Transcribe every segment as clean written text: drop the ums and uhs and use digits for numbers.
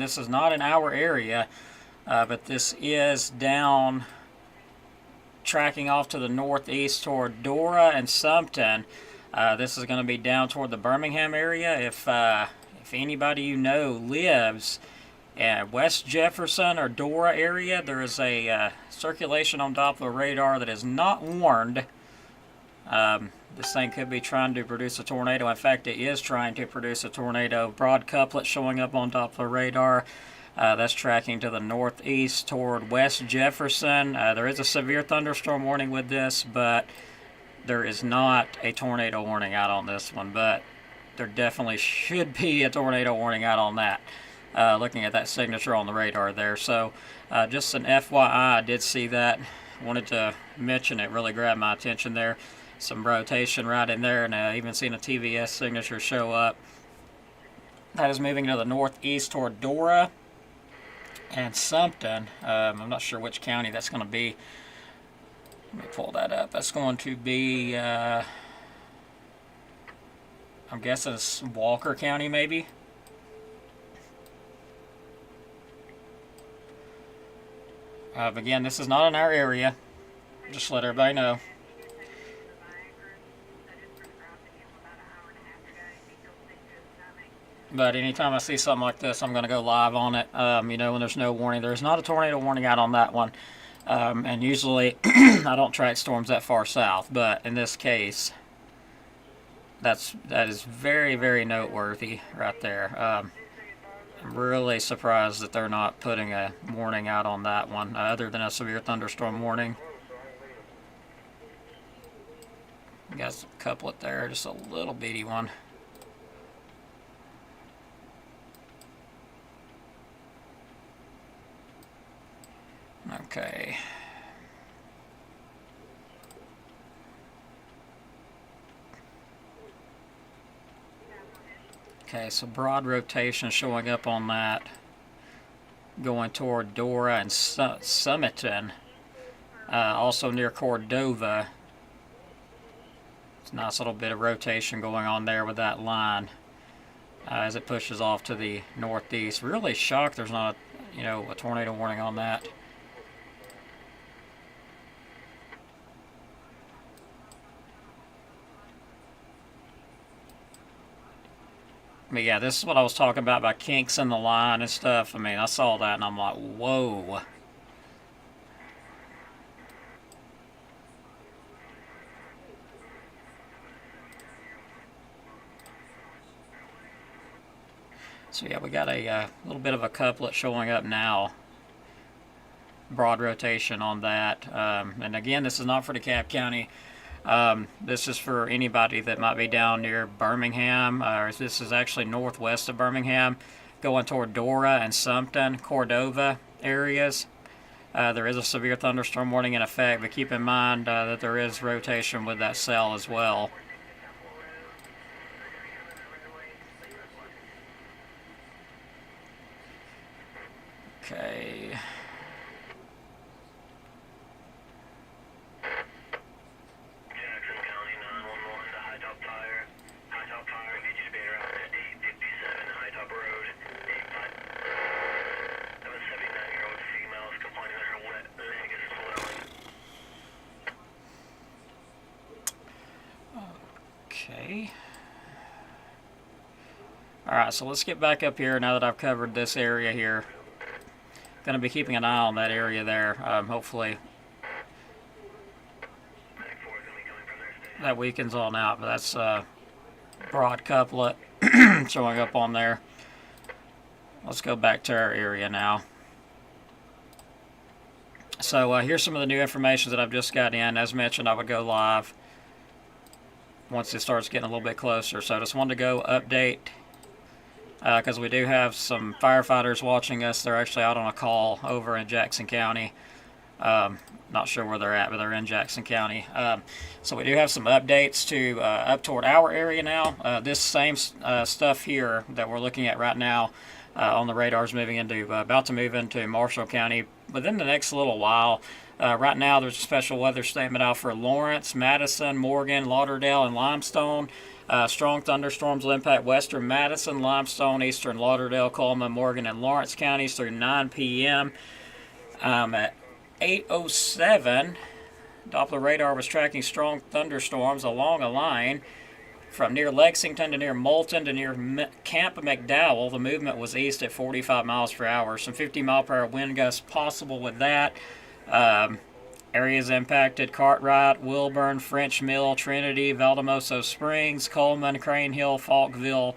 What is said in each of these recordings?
this is not in our area, but this is down, tracking off to the northeast toward Dora and Sumpton. This is going to be down toward the Birmingham area. If anybody you know lives at West Jefferson or Dora area, there is a circulation on Doppler radar that is not warned. This thing could be trying to produce a tornado. In fact, it is trying to produce a tornado. Broad couplet showing up on Doppler radar. That's tracking to the northeast toward West Jefferson. There is a severe thunderstorm warning with this, but there is not a tornado warning out on this one. But there definitely should be a tornado warning out on that. Looking at that signature on the radar there. So just an FYI, I did see that. Wanted to mention it. Really grabbed my attention there. Some rotation right in there, and even seen a TVS signature show up. That is moving to the northeast toward Dora and Sumpton. I'm not sure which county that's going to be. Let me pull that up. That's going to be, I'm guessing it's Walker County maybe. Again, this is not in our area. Just to let everybody know. But anytime I see something like this, I'm going to go live on it. You know, when there's no warning. There's not a tornado warning out on that one. And usually, I don't track storms that far south. But in this case, that is very, very noteworthy right there. I'm really surprised that they're not putting a warning out on that one, other than a severe thunderstorm warning. Got a couplet there, just a little bitty one. Okay. Okay, so broad rotation showing up on that, going toward Dora and Summiton, also near Cordova. It's a nice little bit of rotation going on there with that line as it pushes off to the northeast. Really shocked there's not a tornado warning on that. But yeah, this is what I was talking about kinks in the line and stuff. I mean, I saw that and I'm like, whoa. So yeah, we got a little bit of a couplet showing up now. Broad rotation on that. And again, this is not for DeKalb County. This is for anybody that might be down near Birmingham. This is actually northwest of Birmingham, going toward Dora and Sumpton, Cordova areas. There is a severe thunderstorm warning in effect, but keep in mind that there is rotation with that cell as well. Okay. Okay. Alright, so let's get back up here now that I've covered this area here. Going to be keeping an eye on that area there. Hopefully that weakens on out, but that's broad couplet showing up on there. Let's go back to our area now. So here's some of the new information that I've just got in. As mentioned, I would go live once it starts getting a little bit closer. So I just wanted to go update because we do have some firefighters watching us. They're actually out on a call over in Jackson County. Not sure where they're at, but they're in Jackson County. So we do have some updates to up toward our area now. This same stuff here that we're looking at right now on the radar is moving into, about to move into Marshall County within the next little while. Right now there's a special weather statement out for Lawrence, Madison, Morgan, Lauderdale, and Limestone. Strong thunderstorms will impact western Madison, Limestone, eastern Lauderdale, Coleman, Morgan, and Lawrence counties through 9 p.m. At 8:07, Doppler radar was tracking strong thunderstorms along a line from near Lexington to near Moulton to near Camp McDowell. The movement was east at 45 miles per hour. Some 50-mile-per-hour wind gusts possible with that. Areas impacted: Cartwright, Wilburn, French Mill, Trinity, Valdemoso Springs, Coleman, Crane Hill, Falkville,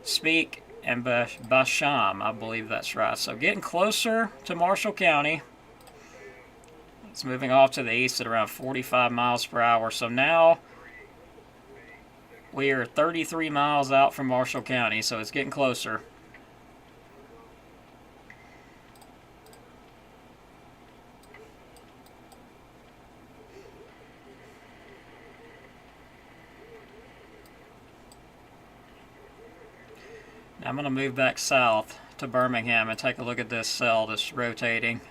Speake, and Basham. I believe that's right. So getting closer to Marshall County. It's moving off to the east at around 45 miles per hour. So now we are 33 miles out from Marshall County, so it's getting closer. Now I'm going to move back south to Birmingham and take a look at this cell that's rotating.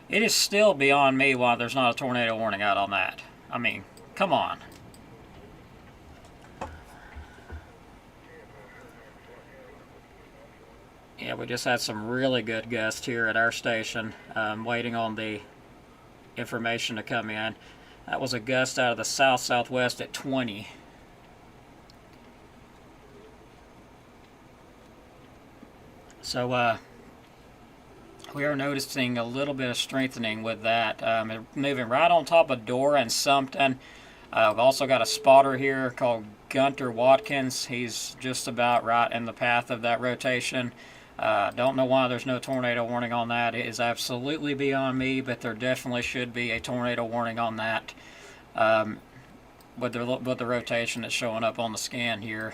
It is still beyond me why there's not a tornado warning out on that. I mean, come on. Yeah, we just had some really good gusts here at our station. Waiting on the information to come in. That was a gust out of the south-southwest at 20. So, we are noticing a little bit of strengthening with that. Moving right on top of Dora and Sumpton. We've also got a spotter here called Gunter Watkins. He's just about right in the path of that rotation. Don't know why there's no tornado warning on that. It is absolutely beyond me, but there definitely should be a tornado warning on that with the rotation that's showing up on the scan here.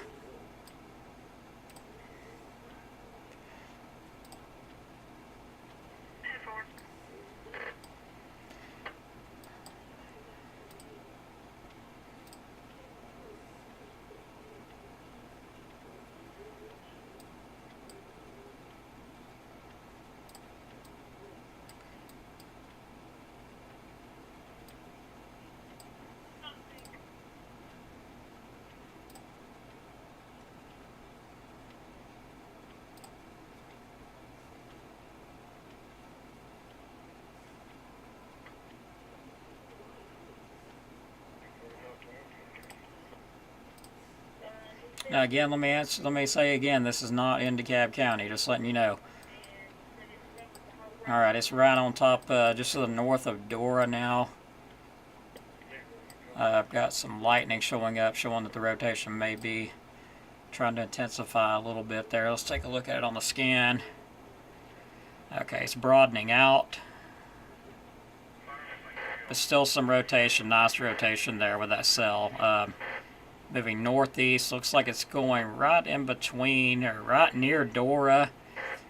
Now again, let me say again, this is not in DeKalb County, just letting you know. Alright, it's right on top, just to the north of Dora now. I've got some lightning showing up, showing that the rotation may be trying to intensify a little bit there. Let's take a look at it on the scan. Okay, it's broadening out. But still some rotation, nice rotation there with that cell. Moving northeast, looks like it's going right in between, or right near Dora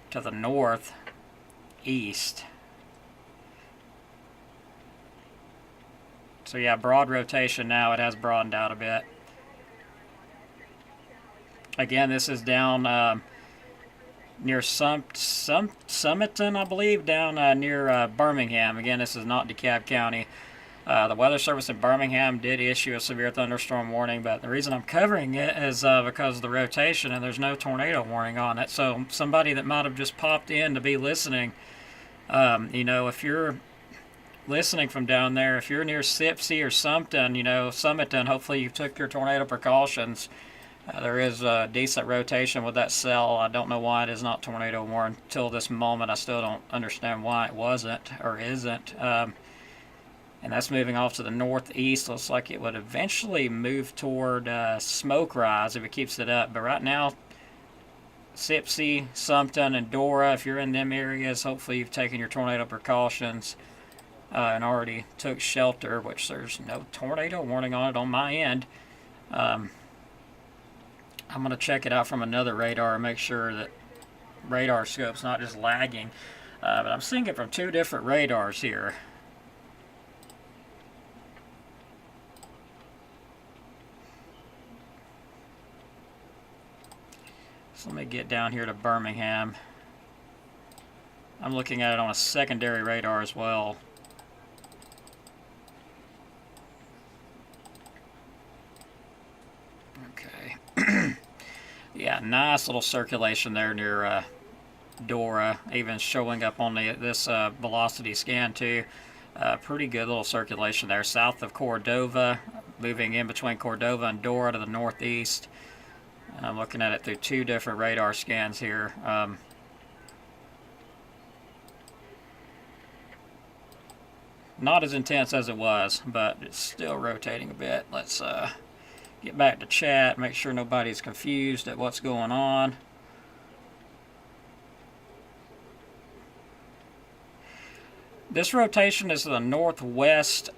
to the northeast. So yeah, broad rotation now. It has broadened out a bit. Again, this is down near Summiton, I believe, down near Birmingham. Again, this is not DeKalb County. The Weather Service in Birmingham did issue a severe thunderstorm warning, but the reason I'm covering it is because of the rotation, and there's no tornado warning on it. So somebody that might have just popped in to be listening, you know, if you're listening from down there, if you're near Sipsey or Sumpton, you know, Summiton, hopefully you took your tornado precautions. There is a decent rotation with that cell. I don't know why it is not tornado warned till this moment. I still don't understand why it wasn't or isn't. And that's moving off to the northeast. Looks like it would eventually move toward Smoke Rise if it keeps it up. But right now, Sipsey, Sumpton, and Dora, if you're in them areas, hopefully you've taken your tornado precautions and already took shelter, which there's no tornado warning on it on my end. I'm going to check it out from another radar and make sure that radar scope's not just lagging. But I'm seeing it from two different radars here. So let me get down here to Birmingham. I'm looking at it on a secondary radar as well. Okay. Yeah, nice little circulation there near Dora, even showing up on this velocity scan too. Pretty good little circulation there, south of Cordova, moving in between Cordova and Dora to the northeast. I'm looking at it through two different radar scans here. Not as intense as it was, but it's still rotating a bit. Let's get back to chat, make sure nobody's confused at what's going on. This rotation is to the northwest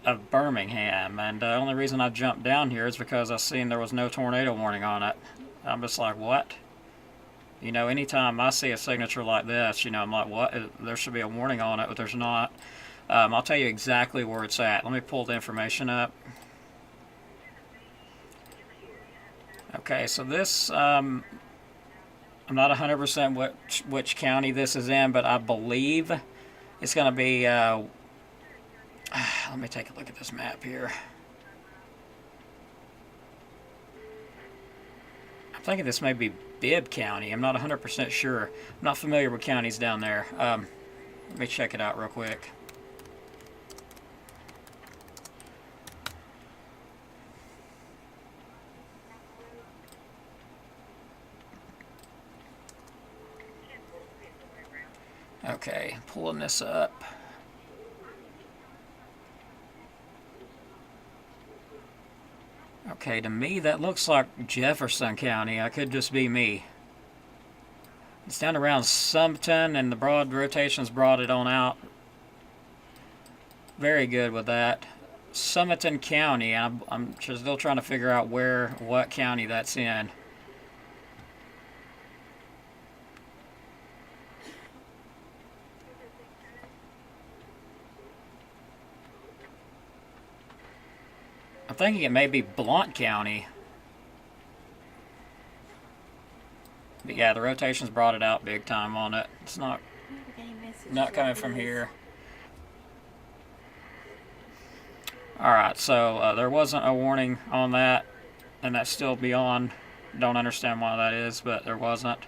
of Birmingham, and the only reason I jumped down here is because I seen there was no tornado warning on it. I'm just like, what? You know, anytime I see a signature like this, you know, I'm like, what? There should be a warning on it, but there's not. I'll tell you exactly where it's at. Let me pull the information up. Okay, so this, I'm not 100% which county this is in, but I believe it's going to be, let me take a look at this map here. I'm thinking this may be Bibb County. I'm not 100% sure. I'm not familiar with counties down there. Let me check it out real quick. Okay, pulling this up. Okay, to me that looks like Jefferson County. I could just be me. It's down around Sumter, and the broad rotations brought it on out. Very good with that. Sumter County. I'm still trying to figure out what county that's in. I'm thinking it may be Blount County. But yeah, the rotations brought it out big time on it. It's not coming from here. Alright, so there wasn't a warning on that, and that's still beyond. Don't understand why that is, but there wasn't.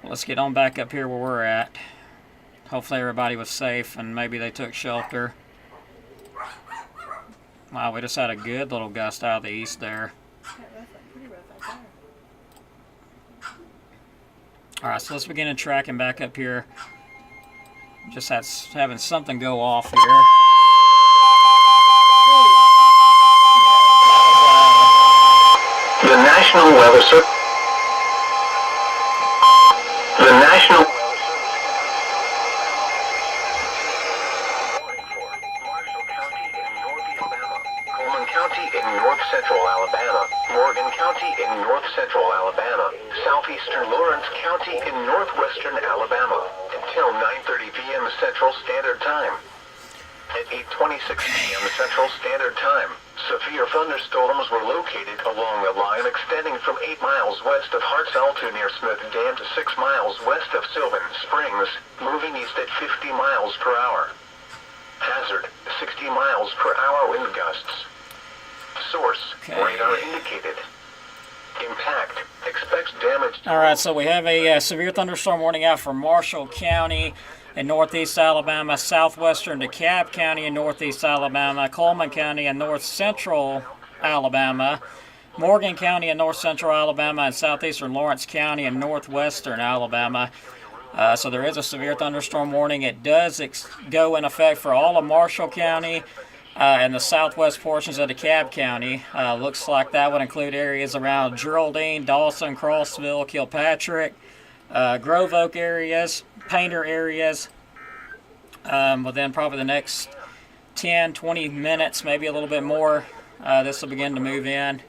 Well, let's get on back up here where we're at. Hopefully everybody was safe and maybe they took shelter. Wow, we just had a good little gust out of the east there. Alright, so let's begin tracking back up here. Just having something go off here. The National Weather Service. The National in north central Alabama, Morgan County in north central Alabama, southeastern Lawrence County in northwestern Alabama, until 9:30 p.m. Central Standard Time. At 8:26 p.m. Central Standard Time, severe thunderstorms were located along a line extending from 8 miles west of Hartselle to near Smith Dam to 6 miles west of Sylvan Springs, moving east at 50 miles per hour. Hazard, 60 miles per hour wind gusts. Source, radar indicated. Impact, expects damage. Alright, so we have a severe thunderstorm warning out for Marshall County in northeast Alabama, southwestern DeKalb County in northeast Alabama, Coleman County in north central Alabama, Morgan County in north central Alabama, and southeastern Lawrence County in northwestern Alabama. So there is a severe thunderstorm warning. It does go in effect for all of Marshall County and the southwest portions of DeKalb County. Looks like that would include areas around Geraldine, Dawson, Crossville, Kilpatrick, Grove Oak areas, Painter areas. Within probably the next 10, 20 minutes, maybe a little bit more, this will begin to move in.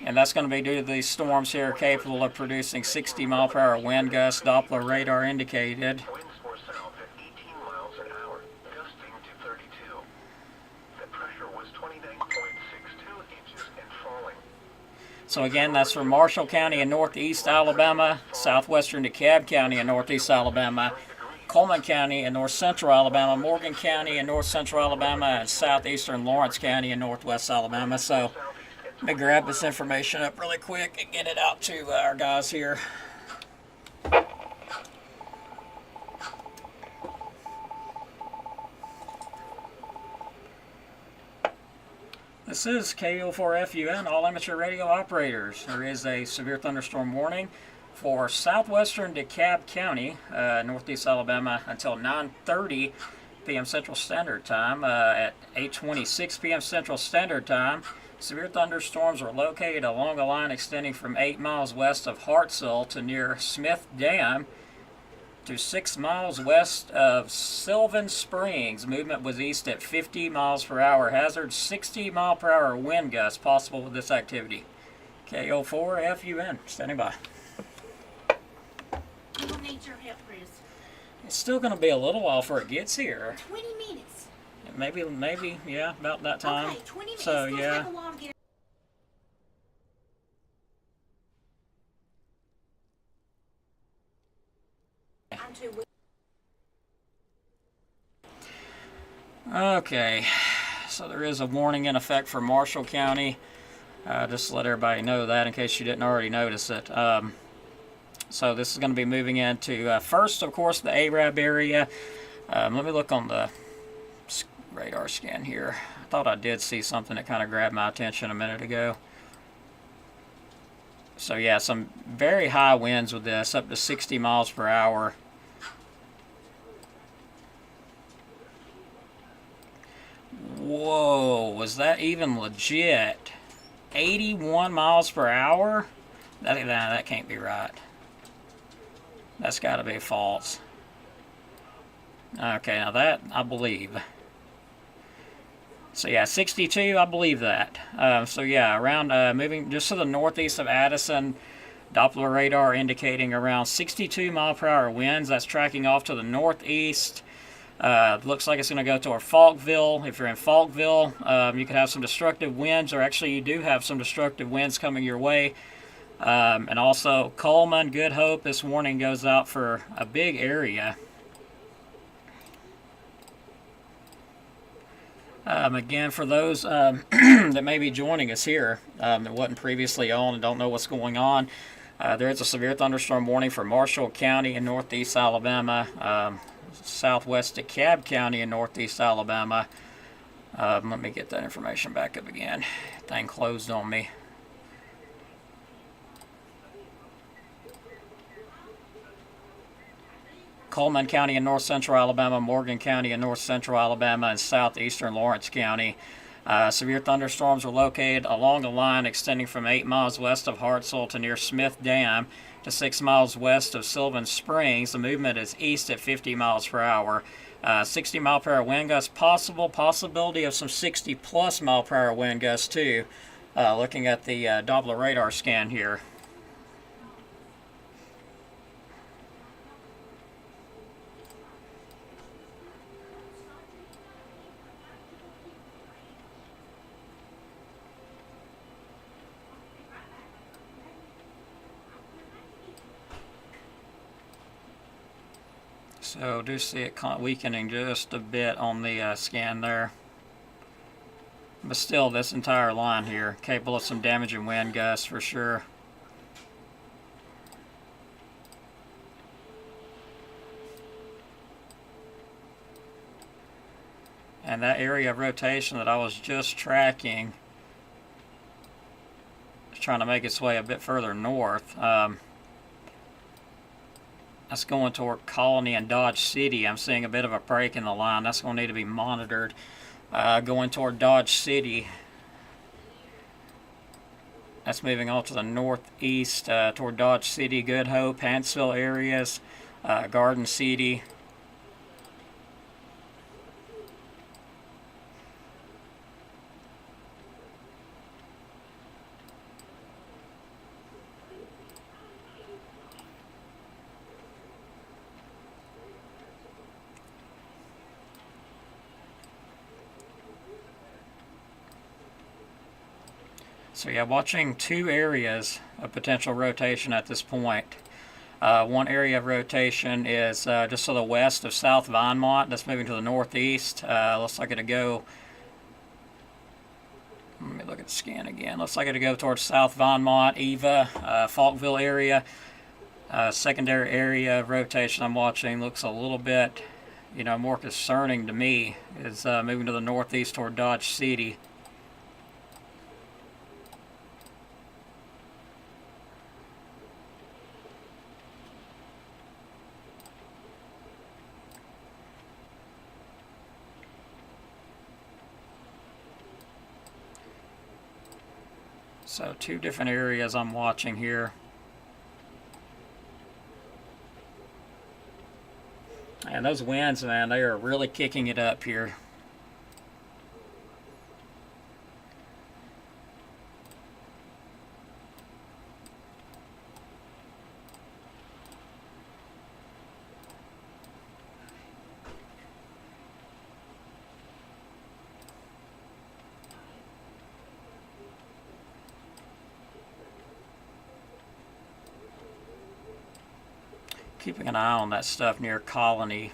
And that's going to be due to these storms here capable of producing 60 mile per hour wind gusts, Doppler radar indicated. So again, that's from Marshall County in northeast Alabama, southwestern DeKalb County in northeast Alabama, Coleman County in north central Alabama, Morgan County in north central Alabama, and southeastern Lawrence County in northwest Alabama. So let me grab this information up really quick and get it out to our guys here. This is KO4FUN, all amateur radio operators. There is a severe thunderstorm warning for southwestern DeKalb County, northeast Alabama, until 9:30 p.m. Central Standard Time. At 8:26 p.m. Central Standard Time, severe thunderstorms are located along a line extending from 8 miles west of Hartselle to near Smith Dam to 6 miles west of Sylvan Springs. Movement was east at 50 miles per hour. Hazard 60 mile per hour wind gusts possible with this activity. KO4FUN, standing by. We will need your help, Chris. It's still going to be a little while before it gets here. 20 minutes. Maybe, yeah, about that time. Okay, 20 minutes. So, It's gonna yeah. take a while to get I'm too weak. Okay, so there is a warning in effect for Marshall County. Just to let everybody know that in case you didn't already notice it. So this is going to be moving into, first, of course, the Arab area. Let me look on the radar scan here. I thought I did see something that kind of grabbed my attention a minute ago. So yeah, some very high winds with this, up to 60 miles per hour. Whoa, was that even legit? 81 miles per hour? That can't be right. That's got to be false. Okay, now that I believe. So yeah, 62, I believe that. So yeah, around moving just to the northeast of Addison, Doppler radar indicating around 62 mile per hour winds. That's tracking off to the northeast. Looks like it's going to go toward Falkville. If you're in Falkville, you could have some destructive winds, or actually you do have some destructive winds coming your way. And also Coleman, Good Hope, this warning goes out for a big area. Again, for those that may be joining us here that wasn't previously on and don't know what's going on, there is a severe thunderstorm warning for Marshall County in northeast Alabama, southwest DeKalb County in northeast Alabama. Let me get that information back up again. Thing closed on me. Coleman County in north central Alabama, Morgan County in north central Alabama, and southeastern Lawrence County. Severe thunderstorms are located along a line extending from 8 miles west of Hartselle to near Smith Dam to 6 miles west of Sylvan Springs. The movement is east at 50 miles per hour. 60 mile per hour wind gusts possible. Possibility of some 60 plus mile per hour wind gusts too. Looking at the Doppler radar scan here. So do see it weakening just a bit on the scan there. But still, this entire line here, capable of some damaging wind gusts for sure. And that area of rotation that I was just tracking is trying to make its way a bit further north. That's going toward Colony and Dodge City. I'm seeing a bit of a break in the line. That's going to need to be monitored. Going toward Dodge City. That's moving off to the northeast toward Dodge City, Good Hope, Hanceville areas, Garden City. So yeah, watching two areas of potential rotation at this point. One area of rotation is just to the west of South Vinemont. That's moving to the northeast. Looks like it'll go. Let me look at the scan again. Looks like it'll go towards South Vinemont, Eva, Falkville area. Secondary area of rotation I'm watching looks a little bit, more concerning to me. Is moving to the northeast toward Dodge City. So two different areas I'm watching here. And those winds, man, they are really kicking it up here. Keeping an eye on that stuff near Colony.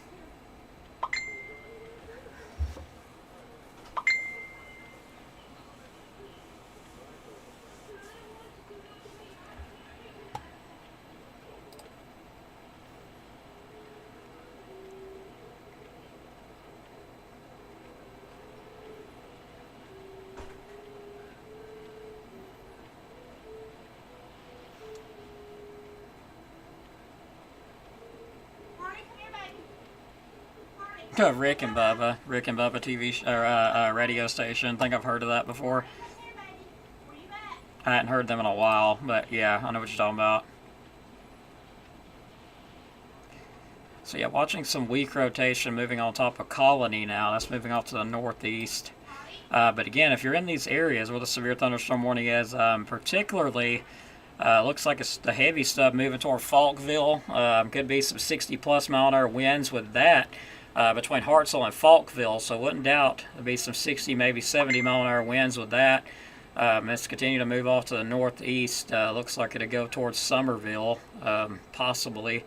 Rick and Bubba TV or radio station. I think I've heard of that before. I hadn't heard them in a while, but yeah, I know what you're talking about. So yeah, watching some weak rotation moving on top of Colony now. That's moving off to the northeast. But again, if you're in these areas where the severe thunderstorm warning is, particularly looks like it's the heavy stuff moving toward Falkville. Could be some 60+ mile an hour winds with that. Between Hartselle and Falkville, so wouldn't doubt there'd be some 60, maybe 70 mile an hour winds with that. It's continuing to move off to the northeast. Looks like it'll go towards Somerville, possibly.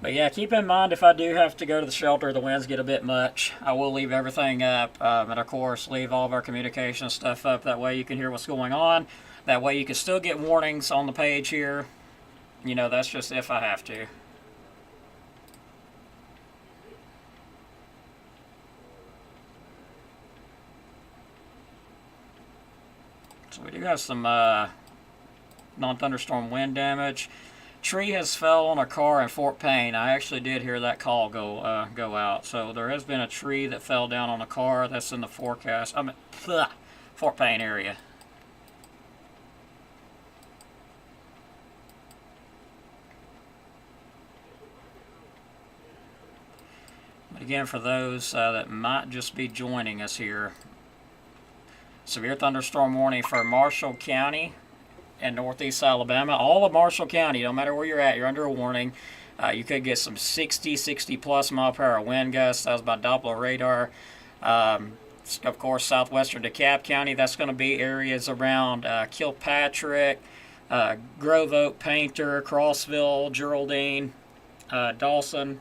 But yeah, keep in mind if I do have to go to the shelter, the winds get a bit much, I will leave everything up. And of course, leave all of our communication stuff up. That way you can hear what's going on. That way you can still get warnings on the page here. That's just if I have to. So we do have some non-thunderstorm wind damage. Tree has fell on a car in Fort Payne. I actually did hear that call go out. So there has been a tree that fell down on a car. That's in the forecast. Fort Payne area. But again, for those that might just be joining us here, severe thunderstorm warning for Marshall County and northeast Alabama. All of Marshall County, no matter where you're at, you're under a warning. You could get some 60+ mile per hour wind gusts. That was by Doppler radar. Of course, southwestern DeKalb County, that's going to be areas around Kilpatrick, Grove Oak, Painter, Crossville, Geraldine, Dawson,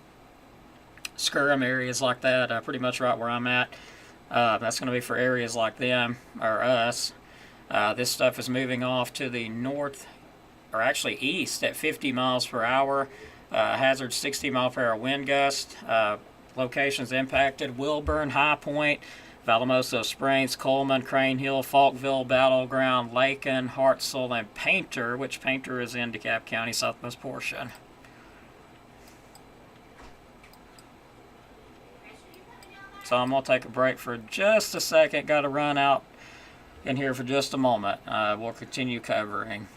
Skirham, areas like that, pretty much right where I'm at. That's going to be for areas like them, or us. This stuff is moving off to the north, or actually east at 50 miles per hour. Hazard 60 mile per hour wind gust. Locations impacted: Wilburn, High Point, Valamoso Springs, Coleman, Crane Hill, Falkville, Battleground, Lakin, Hartselle, and Painter, which Painter is in DeKalb County, southwest portion. So I'm going to take a break for just a second. Got to run out in here for just a moment. We'll continue covering.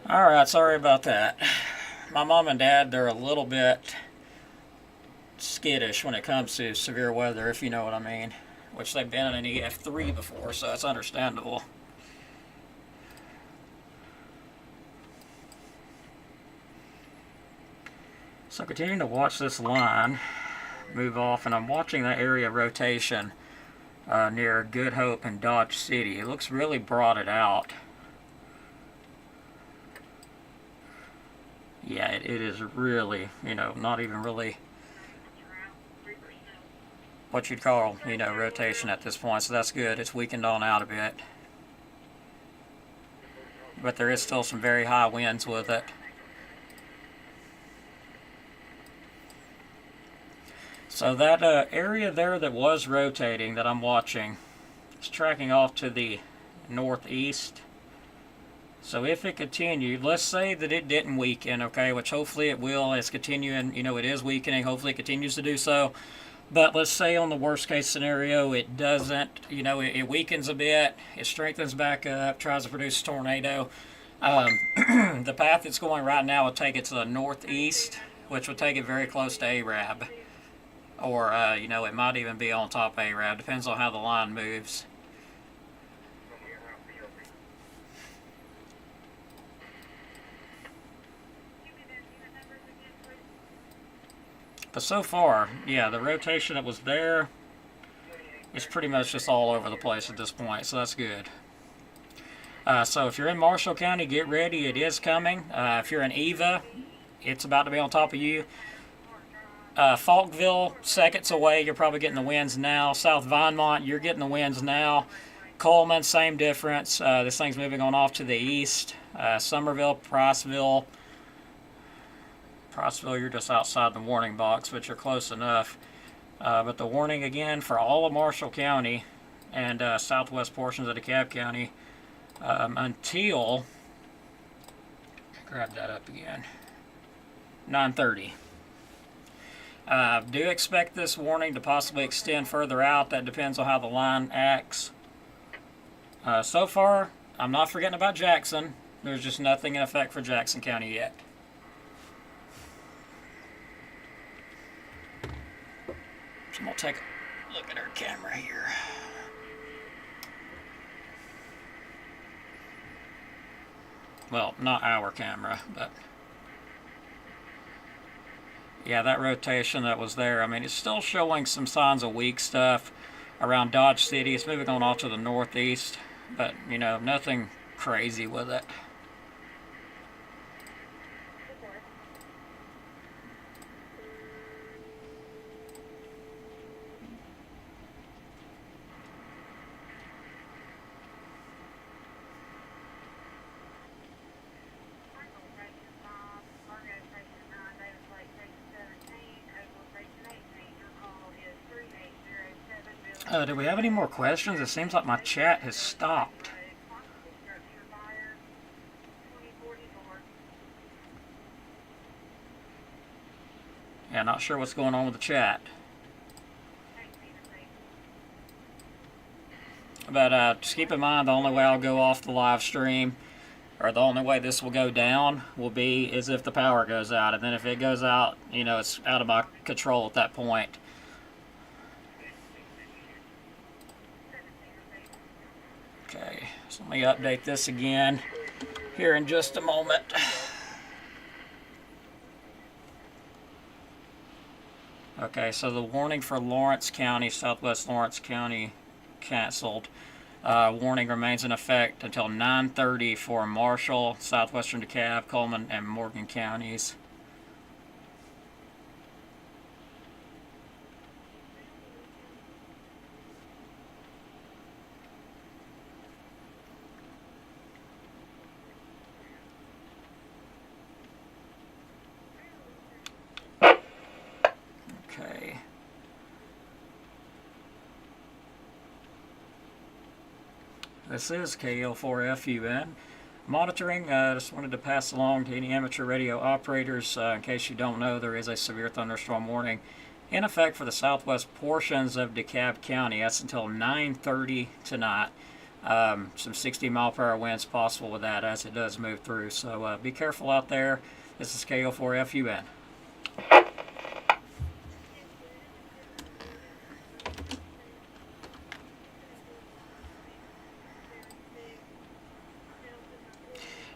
Alright, sorry about that. My mom and dad, they're a little bit skittish when it comes to severe weather, if you know what I mean. Which they've been in an EF3 before, so it's understandable. So continuing to watch this line move off, and I'm watching that area of rotation near Good Hope and Dodge City. It looks really broadened out. Yeah, it is really, not even really what you'd call, rotation at this point. So that's good. It's weakened on out a bit. But there is still some very high winds with it. So that area there that was rotating that I'm watching is tracking off to the northeast. So if it continued, let's say that it didn't weaken, okay, which hopefully it will. It's continuing, it is weakening. Hopefully it continues to do so. But let's say on the worst case scenario, it doesn't, it weakens a bit, it strengthens back up, tries to produce a tornado. The path it's going right now would take it to the northeast, which would take it very close to Arab. Or, it might even be on top of Arab. Depends on how the line moves. But so far, yeah, the rotation that was there is pretty much just all over the place at this point, so that's good. So if you're in Marshall County, get ready. It is coming. If you're in Eva, it's about to be on top of you. Falkville, seconds away, you're probably getting the winds now. South Vinemont, you're getting the winds now. Coleman, same difference. This thing's moving on off to the east. Somerville, Priceville, you're just outside the warning box, but you're close enough. But the warning again for all of Marshall County and southwest portions of DeKalb County until, grab that up again, 9:30. Do expect this warning to possibly extend further out. That depends on how the line acts. So far, I'm not forgetting about Jackson. There's just nothing in effect for Jackson County yet. So I'm going to take a look at our camera here. Well, not our camera, but yeah, that rotation that was there, I mean, it's still showing some signs of weak stuff around Dodge City. It's moving on off to the northeast, but, nothing crazy with it. Do we have any more questions? It seems like my chat has stopped. Yeah, not sure what's going on with the chat. But just keep in mind, the only way I'll go off the live stream, or the only way this will go down, will be is if the power goes out. And then if it goes out, it's out of my control at that point. Okay, so let me update this again here in just a moment. Okay, so the warning for Lawrence County, southwest Lawrence County, canceled. Warning remains in effect until 9:30 for Marshall, southwestern DeKalb, Coleman, and Morgan counties. Okay. This is KL4FUN. Monitoring, just wanted to pass along to any amateur radio operators, in case you don't know, there is a severe thunderstorm warning in effect for the southwest portions of DeKalb County. That's until 9:30 tonight. Some 60 mile per hour winds possible with that as it does move through. So be careful out there. This is KO4FUN.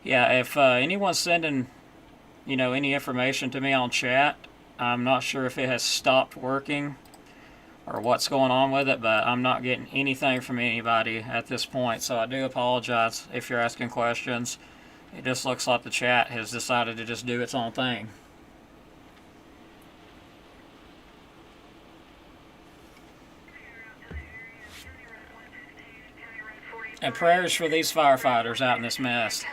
Yeah, if anyone's sending, any information to me on chat, I'm not sure if it has stopped working or what's going on with it, but I'm not getting anything from anybody at this point, so I do apologize if you're asking questions. It just looks like the chat has decided to just do its own thing. And prayers for these firefighters out in this mess.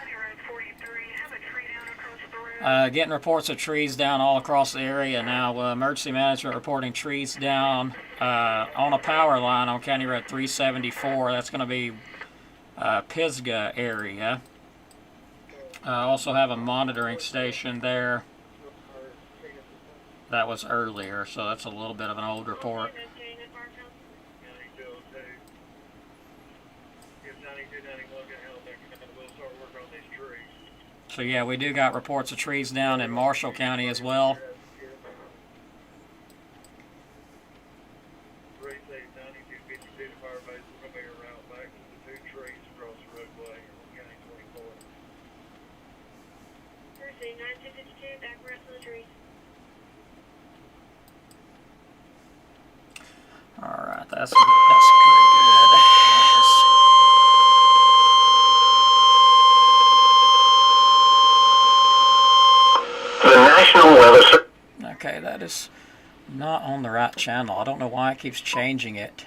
Getting reports of trees down all across the area now. Emergency management reporting trees down on a power line on County Road 374. That's going to be Pisgah area. Also have a monitoring station there. That was earlier, so that's a little bit of an old report. So yeah, we do got reports of trees down in Marshall County as well. All right, that's pretty good. The National Weather Service. Okay, that is not on the right channel. I don't know why it keeps changing it.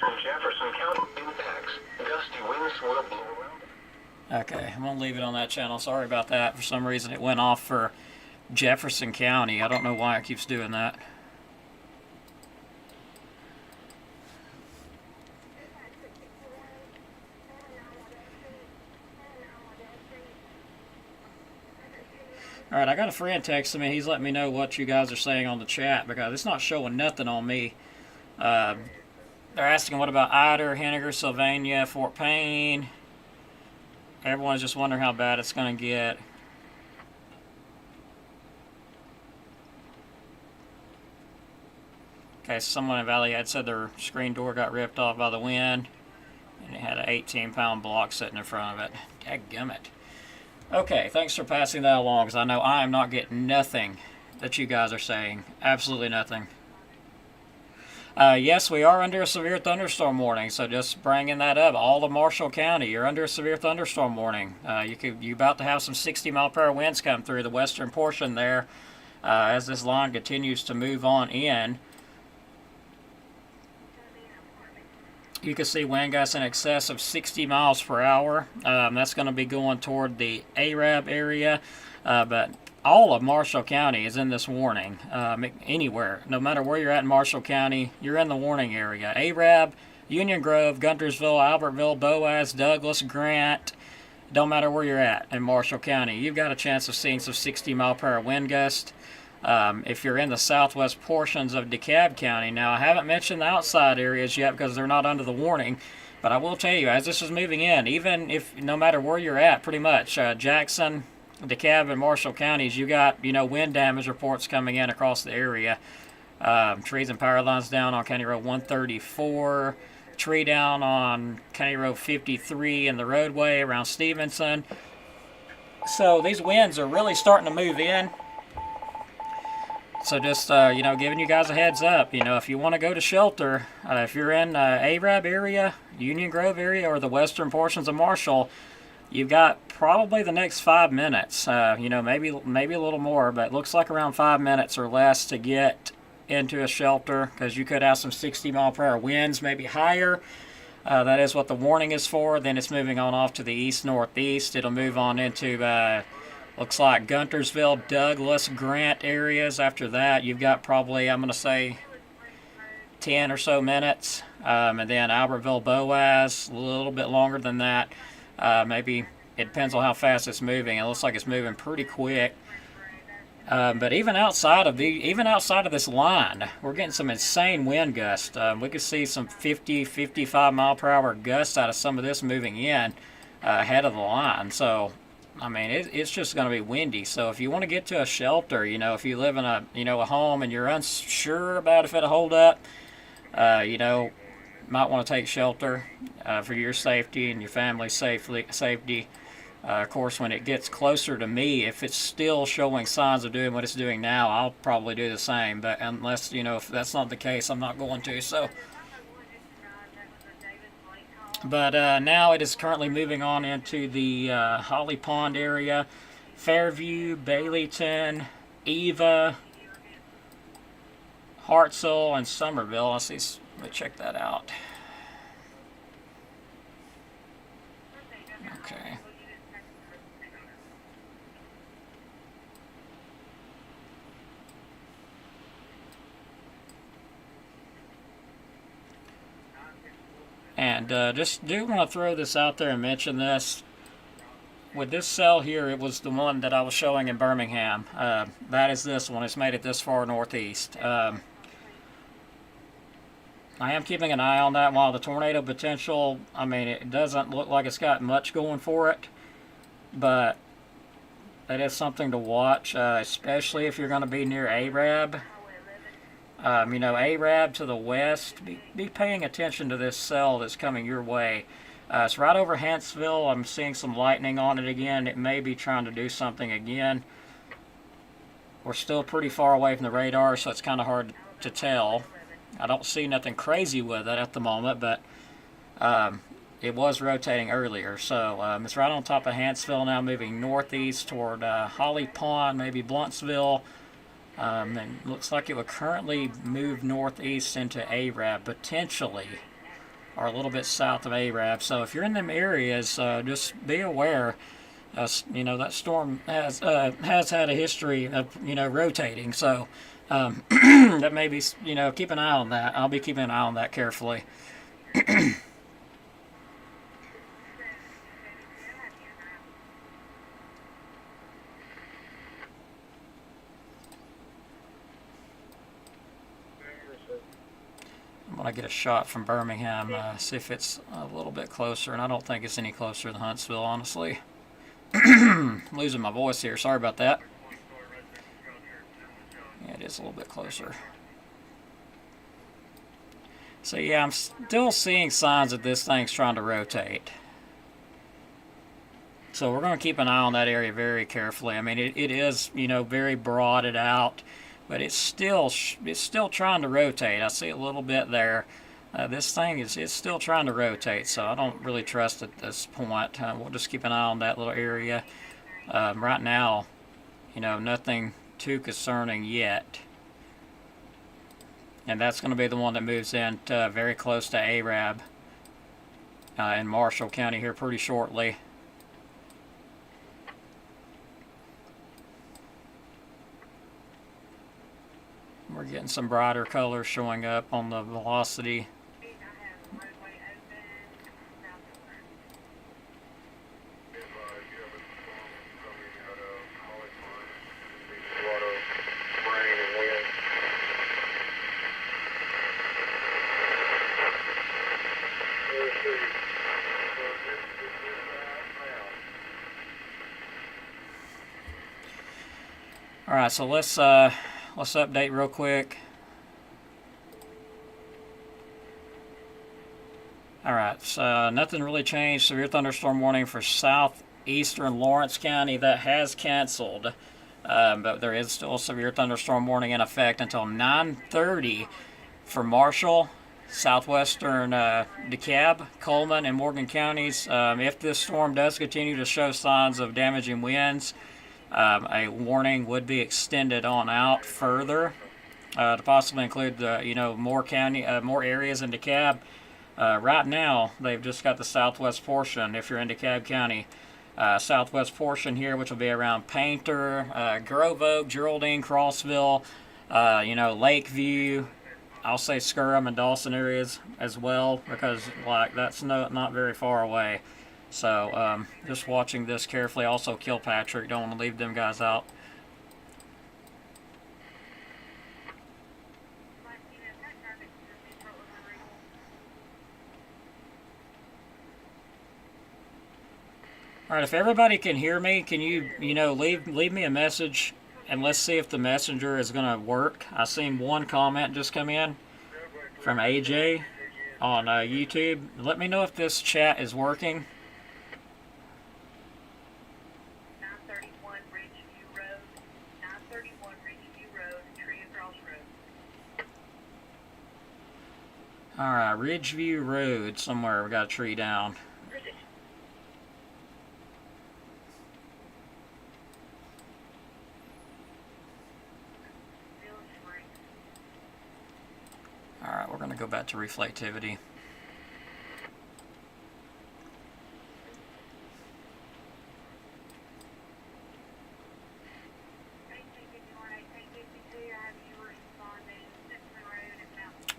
Jefferson County impacts. Gusty winds will blow around. Okay, I'm going to leave it on that channel. Sorry about that. For some reason it went off for Jefferson County. I don't know why it keeps doing that. Alright, I got a friend texting me. He's letting me know what you guys are saying on the chat because it's not showing nothing on me. They're asking what about Ider, Henniger, Sylvania, Fort Payne. Everyone's just wondering how bad it's going to get. Okay, so someone in Valley had said their screen door got ripped off by the wind. And it had an 18-pound block sitting in front of it. Dadgummit. Okay, thanks for passing that along, because I know I am not getting nothing that you guys are saying. Absolutely nothing. Yes, we are under a severe thunderstorm warning, so just bringing that up. All of Marshall County, you're under a severe thunderstorm warning. You're about to have some 60 mile per hour winds come through the western portion there as this line continues to move on in. You can see wind gusts in excess of 60 miles per hour. That's going to be going toward the Arab area, but all of Marshall County is in this warning. Anywhere, no matter where you're at in Marshall County, you're in the warning area. Arab, Union Grove, Guntersville, Albertville, Boaz, Douglas, Grant. Don't matter where you're at in Marshall County, you've got a chance of seeing some 60 mile per hour wind gusts. If you're in the southwest portions of DeKalb County, now I haven't mentioned the outside areas yet because they're not under the warning, but I will tell you, as this is moving in, even if, no matter where you're at, pretty much, Jackson, DeKalb, and Marshall counties, you got, wind damage reports coming in across the area. Trees and power lines down on County Road 134, tree down on County Road 53 in the roadway around Stevenson. So these winds are really starting to move in. So just, giving you guys a heads up, if you want to go to shelter, if you're in Arab area, Union Grove area, or the western portions of Marshall, you've got probably the next 5 minutes, maybe a little more, but it looks like around 5 minutes or less to get into a shelter because you could have some 60 mile per hour winds, maybe higher. That is what the warning is for. Then it's moving on off to the east-northeast. It'll move on into... looks like Guntersville, Douglas, Grant areas. After that, you've got probably, I'm going to say, 10 or so minutes. And then Albertville, Boaz, a little bit longer than that. Maybe it depends on how fast it's moving. It looks like it's moving pretty quick. But even outside of this line, we're getting some insane wind gusts. We could see some 50, 55 mile per hour gusts out of some of this moving in ahead of the line. So, I mean, it's just going to be windy. So if you want to get to a shelter, if you live in a home and you're unsure about if it'll hold up, might want to take shelter for your safety and your family's safety. Of course, when it gets closer to me, if it's still showing signs of doing what it's doing now, I'll probably do the same. But unless, if that's not the case, I'm not going to. So, but now it is currently moving on into the Holly Pond area, Fairview, Baileyton, Eva, Hartselle, and Somerville. Let me check that out. Okay. And just do want to throw this out there and mention this. With this cell here, it was the one that I was showing in Birmingham. That is this one. It's made it this far northeast. I am keeping an eye on that. While the tornado potential, I mean, it doesn't look like it's got much going for it. But that is something to watch, especially if you're going to be near Arab. Arab to the west, be paying attention to this cell that's coming your way. It's right over Huntsville. I'm seeing some lightning on it again. It may be trying to do something again. We're still pretty far away from the radar, so it's kind of hard to tell. I don't see nothing crazy with it at the moment, but it was rotating earlier. So it's right on top of Huntsville now, moving northeast toward Holly Pond, maybe Bluntsville. And looks like it would currently move northeast into Arab, potentially, or a little bit south of Arab. So if you're in them areas, just be aware. That storm has had a history of rotating. So that may be keep an eye on that. I'll be keeping an eye on that carefully. I'm going to get a shot from Birmingham, see if it's a little bit closer, and I don't think it's any closer than Huntsville, honestly. I'm losing my voice here, sorry about that. Yeah, it is a little bit closer. So yeah, I'm still seeing signs that this thing's trying to rotate. So we're going to keep an eye on that area very carefully. I mean, it is, very broaded out. But it's still trying to rotate. I see a little bit there. This thing it's still trying to rotate, so I don't really trust it at this point. We'll just keep an eye on that little area. Right now, nothing too concerning yet. And that's going to be the one that moves in very close to Arab in Marshall County here pretty shortly. We're getting some brighter colors showing up on the velocity. All right, so let's update real quick. Alright, so nothing really changed. Severe thunderstorm warning for southeastern Lawrence County. That has canceled. But there is still a severe thunderstorm warning in effect until 9:30 for Marshall, southwestern DeKalb, Coleman, and Morgan counties. If this storm does continue to show signs of damaging winds, a warning would be extended on out further to possibly include more areas in DeKalb. Right now, they've just got the southwest portion. If you're in DeKalb County, southwest portion here, which will be around Painter, Grove Oak, Geraldine, Crossville, Lakeview. I'll say Skirham and Dawson areas as well, because that's not very far away. So just watching this carefully. Also Kilpatrick, don't want to leave them guys out. All right, if everybody can hear me, can you, leave me a message, and let's see if the messenger is gonna work. I seen one comment just come in from AJ on YouTube. Let me know if this chat is working. 931 Ridgeview Road, 931 Ridgeview Road, Tree Across Road. All right, Ridgeview Road somewhere. We got a tree down. All right, we're gonna go back to reflectivity.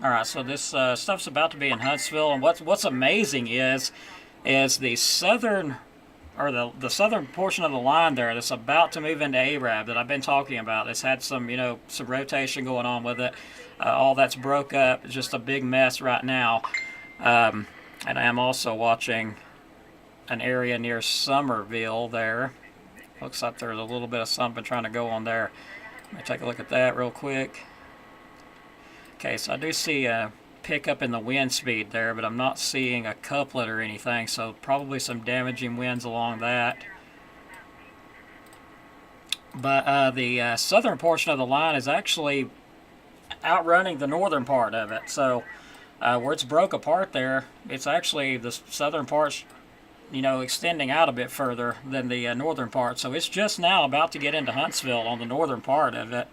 All right, so this stuff's about to be in Huntsville, and what's amazing is the southern, or the southern portion of the line there that's about to move into Arab that I've been talking about. It's had some some rotation going on with it. All that's broke up. It's just a big mess right now. And I am also watching an area near Somerville there. Looks like there's a little bit of something trying to go on there. Let me take a look at that real quick. Okay, so I do see a pickup in the wind speed there, but I'm not seeing a couplet or anything, so probably some damaging winds along that. But the southern portion of the line is actually outrunning the northern part of it. So where it's broke apart there, it's actually the southern part's extending out a bit further than the northern part. So it's just now about to get into Huntsville on the northern part of it.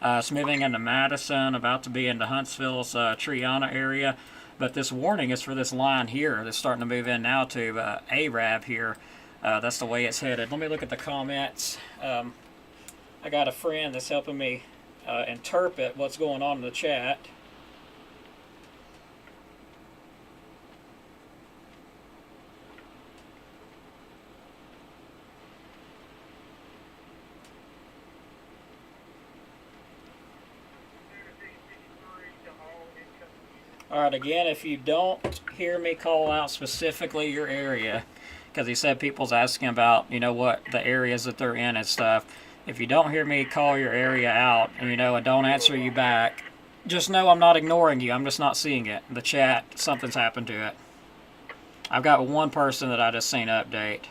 It's moving into Madison, about to be into Huntsville's Triana area. But this warning is for this line here that's starting to move in now to Arab here. That's the way it's headed. Let me look at the comments. I got a friend that's helping me interpret what's going on in the chat. All right, again, if you don't hear me call out specifically your area, because he said people's asking about, what the areas that they're in and stuff. If you don't hear me call your area out, and I don't answer you back, just know I'm not ignoring you. I'm just not seeing it. The chat, something's happened to it. I've got one person that I just seen update.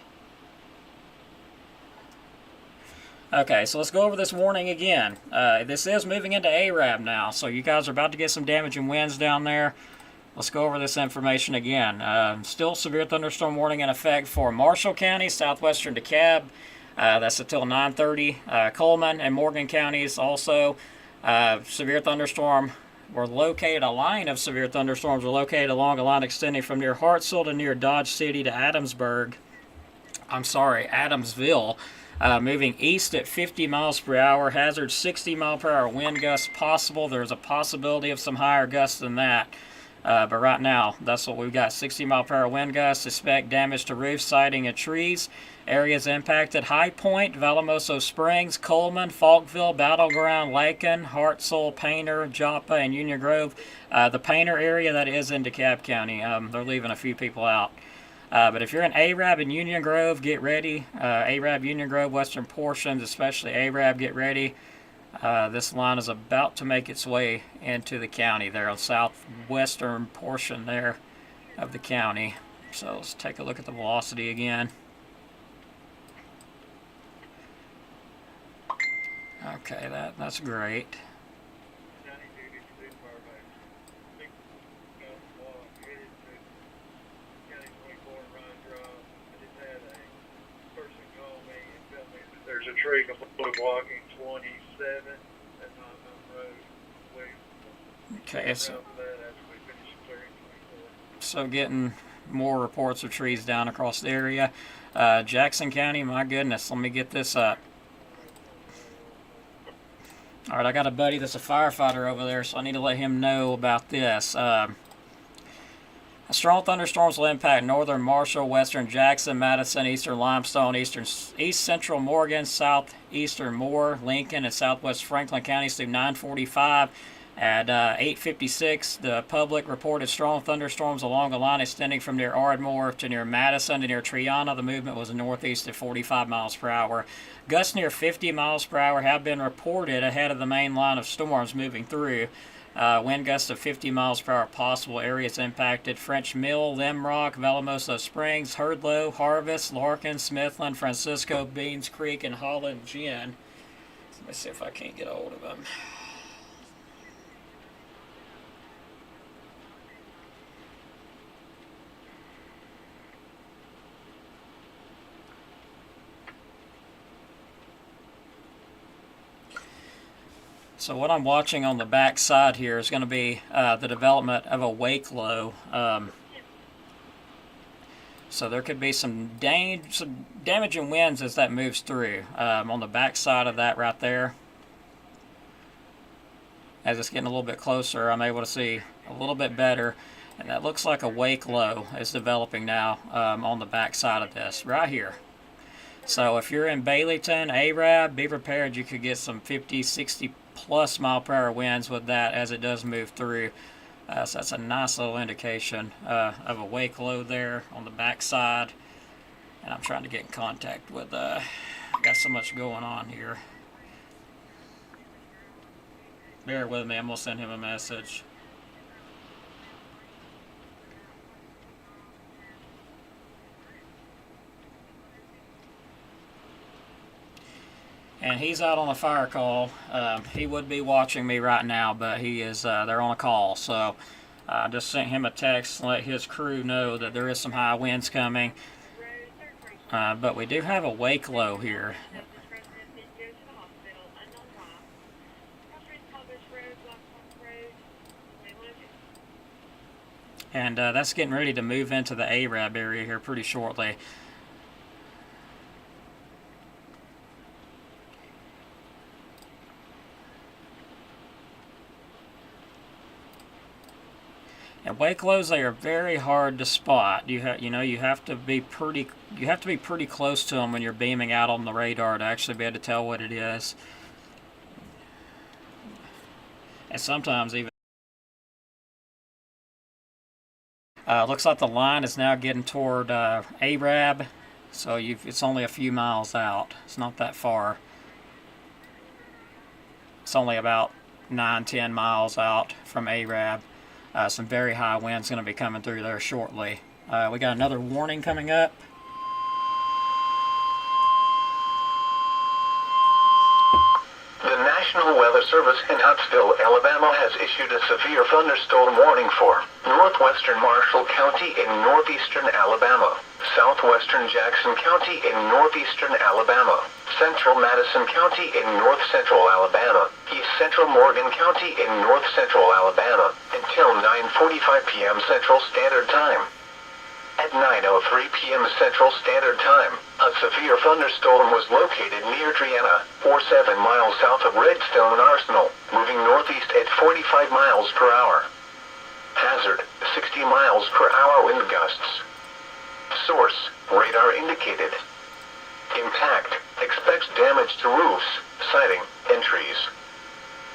Okay, so let's go over this warning again. This is moving into Arab now, so you guys are about to get some damaging winds down there. Let's go over this information again. Still severe thunderstorm warning in effect for Marshall County, southwestern DeKalb. That's until 9:30. Coleman and Morgan counties also. Severe thunderstorm were located, a line of severe thunderstorms were located along a line extending from near Hartselle to near Dodge City to Adamsville. Moving east at 50 miles per hour. Hazard 60 mile per hour wind gusts possible. There's a possibility of some higher gusts than that. But right now, that's what we've got. 60 mile per hour wind gusts. Suspect damage to roofs, siding, and trees. Areas impacted: High Point, Valamoso Springs, Coleman, Falkville, Battleground, Lakin, Hartselle, Painter, Joppa, and Union Grove. The Painter area, that is in DeKalb County. They're leaving a few people out. But if you're in Arab and Union Grove, get ready. Arab, Union Grove, western portions, especially Arab, get ready. This line is about to make its way into the county there, on the southwestern portion there of the county. So let's take a look at the velocity again. Okay, that's great. There's a tree completely blocking 27 at Nottingham Road. Okay, so getting more reports of trees down across the area. Jackson County, my goodness, let me get this up. All right, I got a buddy that's a firefighter over there, so I need to let him know about this. Strong thunderstorms will impact northern Marshall, western Jackson, Madison, eastern Limestone, east central Morgan, southeastern Moore, Lincoln, and southwest Franklin counties through 9:45. At 8:56, the public reported strong thunderstorms along a line extending from near Ardmore to near Madison to near Triana. The movement was northeast at 45 miles per hour. Gusts near 50 miles per hour have been reported ahead of the main line of storms moving through. Wind gusts of 50 miles per hour possible. Areas impacted: French Mill, Limrock, Valamoso Springs, Herdlow, Harvest, Larkin, Smithland, Francisco, Beans Creek, and Holland Gin. Let me see if I can't get a hold of them. So what I'm watching on the back side here is going to be the development of a wake low. So there could be some damaging winds as that moves through. On the back side of that right there, as it's getting a little bit closer, I'm able to see a little bit better. And that looks like a wake low is developing now on the back side of this, right here. So if you're in Baileyton, Arab, be prepared. You could get some 50, 60 plus mile per hour winds with that as it does move through. So that's a nice little indication of a wake low there on the back side. And I'm trying to get in contact with, got so much going on here. Bear with me, I'm going to send him a message. And he's out on a fire call. He would be watching me right now, but he is, they're on a call. So I just sent him a text and let his crew know that there is some high winds coming. But we do have a wake low here. And that's getting ready to move into the Arab area here pretty shortly. And wake lows, they are very hard to spot. You have to be pretty close to them when you're beaming out on the radar to actually be able to tell what it is. And sometimes even looks like the line is now getting toward Arab, so it's only a few miles out. It's not that far. It's only about 9-10 miles out from Arab. Some very high winds going to be coming through there shortly. We got another warning coming up. The National Weather Service in Huntsville, Alabama has issued a severe thunderstorm warning for northwestern Marshall County in northeastern Alabama, southwestern Jackson County in northeastern Alabama, central Madison County in north central Alabama, east central Morgan County in north central Alabama, until 9:45 p.m. Central Standard Time. At 9:03 p.m. Central Standard Time, a severe thunderstorm was located near Triana, 7 miles south of Redstone Arsenal, moving northeast at 45 miles per hour. Hazard, 60 miles per hour wind gusts. Source, radar indicated. Impact, expects damage to roofs, siding, and trees.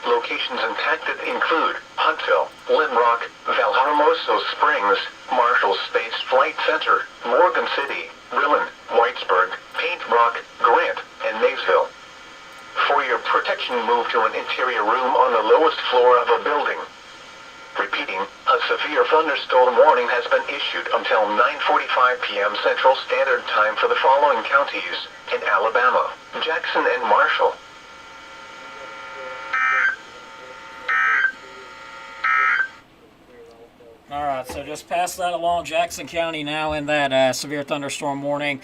Locations impacted include Huntsville, Limrock, Valhermoso Springs, Marshall Space Flight Center, Morgan City, Rillen, Whitesburg, Paint Rock, Grant, and Maysville. For your protection, move to an interior room on the lowest floor of a building. Repeating, a severe thunderstorm warning has been issued until 9:45 p.m. Central Standard Time for the following counties in Alabama: Jackson and Marshall. Alright, so just pass that along. Jackson County now in that severe thunderstorm warning.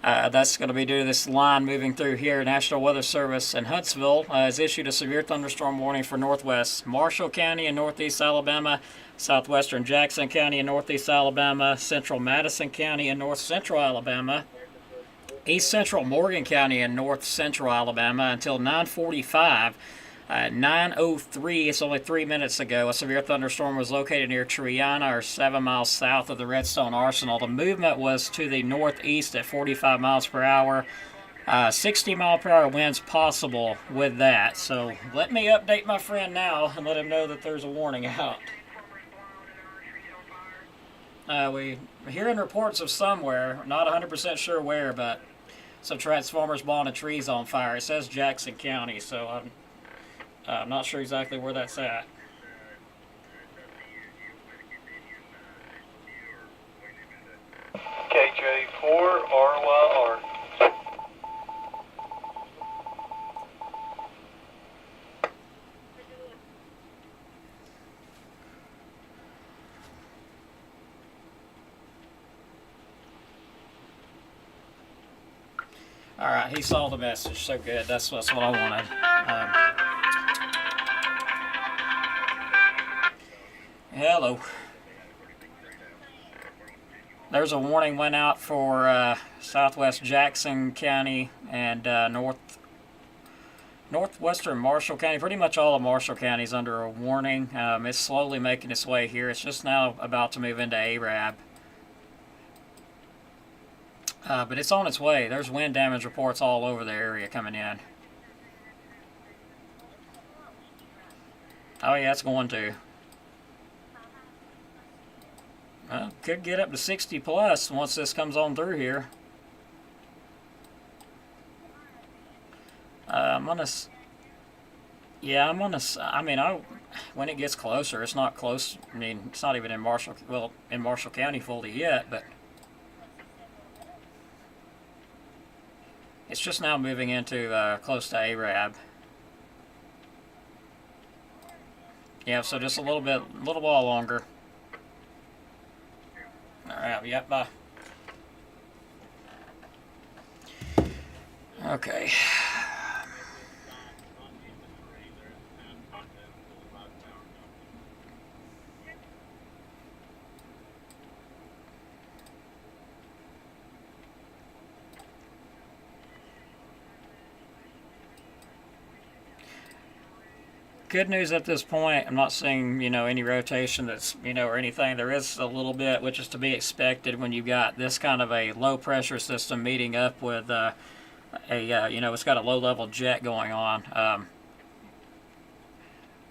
That's going to be due to this line moving through here. National Weather Service in Huntsville has issued a severe thunderstorm warning for northwest Marshall County in northeast Alabama, southwestern Jackson County in northeast Alabama, central Madison County in north central Alabama, east central Morgan County in north central Alabama until 9:45. 9:03, it's only 3 minutes ago, a severe thunderstorm was located near Triana, or 7 miles south of the Redstone Arsenal. The movement was to the northeast at 45 miles per hour. 60 mile per hour winds possible with that. So let me update my friend now and let him know that there's a warning out. We're hearing reports of somewhere, not 100% sure where, but some transformers blowing and trees on fire. It says Jackson County, so I'm not sure exactly where that's at. KJ4 RYR. All right, he saw the message, so good. That's what I wanted. Hello. There's a warning went out for southwest Jackson County and northwestern Marshall County. Pretty much all of Marshall County is under a warning. It's slowly making its way here. It's just now about to move into Arab. But it's on its way. There's wind damage reports all over the area coming in. Oh yeah, it's going to. Well, could get up to 60 plus once this comes on through here. When it gets closer, it's not close. I mean, it's not even in Marshall County fully yet, but it's just now moving into close to Arab. Yeah, so just a little while longer. All right, yep, bye. Okay. Good news at this point. I'm not seeing, any rotation that's, or anything. There is a little bit, which is to be expected when you've got this kind of a low pressure system meeting up with it's got a low level jet going on.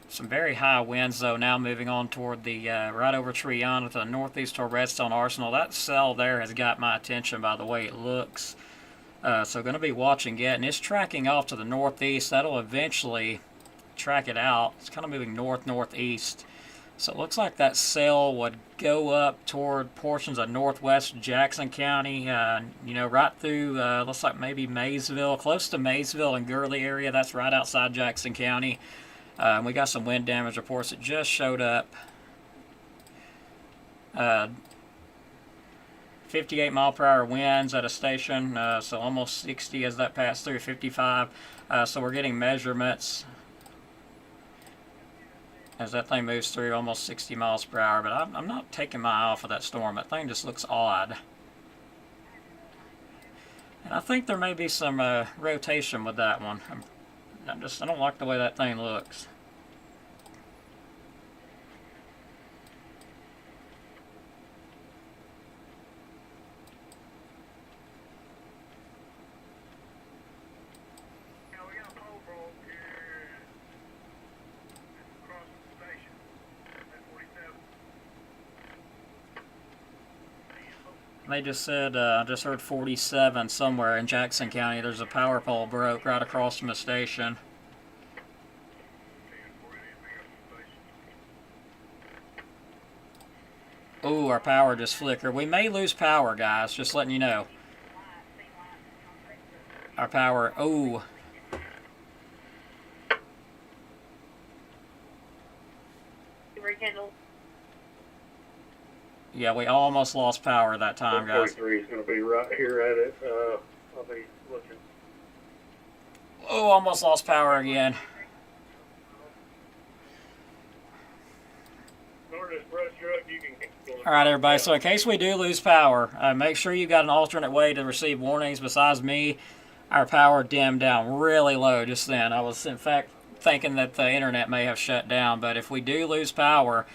Some very high winds though. Now moving on toward the right over Triana to the northeast toward Redstone Arsenal. That cell there has got my attention by the way it looks. So going to be watching it, and it's tracking off to the northeast. That'll eventually track it out. It's kind of moving northeast, so it looks like that cell would go up toward portions of northwest Jackson County, right through looks like maybe Maysville, close to Maysville and Gurley area. That's right outside Jackson County. We got some wind damage reports that just showed up. 58 mile per hour winds at a station, so almost 60 as that passed through, 55. So we're getting measurements as that thing moves through, almost 60 miles per hour. But I'm not taking my eye off of that storm. That thing just looks odd. And I think there may be some rotation with that one. I don't like the way that thing looks. They just said, I just heard 47 somewhere in Jackson County. There's a power pole broke right across from the station. Ooh, our power just flickered. We may lose power, guys, just letting you know. Our power, ooh. Rekindle. Yeah, we almost lost power that time, guys. 43 is going to be right here at it. I'll be looking. Oh, almost lost power again. All right, everybody. So in case we do lose power, make sure you got an alternate way to receive warnings besides me. Our power dimmed down really low just then. I was, in fact, thinking that the internet may have shut down. But if we do lose power,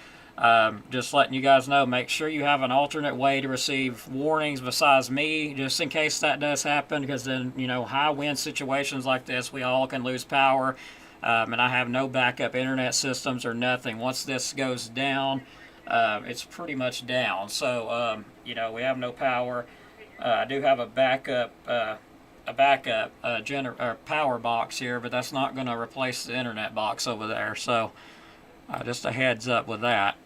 Just letting you guys know, make sure you have an alternate way to receive warnings besides me, just in case that does happen, because then, high wind situations like this, we all can lose power. And I have no backup internet systems or nothing. Once this goes down, it's pretty much down. So, we have no power. I do have a backup power box here, but that's not going to replace the internet box over there. So, just a heads up with that.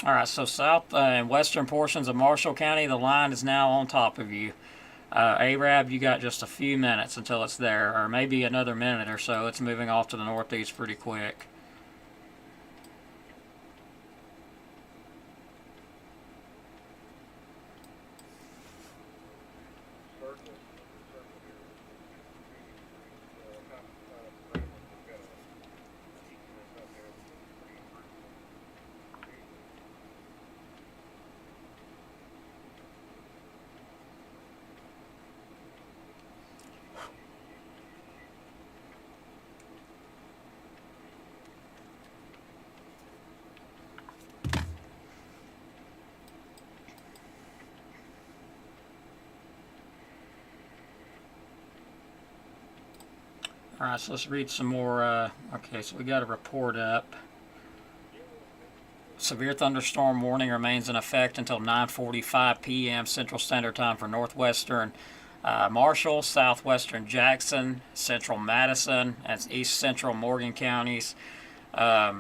All right, so south and western portions of Marshall County, the line is now on top of you. Arab, you got just a few minutes until it's there, or maybe another minute or so. It's moving off to the northeast pretty quick. All right, so let's read some more. Okay, so we got a report up. Severe thunderstorm warning remains in effect until 9:45 p.m. Central Standard Time for northwestern Marshall, southwestern Jackson, central Madison, and east central Morgan counties. At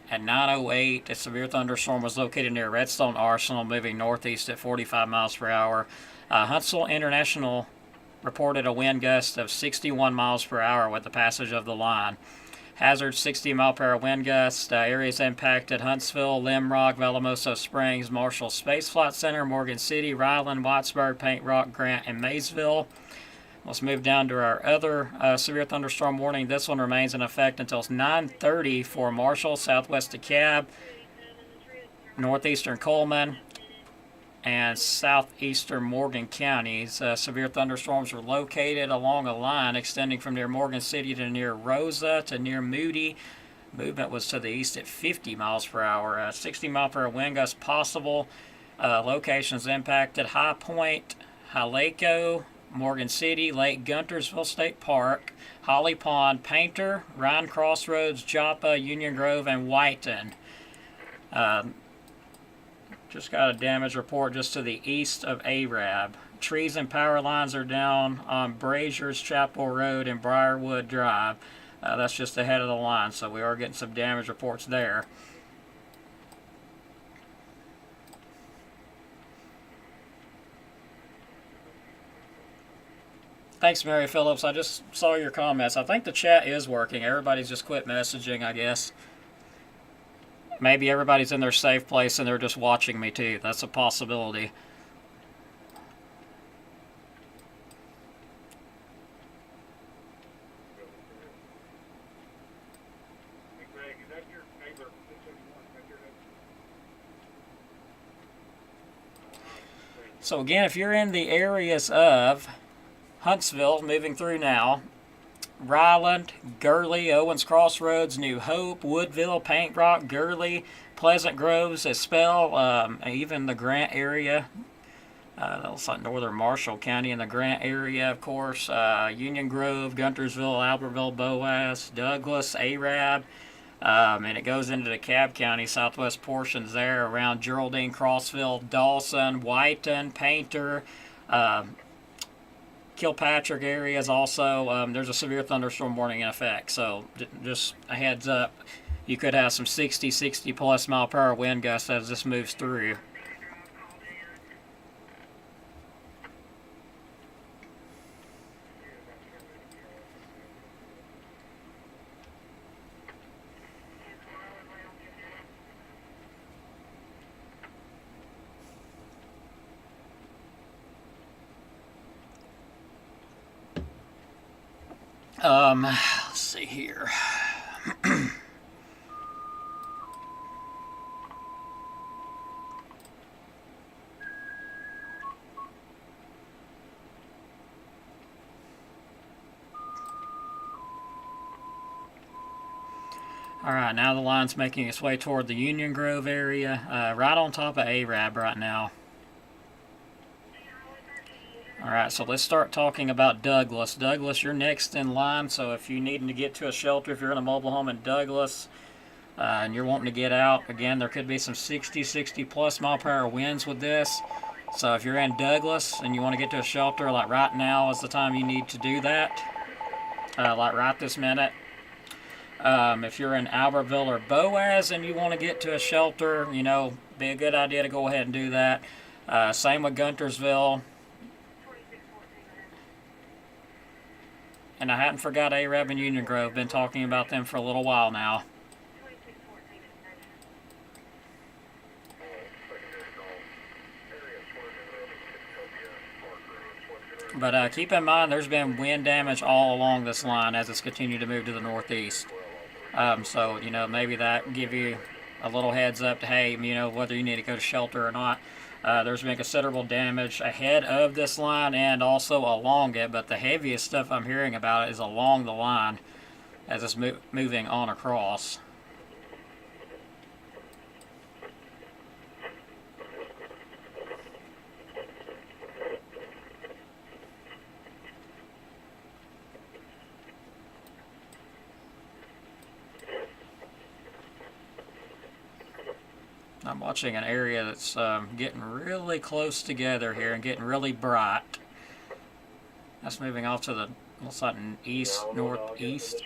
9:08, a severe thunderstorm was located near Redstone Arsenal, moving northeast at 45 miles per hour. Huntsville International reported a wind gust of 61 miles per hour with the passage of the line. Hazard 60 mile per hour wind gust. Areas impacted: Huntsville, Limrock, Valamoso Springs, Marshall Space Flight Center, Morgan City, Ryland, Wattsburg, Paint Rock, Grant, and Maysville. Let's move down to our other severe thunderstorm warning. This one remains in effect until 9:30 for Marshall, southwest DeKalb, northeastern Coleman, and southeastern Morgan counties. Severe thunderstorms were located along a line extending from near Morgan City to near Rosa to near Moody. Movement was to the east at 50 miles per hour. 60 mile per hour wind gusts possible. Locations impacted: High Point, Haleko, Morgan City, Lake Guntersville State Park, Holly Pond, Painter, Ryan Crossroads, Joppa, Union Grove, and Whiten. Just got a damage report just to the east of Arab. Trees and power lines are down on Brazier's Chapel Road and Briarwood Drive. That's just ahead of the line, so we are getting some damage reports there. Thanks, Mary Phillips. I just saw your comments. I think the chat is working. Everybody's just quit messaging, I guess. Maybe everybody's in their safe place and they're just watching me too. That's a possibility. So again, if you're in the areas of Huntsville, moving through now, Ryland, Gurley, Owens Crossroads, New Hope, Woodville, Paint Rock, Gurley, Pleasant Groves, Espell, even the Grant area. That looks like northern Marshall County in the Grant area, of course. Union Grove, Guntersville, Albertville, Boaz, Douglas, Arab. And it goes into DeKalb County, southwest portions there around Geraldine, Crossville, Dawson, Whiten, Painter, Kilpatrick areas also. There's a severe thunderstorm warning in effect, so just a heads up. You could have some 60 plus mile per hour wind gusts as this moves through. Let's see here. Alright, now the line's making its way toward the Union Grove area, right on top of Arab right now. Alright, so let's start talking about Douglas. Douglas, you're next in line, so if you need to get to a shelter, if you're in a mobile home in Douglas, and you're wanting to get out, again, there could be some 60 plus mile per hour winds with this. So if you're in Douglas and you want to get to a shelter, like right now is the time you need to do that, like right this minute. If you're in Albertville or Boaz and you want to get to a shelter, you know, be a good idea to go ahead and do that. Same with Guntersville. And I hadn't forgot Arab and Union Grove. Been talking about them for a little while now. But keep in mind, there's been wind damage all along this line as it's continued to move to the northeast. So, you know, maybe that give you a little heads up to, hey, you know, whether you need to go to shelter or not. There's been considerable damage ahead of this line and also along it, but the heaviest stuff I'm hearing about is along the line as it's moving on across. I'm watching an area that's getting really close together here and getting really bright. That's moving off to the, looks like east, northeast.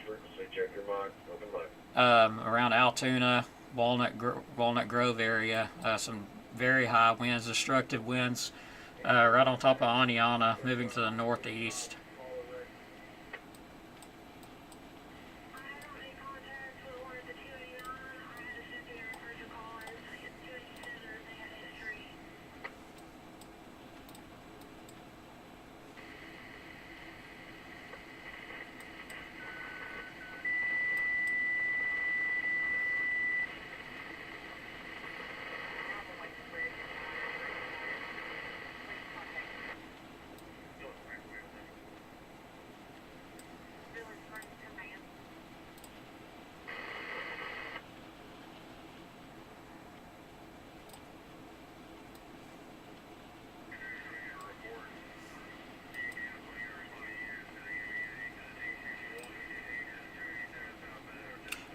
Around Altoona, Walnut Grove area. Some very high winds, destructive winds. Right on top of Aniana, moving to the northeast.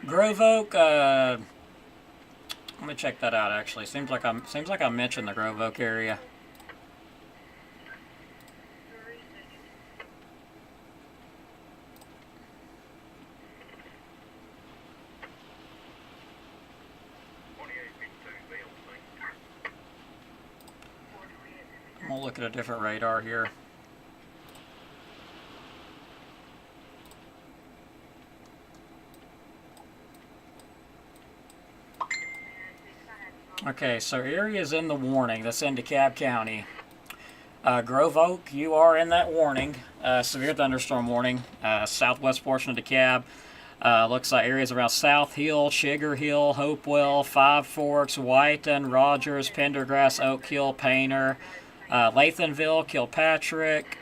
Grove Oak, let me check that out actually. Seems like I mentioned the Grove Oak area. I'm gonna look at a different radar here. Okay, so areas in the warning that's in DeKalb County. Grove Oak, you are in that warning, severe thunderstorm warning, southwest portion of DeKalb. Looks like areas around South Hill, Sugar Hill, Hopewell, Five Forks, Whiten, Rogers, Pendergrass, Oak Hill, Painter, Lathanville, Kilpatrick,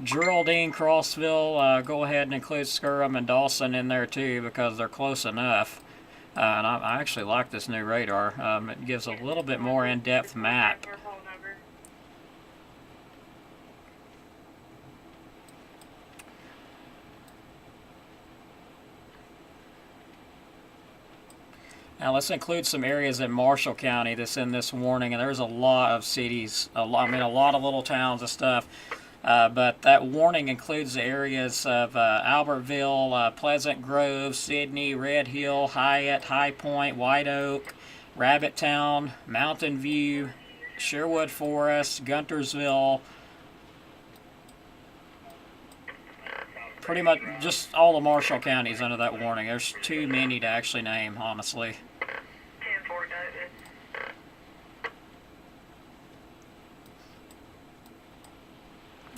Geraldine, Crossville. Go ahead and include Skirham and Dawson in there too because they're close enough. And I actually like this new radar. It gives a little bit more in-depth map. Now let's include some areas in Marshall County that's in this warning, and there's a lot of cities, a lot of little towns and stuff. But that warning includes the areas of Albertville, Pleasant Grove, Sidney, Red Hill, Hyatt, High Point, White Oak, Rabbit Town, Mountain View, Sherwood Forest, Guntersville. Pretty much just all the Marshall counties under that warning. There's too many to actually name, honestly.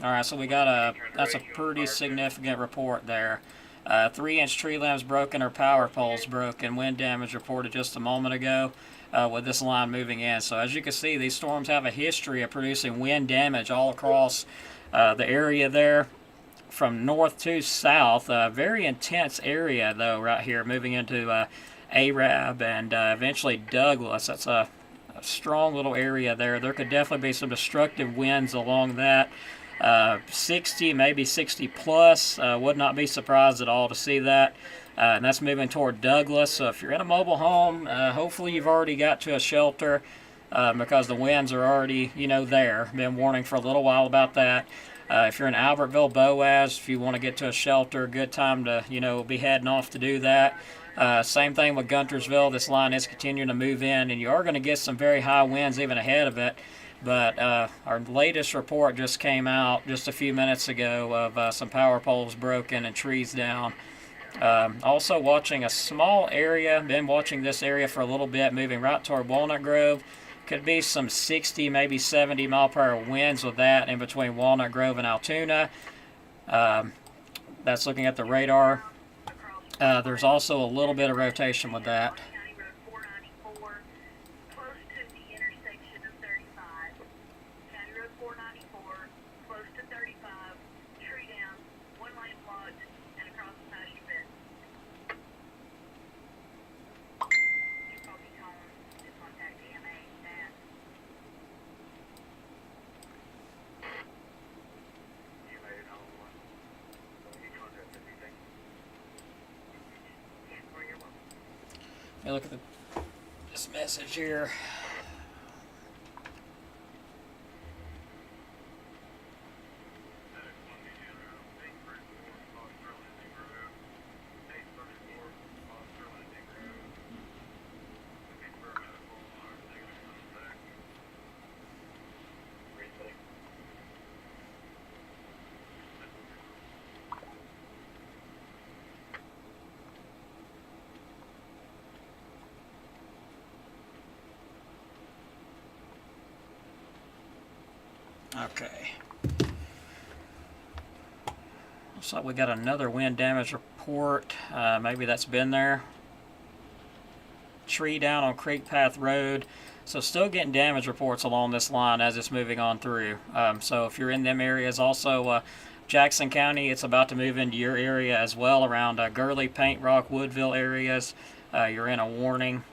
Alright, so we got that's a pretty significant report there. 3-inch tree limbs broken or power poles broken. Wind damage reported just a moment ago with this line moving in. So as you can see, these storms have a history of producing wind damage all across the area there from north to south. Very intense area though right here, moving into Arab and eventually Douglas. That's a strong little area there. There could definitely be some destructive winds along that. 60, maybe 60 plus. Would not be surprised at all to see that. And that's moving toward Douglas. So if you're in a mobile home, hopefully you've already got to a shelter because the winds are already, there. Been warning for a little while about that. If you're in Albertville, Boaz, if you want to get to a shelter, good time to, be heading off to do that. Same thing with Guntersville. This line is continuing to move in, and you are going to get some very high winds even ahead of it. But our latest report just came out just a few minutes ago of some power poles broken and trees down. Also watching a small area, been watching this area for a little bit, moving right toward Walnut Grove. Could be some 60, maybe 70 mile per hour winds with that in between Walnut Grove and Altoona. That's looking at the radar. There's also a little bit of rotation with that. County Road 494, close to the intersection of 35. County Road 494, close to 35, tree down, one lane blocked, and across the pasture bed. You probably home to contact EMA staff. You made it on one. You contact anything? Yeah, where you're welcome. Let me look at this message here. Okay. Looks like we got another wind damage report. Maybe that's been there. Tree down on Creek Path Road. So still getting damage reports along this line as it's moving on through. So if you're in them areas, also Jackson County, it's about to move into your area as well, around Gurley, Paint Rock, Woodville areas. You're in a warning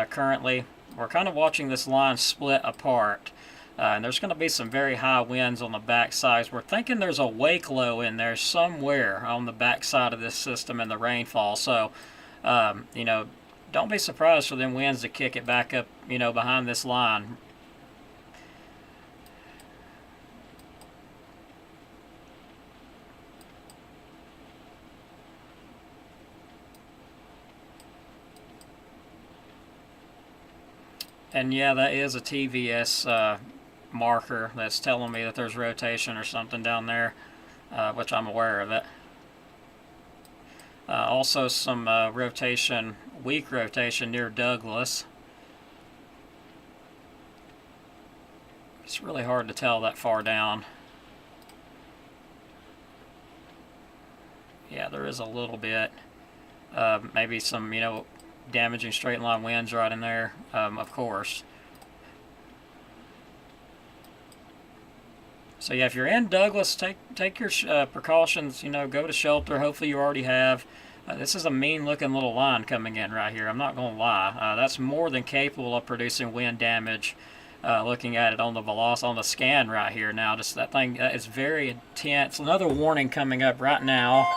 currently. We're kind of watching this line split apart. And there's going to be some very high winds on the back sides. We're thinking there's a wake low in there somewhere on the back side of this system in the rainfall. So, don't be surprised for them winds to kick it back up, behind this line. And yeah, that is a TVS marker that's telling me that there's rotation or something down there, which I'm aware of it. Also some rotation, weak rotation near Douglas. It's really hard to tell that far down. Yeah, there is a little bit. Maybe some, damaging straight line winds right in there, of course. So yeah, if you're in Douglas, take your precautions. Go to shelter. Hopefully you already have. This is a mean-looking little line coming in right here. I'm not going to lie. That's more than capable of producing wind damage. Looking at it on the velocity on the scan right here now, just that thing is very intense. Another warning coming up right now.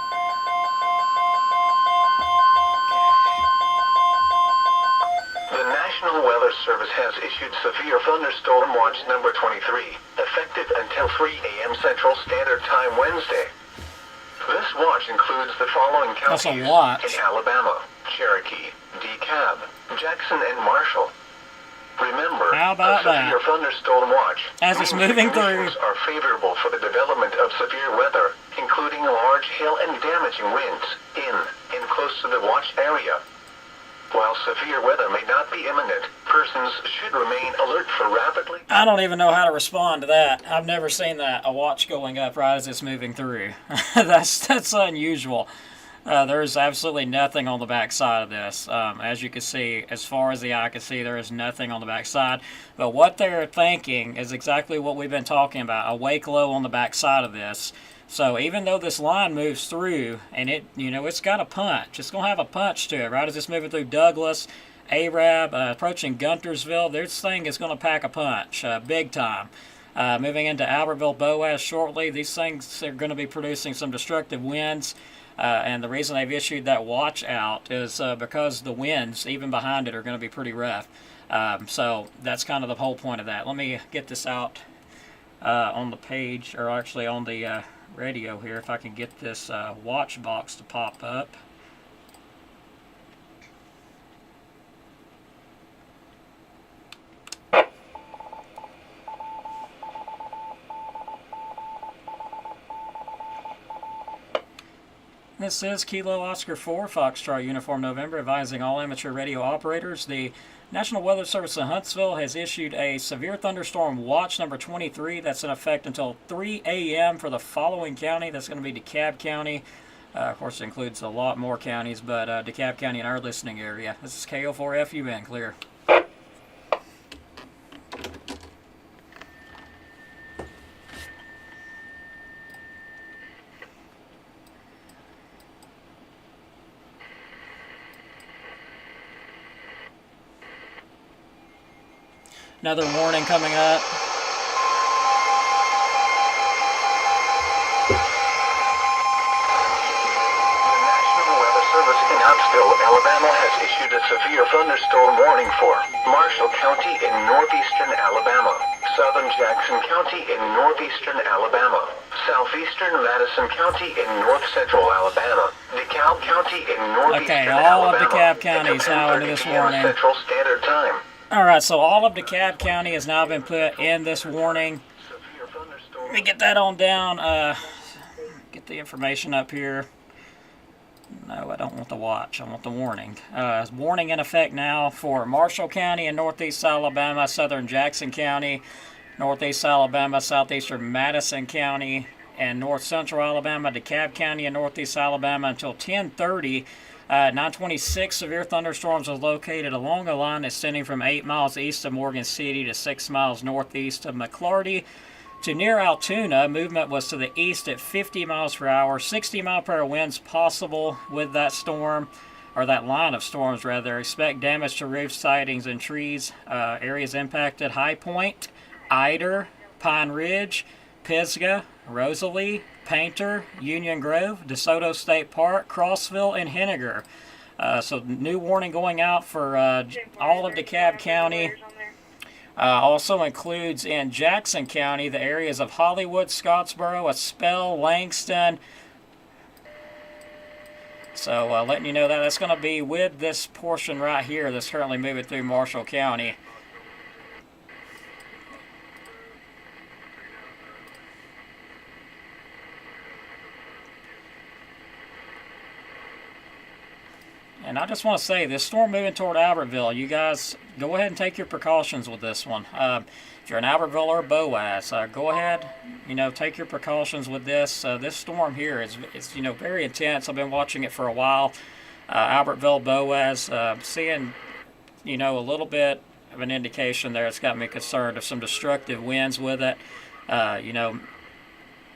National Weather Service has issued severe thunderstorm watch number 23, effective until 3 a.m. Central Standard Time Wednesday. This watch includes the following counties in Alabama: Cherokee, DeKalb, Jackson, and Marshall. Remember, how about a severe thunderstorm watch as it's moving through are favorable for the development of severe weather, including large hail and damaging winds in and close to the watch area. While severe weather may not be imminent, persons should remain alert for rapidly... I don't even know how to respond to that. I've never seen that, a watch going up right as it's moving through. That's unusual. There's absolutely nothing on the back side of this. As you can see, as far as the eye can see, there is nothing on the back side. But what they're thinking is exactly what we've been talking about, a wake low on the back side of this. So even though this line moves through, and it's got a punch. It's going to have a punch to it, right? As it's moving through Douglas, Arab, approaching Guntersville, this thing is going to pack a punch, big time. Moving into Albertville, Boaz shortly, these things are going to be producing some destructive winds. And the reason they've issued that watch out is because the winds, even behind it, are going to be pretty rough. So that's kind of the whole point of that. Let me get this out on the page, or actually on the radio here, if I can get this watch box to pop up. This is Kilo Oscar 4, Foxtrot Uniform November, advising all amateur radio operators. The National Weather Service in Huntsville has issued a severe thunderstorm watch number 23 that's in effect until 3 a.m. for the following county. That's going to be DeKalb County. Of course, it includes a lot more counties, but DeKalb County in our listening area. This is KO4FUN, clear. Another warning coming up. The National Weather Service in Huntsville, Alabama has issued a severe thunderstorm warning for Marshall County in northeastern Alabama, southern Jackson County in northeastern Alabama, southeastern Madison County in north central Alabama, DeKalb County in northeastern all of Alabama. DeKalb County is until now under 10:30 this p.m. warning. Central Standard Time. Alright, so all of DeKalb County has now been put in this warning. Severe thunderstorm. Let me get that on down. Get the information up here. No, I don't want the watch. I want the warning. Warning in effect now for Marshall County in northeast Alabama, southern Jackson County, northeast Alabama, southeastern Madison County, and north central Alabama, DeKalb County in northeast Alabama until 10:30. 926 severe thunderstorms are located along a line extending from 8 miles east of Morgan City to 6 miles northeast of McClarty to near Altoona. Movement was to the east at 50 miles per hour. 60 mile per hour winds possible with that storm, or that line of storms rather. Expect damage to roof sidings and trees. Areas impacted: High Point, Eider, Pine Ridge, Pisgah, Rosalie, Painter, Union Grove, DeSoto State Park, Crossville, and Henniger. So new warning going out for all of DeKalb County. Also includes in Jackson County the areas of Hollywood, Scottsboro, Espell, Langston. So letting you know that that's going to be with this portion right here that's currently moving through Marshall County. And I just want to say, this storm moving toward Albertville, you guys go ahead and take your precautions with this one. If you're in Albertville or Boaz, go ahead, take your precautions with this. This storm here is very intense. I've been watching it for a while. Albertville, Boaz, seeing, a little bit of an indication there. It's got me concerned of some destructive winds with it.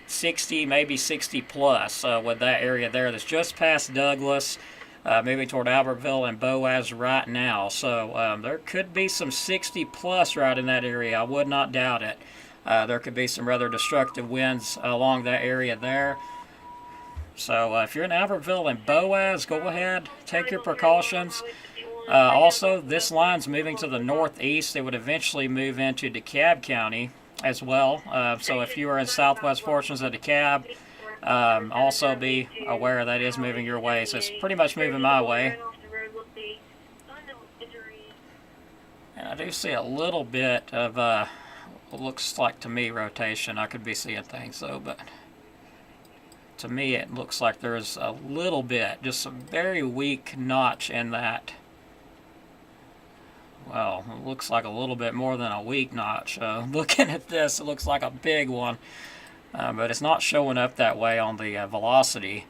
60, maybe 60 plus with that area there that's just past Douglas. Moving toward Albertville and Boaz right now. So there could be some 60 plus right in that area. I would not doubt it. There could be some rather destructive winds along that area there. So if you're in Albertville and Boaz, go ahead, take your precautions. Also, this line's moving to the northeast. It would eventually move into DeKalb County as well. So if you are in southwest portions of DeKalb, also be aware that is moving your way. So it's pretty much moving my way. And I do see a little bit of what looks like to me rotation. I could be seeing things though, but to me it looks like there's a little bit, just a very weak notch in that. Well, it looks like a little bit more than a weak notch. Looking at this, it looks like a big one. But it's not showing up that way on the velocity.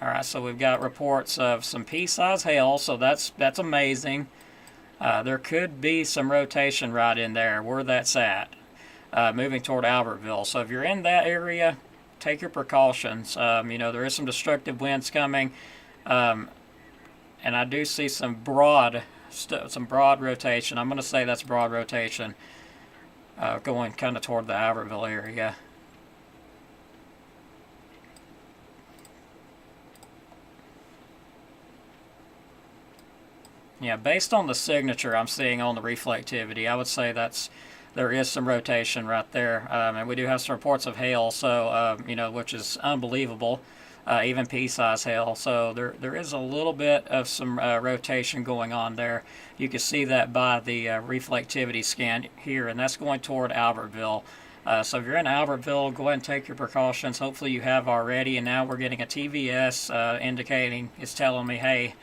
right, so we've got reports of some pea-sized hail, so that's amazing. There could be some rotation right in there where that's at, moving toward Albertville. So if you're in that area, take your precautions. There is some destructive winds coming, and I do see some broad rotation. I'm going to say that's broad rotation, going kind of toward the Albertville area. Yeah, based on the signature I'm seeing on the reflectivity, I would say there is some rotation right there. And we do have some reports of hail, so, which is unbelievable, even pea-sized hail. So there is a little bit of some rotation going on there. You can see that by the reflectivity scan here, and that's going toward Albertville. So if you're in Albertville, go ahead and take your precautions. Hopefully you have already, and now we're getting a TVS indicating, it's telling me, hey,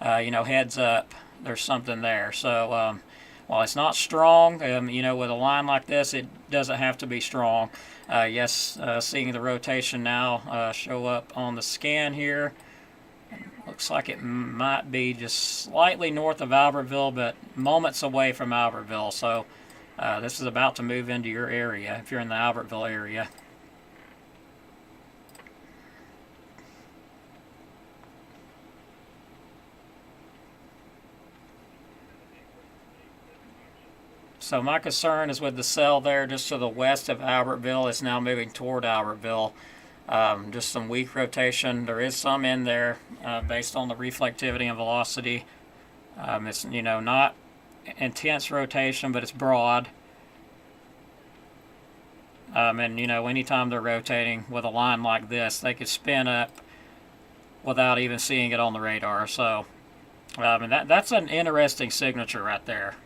heads up, there's something there. So while it's not strong, with a line like this, it doesn't have to be strong. Seeing the rotation now show up on the scan here. Looks like it might be just slightly north of Albertville, but moments away from Albertville. So this is about to move into your area if you're in the Albertville area. So my concern is with the cell there just to the west of Albertville. It's now moving toward Albertville. Just some weak rotation. There is some in there based on the reflectivity and velocity. It's, not intense rotation, but it's broad. Anytime they're rotating with a line like this, they could spin up without even seeing it on the radar. So, that's an interesting signature right there.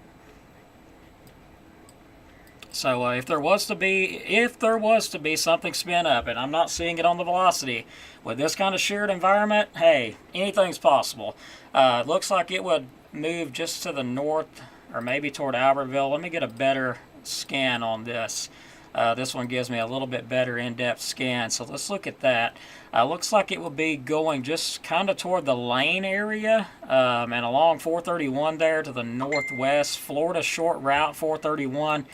So if there was to be something spin up, and I'm not seeing it on the velocity, with this kind of sheared environment, hey, anything's possible. Looks like it would move just to the north, or maybe toward Albertville. Let me get a better scan on this. This one gives me a little bit better in-depth scan, so let's look at that. Looks like it will be going just kind of toward the Lane area, and along 431 there to the northwest. Florida short route 431.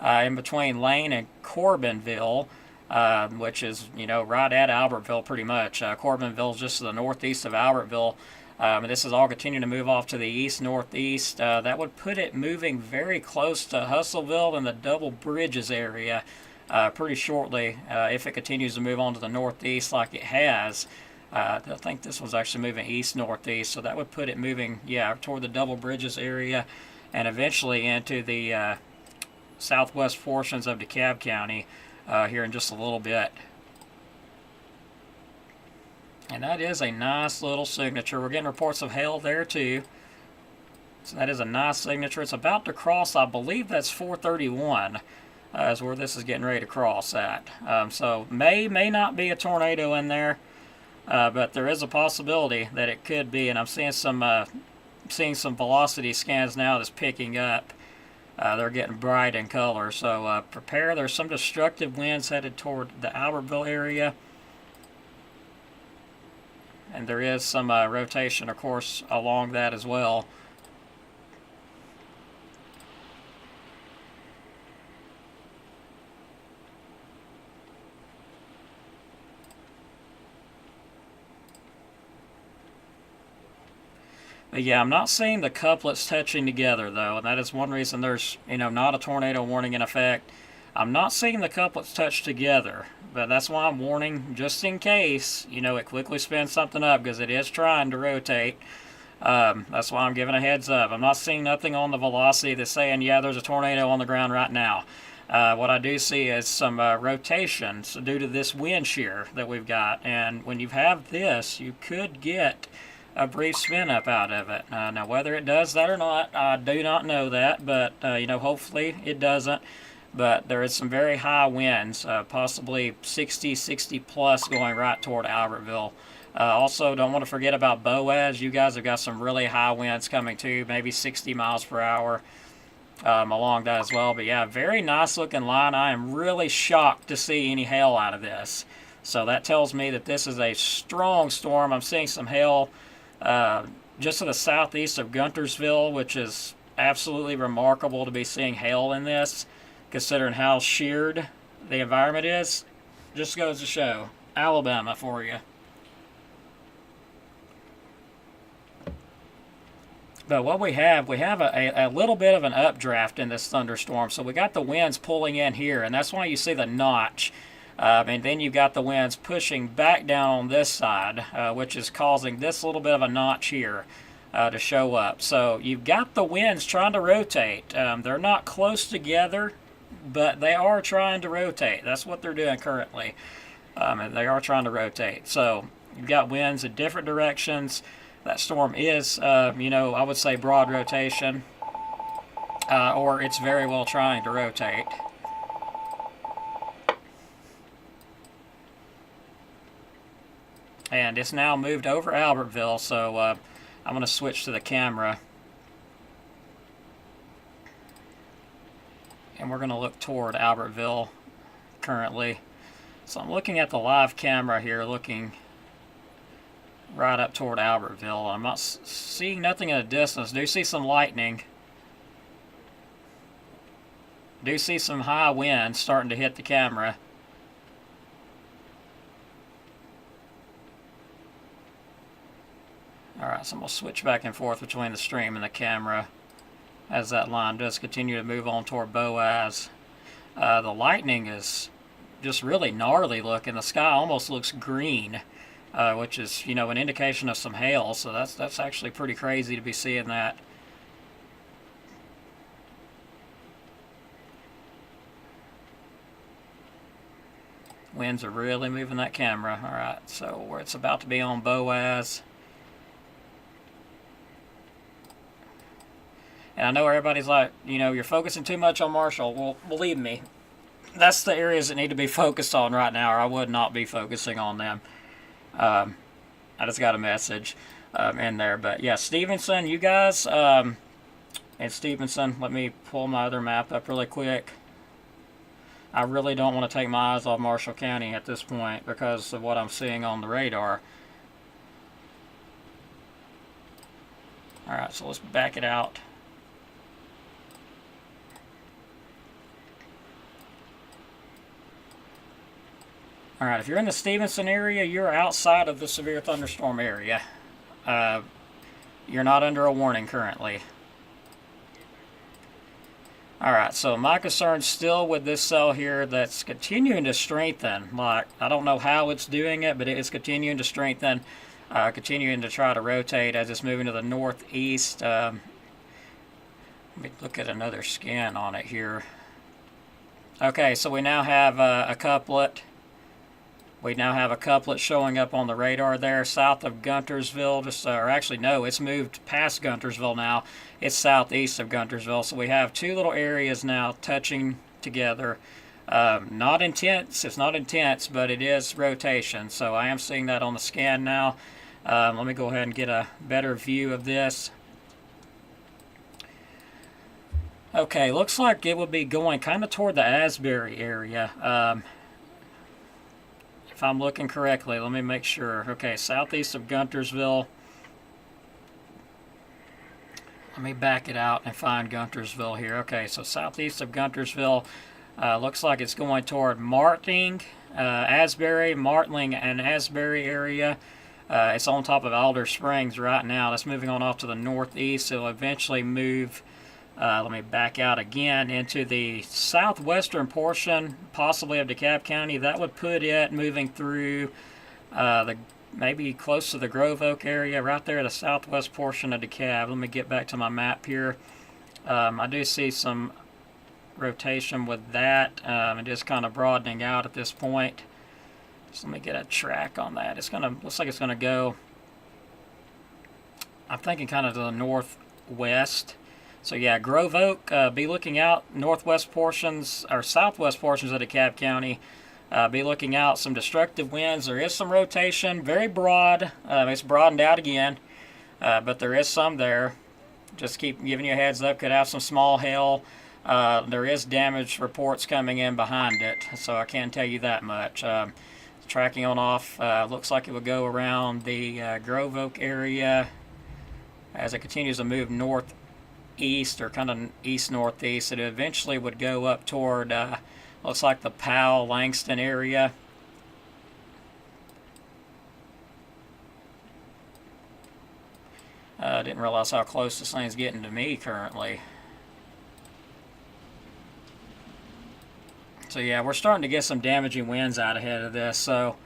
In between Lane and Corbinville, which is, right at Albertville pretty much. Corbinville is just to the northeast of Albertville. And this is all continuing to move off to the east-northeast. That would put it moving very close to Hustleville and the Double Bridges area pretty shortly if it continues to move on to the northeast like it has. I think this was actually moving east-northeast, so that would put it moving, toward the Double Bridges area and eventually into the southwest portions of DeKalb County here in just a little bit. And that is a nice little signature. We're getting reports of hail there too. So that is a nice signature. It's about to cross, I believe that's 431 is where this is getting ready to cross at. So may not be a tornado in there, but there is a possibility that it could be. And I'm seeing some velocity scans now that's picking up. They're getting bright in color, so prepare. There's some destructive winds headed toward the Albertville area. And there is some rotation, of course, along that as well. But yeah, I'm not seeing the couplets touching together, though, and that is one reason there's, not a tornado warning in effect. I'm not seeing the couplets touch together, but that's why I'm warning, just in case, it quickly spins something up, because it is trying to rotate. That's why I'm giving a heads up. I'm not seeing nothing on the velocity that's saying, there's a tornado on the ground right now. What I do see is some rotations due to this wind shear that we've got, and when you have this, you could get a brief spin up out of it. Now whether it does that or not, I do not know that, but hopefully it doesn't. But there is some very high winds, possibly 60 plus going right toward Albertville. Also, don't want to forget about Boaz. You guys have got some really high winds coming too, maybe 60 miles per hour along that as well. But yeah, very nice looking line. I am really shocked to see any hail out of this. So that tells me that this is a strong storm. I'm seeing some hail just to the southeast of Guntersville, which is absolutely remarkable to be seeing hail in this, considering how sheared the environment is. Just goes to show. Alabama for you. But what we have a little bit of an updraft in this thunderstorm. So we got the winds pulling in here, and that's why you see the notch. And then you've got the winds pushing back down on this side, which is causing this little bit of a notch here to show up. So you've got the winds trying to rotate. They're not close together, but they are trying to rotate. That's what they're doing currently. And they are trying to rotate. So you've got winds in different directions. That storm is, I would say broad rotation, or it's very well trying to rotate. And it's now moved over Albertville, so I'm going to switch to the camera. And we're going to look toward Albertville currently. So I'm looking at the live camera here, looking right up toward Albertville. I'm not seeing nothing in the distance. Do see some lightning. Do see some high winds starting to hit the camera. Alright, so I'm going to switch back and forth between the stream and the camera as that line does continue to move on toward Boaz. The lightning is just really gnarly looking. The sky almost looks green, which is, an indication of some hail. So that's actually pretty crazy to be seeing that. Winds are really moving that camera. Alright, so where it's about to be on Boaz. And I know everybody's like, you're focusing too much on Marshall. Well, believe me, that's the areas that need to be focused on right now, or I would not be focusing on them. I just got a message in there. But yeah, Stevenson, you guys, and Stevenson, let me pull my other map up really quick. I really don't want to take my eyes off Marshall County at this point because of what I'm seeing on the radar. Alright, so let's back it out. Alright, if you're in the Stevenson area, you're outside of the severe thunderstorm area. You're not under a warning currently. Alright, so my concern's still with this cell here that's continuing to strengthen. Like, I don't know how it's doing it, but it is continuing to strengthen, continuing to try to rotate as it's moving to the northeast. Let me look at another scan on it here. Okay, so we now have a couplet. We now have a couplet showing up on the radar there south of Guntersville. Or actually, no, it's moved past Guntersville now. It's southeast of Guntersville. So we have two little areas now touching together. Not intense. It's not intense, but it is rotation. So I am seeing that on the scan now. Let me go ahead and get a better view of this. Okay, looks like it would be going kind of toward the Asbury area. If I'm looking correctly, let me make sure. Okay, southeast of Guntersville. Let me back it out and find Guntersville here. Okay, so southeast of Guntersville, looks like it's going toward Martling, Asbury, Martling and Asbury area. It's on top of Alder Springs right now. That's moving on off to the northeast. It'll eventually move, let me back out again, into the southwestern portion, possibly of DeKalb County. That would put it moving through maybe close to the Grove Oak area, right there, the southwest portion of DeKalb. Let me get back to my map here. I do see some rotation with that. It is kind of broadening out at this point. So let me get a track on that. Looks like it's gonna go, I'm thinking kind of to the northwest. So yeah, Grove Oak, be looking out northwest portions or southwest portions of DeKalb County. Be looking out some destructive winds. There is some rotation, very broad. It's broadened out again, but there is some there. Just keep giving you a heads up. Could have some small hail. There is damage reports coming in behind it, so I can tell you that much. tracking on off. Looks like it would go around the Grove Oak area as it continues to move northeast, or kind of east-northeast. It eventually would go up toward, looks like the Powell, Langston area. I didn't realize how close this thing's getting to me currently. So yeah, we're starting to get some damaging winds out ahead of this. But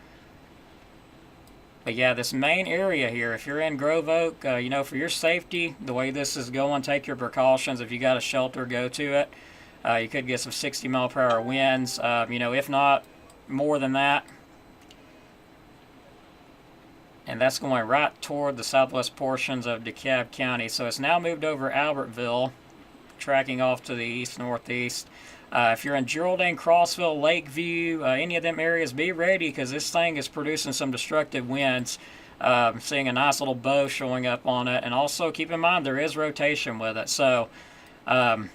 yeah, this main area here, if you're in Grove Oak, you know, for your safety, the way this is going, take your precautions. If you got a shelter, go to it. You could get some 60-mile-per-hour winds. You know, if not more than that. And that's going right toward the southwest portions of DeKalb County. So it's now moved over Albertville, tracking off to the east-northeast. If you're in Geraldine, Crossville, Lakeview, any of them areas, be ready, because this thing is producing some destructive winds. Seeing a nice little bow showing up on it. And also keep in mind there is rotation with it. So I'm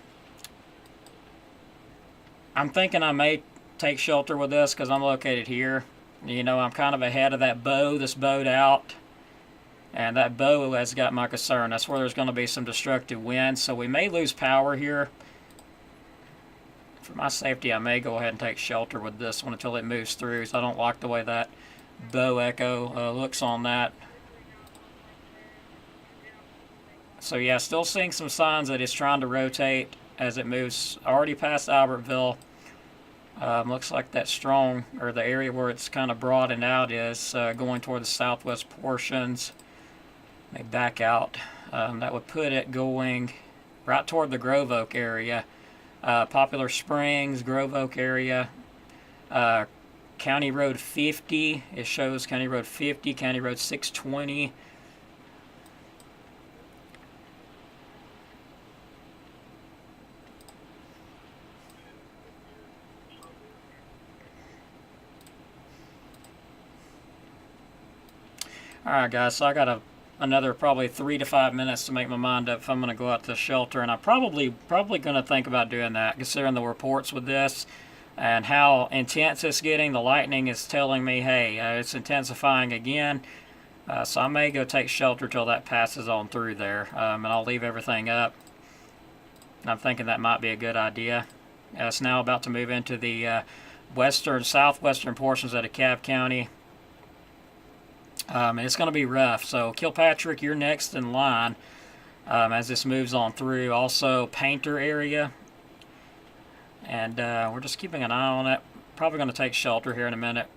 thinking I may take shelter with this because I'm located here. You know, I'm kind of ahead of that bow that's bowed out. And that bow has got my concern. That's where there's going to be some destructive winds. So we may lose power here. For my safety, I may go ahead and take shelter with this one until it moves through. So I don't like the way that bow echo looks on that. So yeah, still seeing some signs that it's trying to rotate as it moves already past Albertville. Looks like that strong, or the area where it's kind of broadened out, is going toward the southwest portions. May back out. That would put it going right toward the Grove Oak area. Poplar Springs, Grove Oak area. County Road 50. It shows County Road 50, County Road 620. Alright guys, so I got another probably 3 to 5 minutes to make my mind up if I'm going to go out to shelter, and I'm probably going to think about doing that, considering the reports with this and how intense it's getting. The lightning is telling me, hey, it's intensifying again, so I may go take shelter till that passes on through there, and I'll leave everything up. I'm thinking that might be a good idea. It's now about to move into the southwestern portions of DeKalb County. And it's going to be rough. So Kilpatrick, you're next in line as this moves on through. Also Painter area. And we're just keeping an eye on it. Probably going to take shelter here in a minute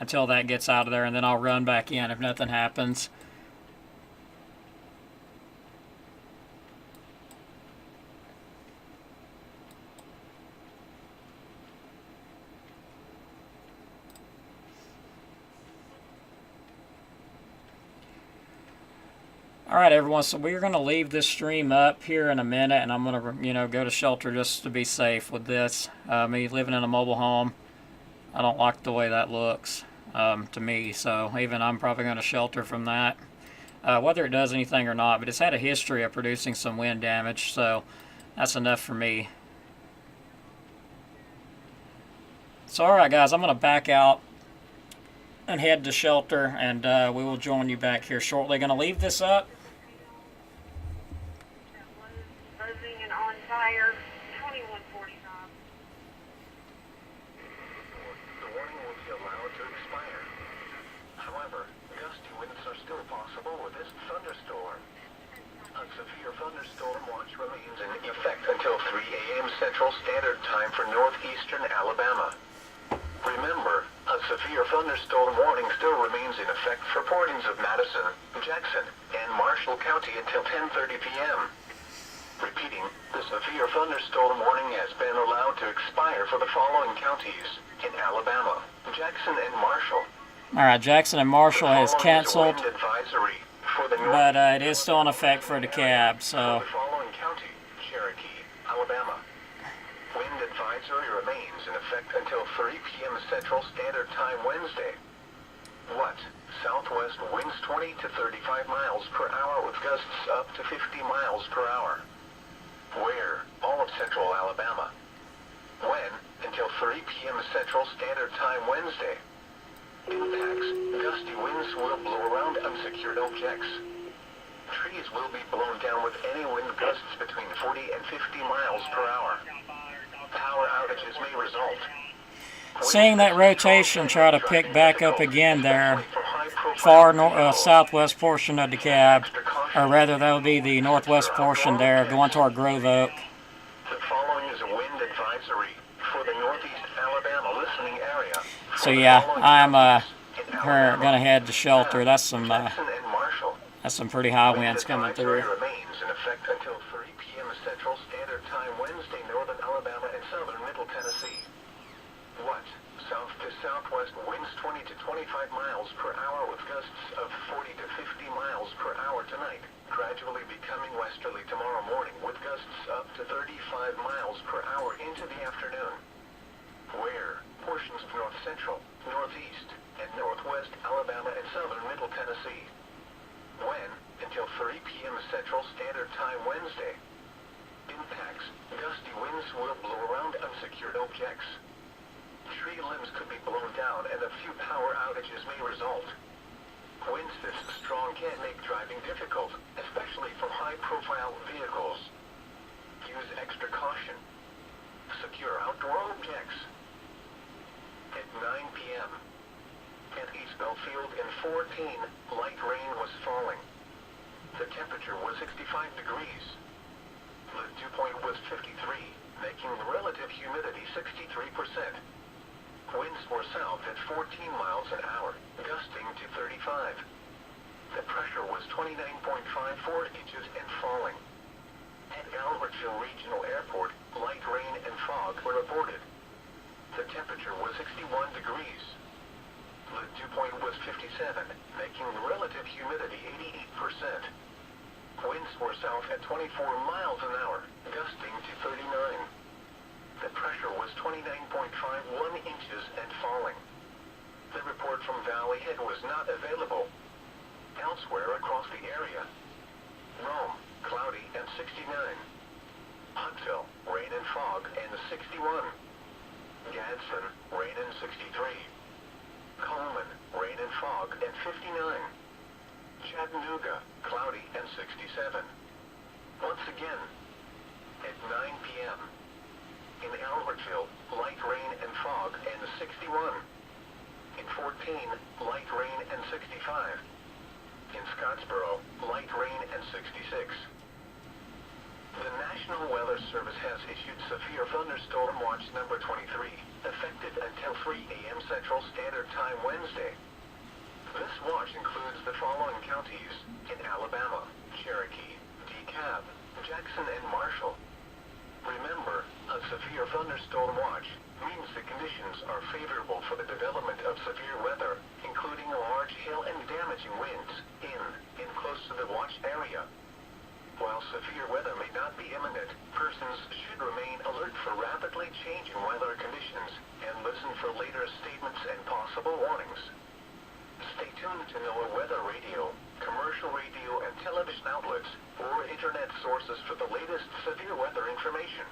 until that gets out of there, and then I'll run back in if nothing happens. Alright everyone, so we're going to leave this stream up here in a minute, and I'm going to, go to shelter just to be safe with this. Me living in a mobile home, I don't like the way that looks to me, so even I'm probably going to shelter from that. Whether it does anything or not, but it's had a history of producing some wind damage, so that's enough for me. So alright guys, I'm going to back out and head to shelter, and we will join you back here shortly. Going to leave this up. Buzzing and on fire, 2145. The warning will be allowed to expire. However, gusty winds are still possible with this thunderstorm. A severe thunderstorm watch remains in effect until 3 a.m. Central Standard Time for northeastern Alabama. Remember, a severe thunderstorm warning still remains in effect for portions of Madison, Jackson, and Marshall County until 10:30 p.m. Repeating, the severe thunderstorm warning has been allowed to expire for the following counties in Alabama, Jackson, and Marshall. Alright, Jackson and Marshall has canceled, Wind advisory for the but it is still in effect for DeKalb, so the following county, Cherokee, Alabama. Wind advisory remains in effect until 3 p.m. Central Standard Time Wednesday. What? Southwest winds 20 to 35 miles per hour with gusts up to 50 miles per hour. Where? All of central Alabama. When? until 3 p.m. Central Standard Time Wednesday. Impacts. Gusty winds will blow around unsecured objects. Trees will be blown down with any wind gusts between 40 and 50 miles per hour. Power outages may result. Seeing that rotation try to pick back up again there, far southwest portion of DeKalb, or rather that would be the northwest portion there, going toward Grove Oak. The following is a wind advisory for the northeast Alabama listening area. So yeah, I'm gonna head to shelter. That's some Jackson and Marshall. that's some pretty high winds coming through. Remains in effect until 3 p.m. Central Standard Time Wednesday, northern Alabama and southern Middle Tennessee. What? South to southwest winds 20 to 25 miles per hour with gusts of 40 to 50 miles per hour tonight, gradually becoming westerly tomorrow morning with gusts up to 35 miles per hour into the afternoon. Where? Portions of north central, northeast, and northwest Alabama and southern Middle Tennessee. When? Until 3 p.m. Central Standard Time Wednesday. Impacts. Gusty winds will blow around unsecured objects. Tree limbs could be blown down and a few power outages may result. Winds this strong can make driving difficult, especially for high-profile vehicles. Use extra caution. Secure outdoor objects. At 9 p.m. At East Belfield in 14, light rain was falling. The temperature was 65 degrees. The dew point was 53, making the relative humidity 63%. Winds were south at 14 miles an hour, gusting to 35. The pressure was 29.54 inches and falling. At Albertville Regional Airport, light rain and fog were reported. The temperature was 61 degrees. The dew point was 57, making the relative humidity 88%. Winds were south at 24 miles an hour, gusting to 39. The pressure was 29.51 inches and falling. The report from Valley Head was not available. Elsewhere across the area. Rome, cloudy and 69. Huntsville, rain and fog and 61. Gadsden, rain and 63. Coleman, rain and fog and 59. Chattanooga, cloudy and 67. Once again, at 9 p.m. In Albertville, light rain and fog and 61. In 14, light rain and 65. In Scottsboro, light rain and 66. The National Weather Service has issued severe thunderstorm watch number 23, effective until 3 a.m. Central Standard Time Wednesday. This watch includes the following counties in Alabama: Cherokee, DeKalb, Jackson, and Marshall. Remember, a severe thunderstorm watch means the conditions are favorable for the development of severe weather, including large hail and damaging winds in close to the watch area. While severe weather may not be imminent, persons should remain alert for rapidly changing weather conditions and listen for later statements and possible warnings. Stay tuned to NOAA Weather Radio, commercial radio and television outlets, or internet sources for the latest severe weather information.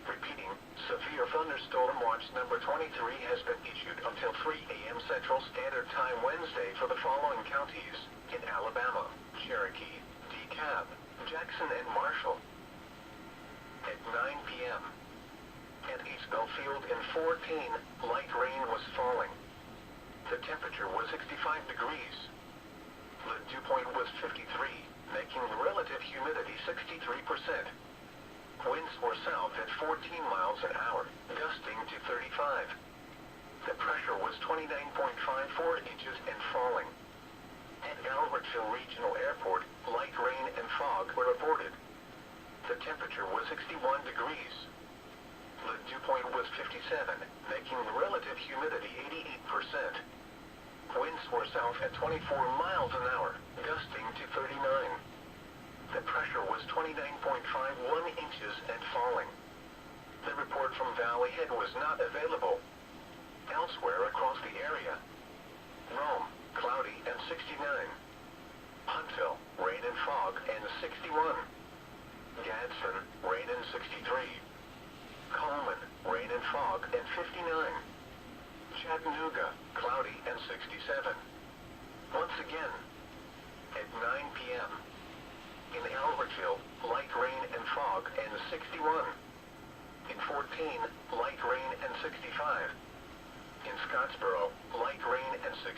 Repeating, severe thunderstorm watch number 23 has been issued until 3 a.m. Central Standard Time Wednesday for the following counties in Alabama: Cherokee, DeKalb, Jackson, and Marshall. At 9 p.m. At East Belfield in 14, light rain was falling. The temperature was 65 degrees. The dew point was 53, making the relative humidity 63%. Winds were south at 14 miles an hour, gusting to 35. The pressure was 29.54 inches and falling. At Albertville Regional Airport, light rain and fog were reported. The temperature was 61 degrees. The dew point was 57, making the relative humidity 88%. Winds were south at 24 miles an hour, gusting to 39. The pressure was 29.51 inches and falling. The report from Valley Head was not available. Elsewhere across the area. Rome, cloudy and 69. Huntsville, rain and fog and 61. Gadsden, rain and 63. Coleman, rain and fog, and 59. Chattanooga, cloudy, and 67. Once again, at 9 p.m. in Albertville, light rain and fog, and 61. In 14, light rain and 65. In Scottsboro, light rain and 66.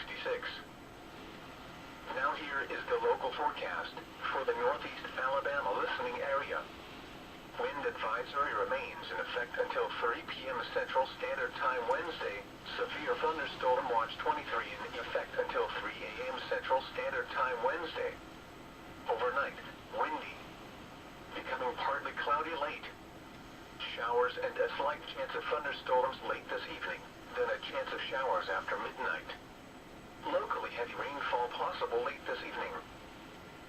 Now here is the local forecast for the Northeast Alabama listening area. Wind advisory remains in effect until 3 p.m. Central Standard Time Wednesday. Severe thunderstorm watch 23 in effect until 3 a.m. Central Standard Time Wednesday. Overnight, windy. Becoming partly cloudy late. Showers and a slight chance of thunderstorms late this evening, then a chance of showers after midnight. Locally heavy rainfall possible late this evening.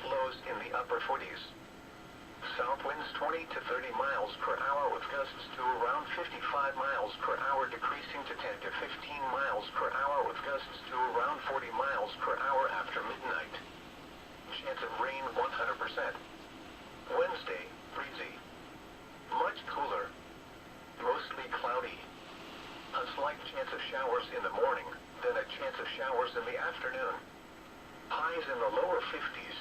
Lows in the upper 40s. South winds 20 to 30 miles per hour with gusts to around 55 miles per hour, decreasing to 10 to 15 miles per hour with gusts to around 40 miles per hour after midnight. Chance of rain 100%. Wednesday, breezy. Much cooler. Mostly cloudy. A slight chance of showers in the morning, then a chance of showers in the afternoon. Highs in the lower 50s.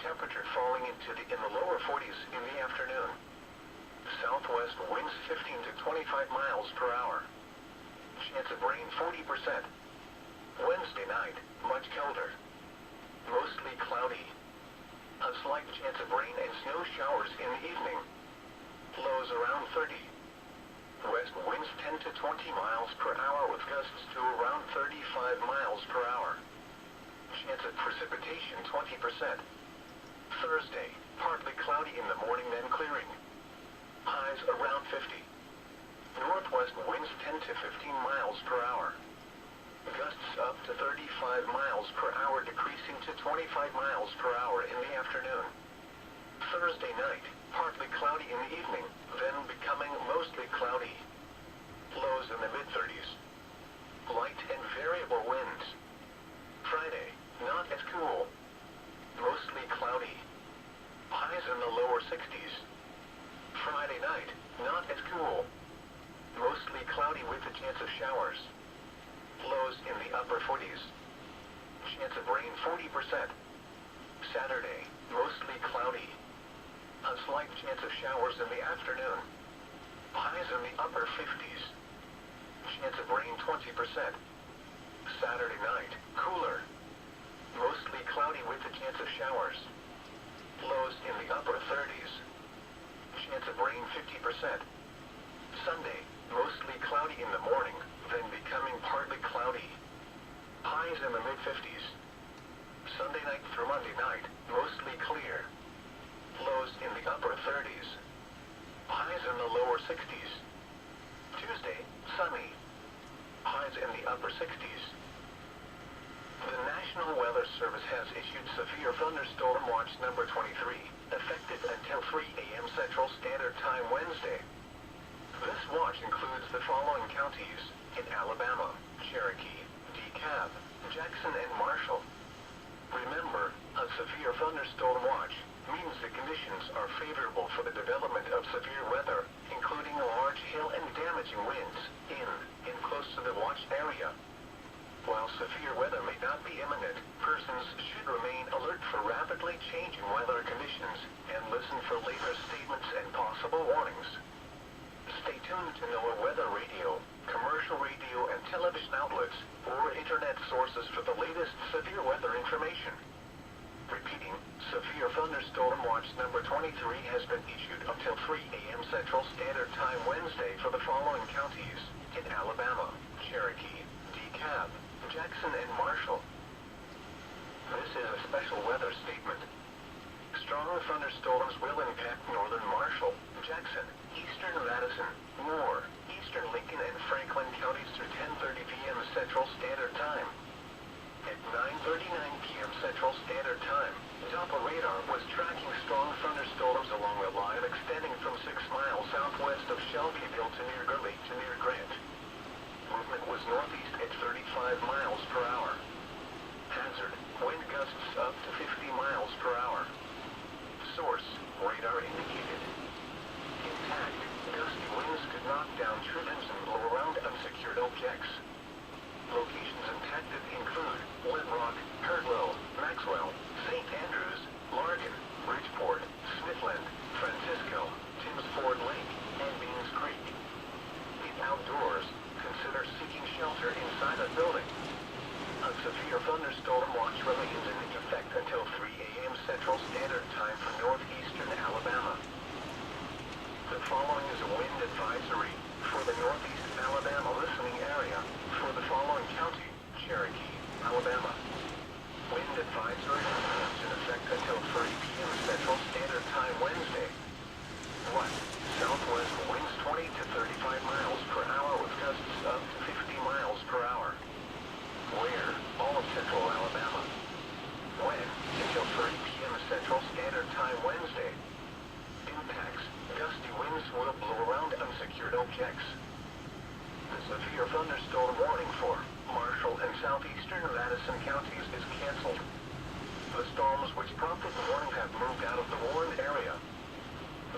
Temperature falling in the lower 40s in the afternoon. Southwest winds 15 to 25 miles per hour. Chance of rain 40%. Wednesday night, much colder. Mostly cloudy. A slight chance of rain and snow showers in the evening. Lows around 30. West winds 10 to 20 miles per hour with gusts to around 35 miles per hour. Chance of precipitation 20%. Thursday, partly cloudy in the morning, then clearing. Highs around 50. Northwest winds 10 to 15 miles per hour. Gusts up to 35 miles per hour, decreasing to 25 miles per hour in the afternoon. Thursday night, partly cloudy in the evening, then becoming mostly cloudy. Lows in the mid-30s. Light and variable winds. Friday, not as cool. Mostly cloudy. Highs in the lower 60s. Friday night, not as cool. Mostly cloudy with a chance of showers. Lows in the upper 40s. Chance of rain 40%. Saturday, mostly cloudy. A slight chance of showers in the afternoon. Highs in the upper 50s. Chance of rain 20%. Saturday night, cooler. Mostly cloudy with a chance of showers. Lows in the upper 30s. Chance of rain 50%. Sunday, mostly cloudy in the morning, then becoming partly cloudy. Highs in the mid-50s. Sunday night through Monday night, mostly clear. Lows in the upper 30s. Highs in the lower 60s. Tuesday, sunny. Highs in the upper 60s. The National Weather Service has issued severe thunderstorm watch number 23, effective until 3 a.m. Central Standard Time Wednesday. This watch includes the following counties in Alabama: Cherokee, DeKalb, Jackson, and Marshall. Remember, a severe thunderstorm watch means the conditions are favorable for the development of severe weather, including large hail and damaging winds in close to the watched area. While severe weather may not be imminent, persons should remain alert for rapidly changing weather conditions and listen for later statements and possible warnings. Stay tuned to NOAA Weather Radio, commercial radio and television outlets, or internet sources for the latest severe weather information. Repeating, severe thunderstorm watch number 23 has been issued until 3 a.m. Central Standard Time Wednesday for the following counties in Alabama: Cherokee, DeKalb, Jackson, and Marshall. This is a special weather statement. Strong thunderstorms will impact northern Marshall, Jackson, eastern Madison, Moore, eastern Lincoln, and Franklin counties through 10:30 p.m. Central Standard Time. At 9:39 p.m. Central Standard Time, Doppler radar was tracking strong thunderstorms along a line extending from 6 miles southwest of Shelbyville to near Gurley to near Grant. Movement was northeast at 35 miles per hour. Hazard, wind gusts up to 50 miles per hour. Source, radar indicated. Intact, gusty winds could knock down Hartwell, St. Andrews, Larkin, Bridgeport, Smithland, Francisco, Timms Ford Lake, and Beans Creek. If outdoors, consider seeking shelter inside a building. A severe thunderstorm watch remains in effect until 3 a.m. Central Standard Time for northeastern Alabama. The following is a wind advisory for the northeast Alabama listening area for the following county, Cherokee, Alabama. Wind advisory remains in effect until 30 p.m. Central Standard Time Wednesday. 1. Southwest winds 20 to 35 miles per hour with gusts up to 50 miles per hour. Where? All of central Alabama. When? Until 30 p.m. Central Standard Time Wednesday. Impacts. Gusty winds will blow around unsecured objects. The severe thunderstorm warning for Marshall and southeastern Madison counties is canceled. The storms which prompted the warning have moved out of the warned area.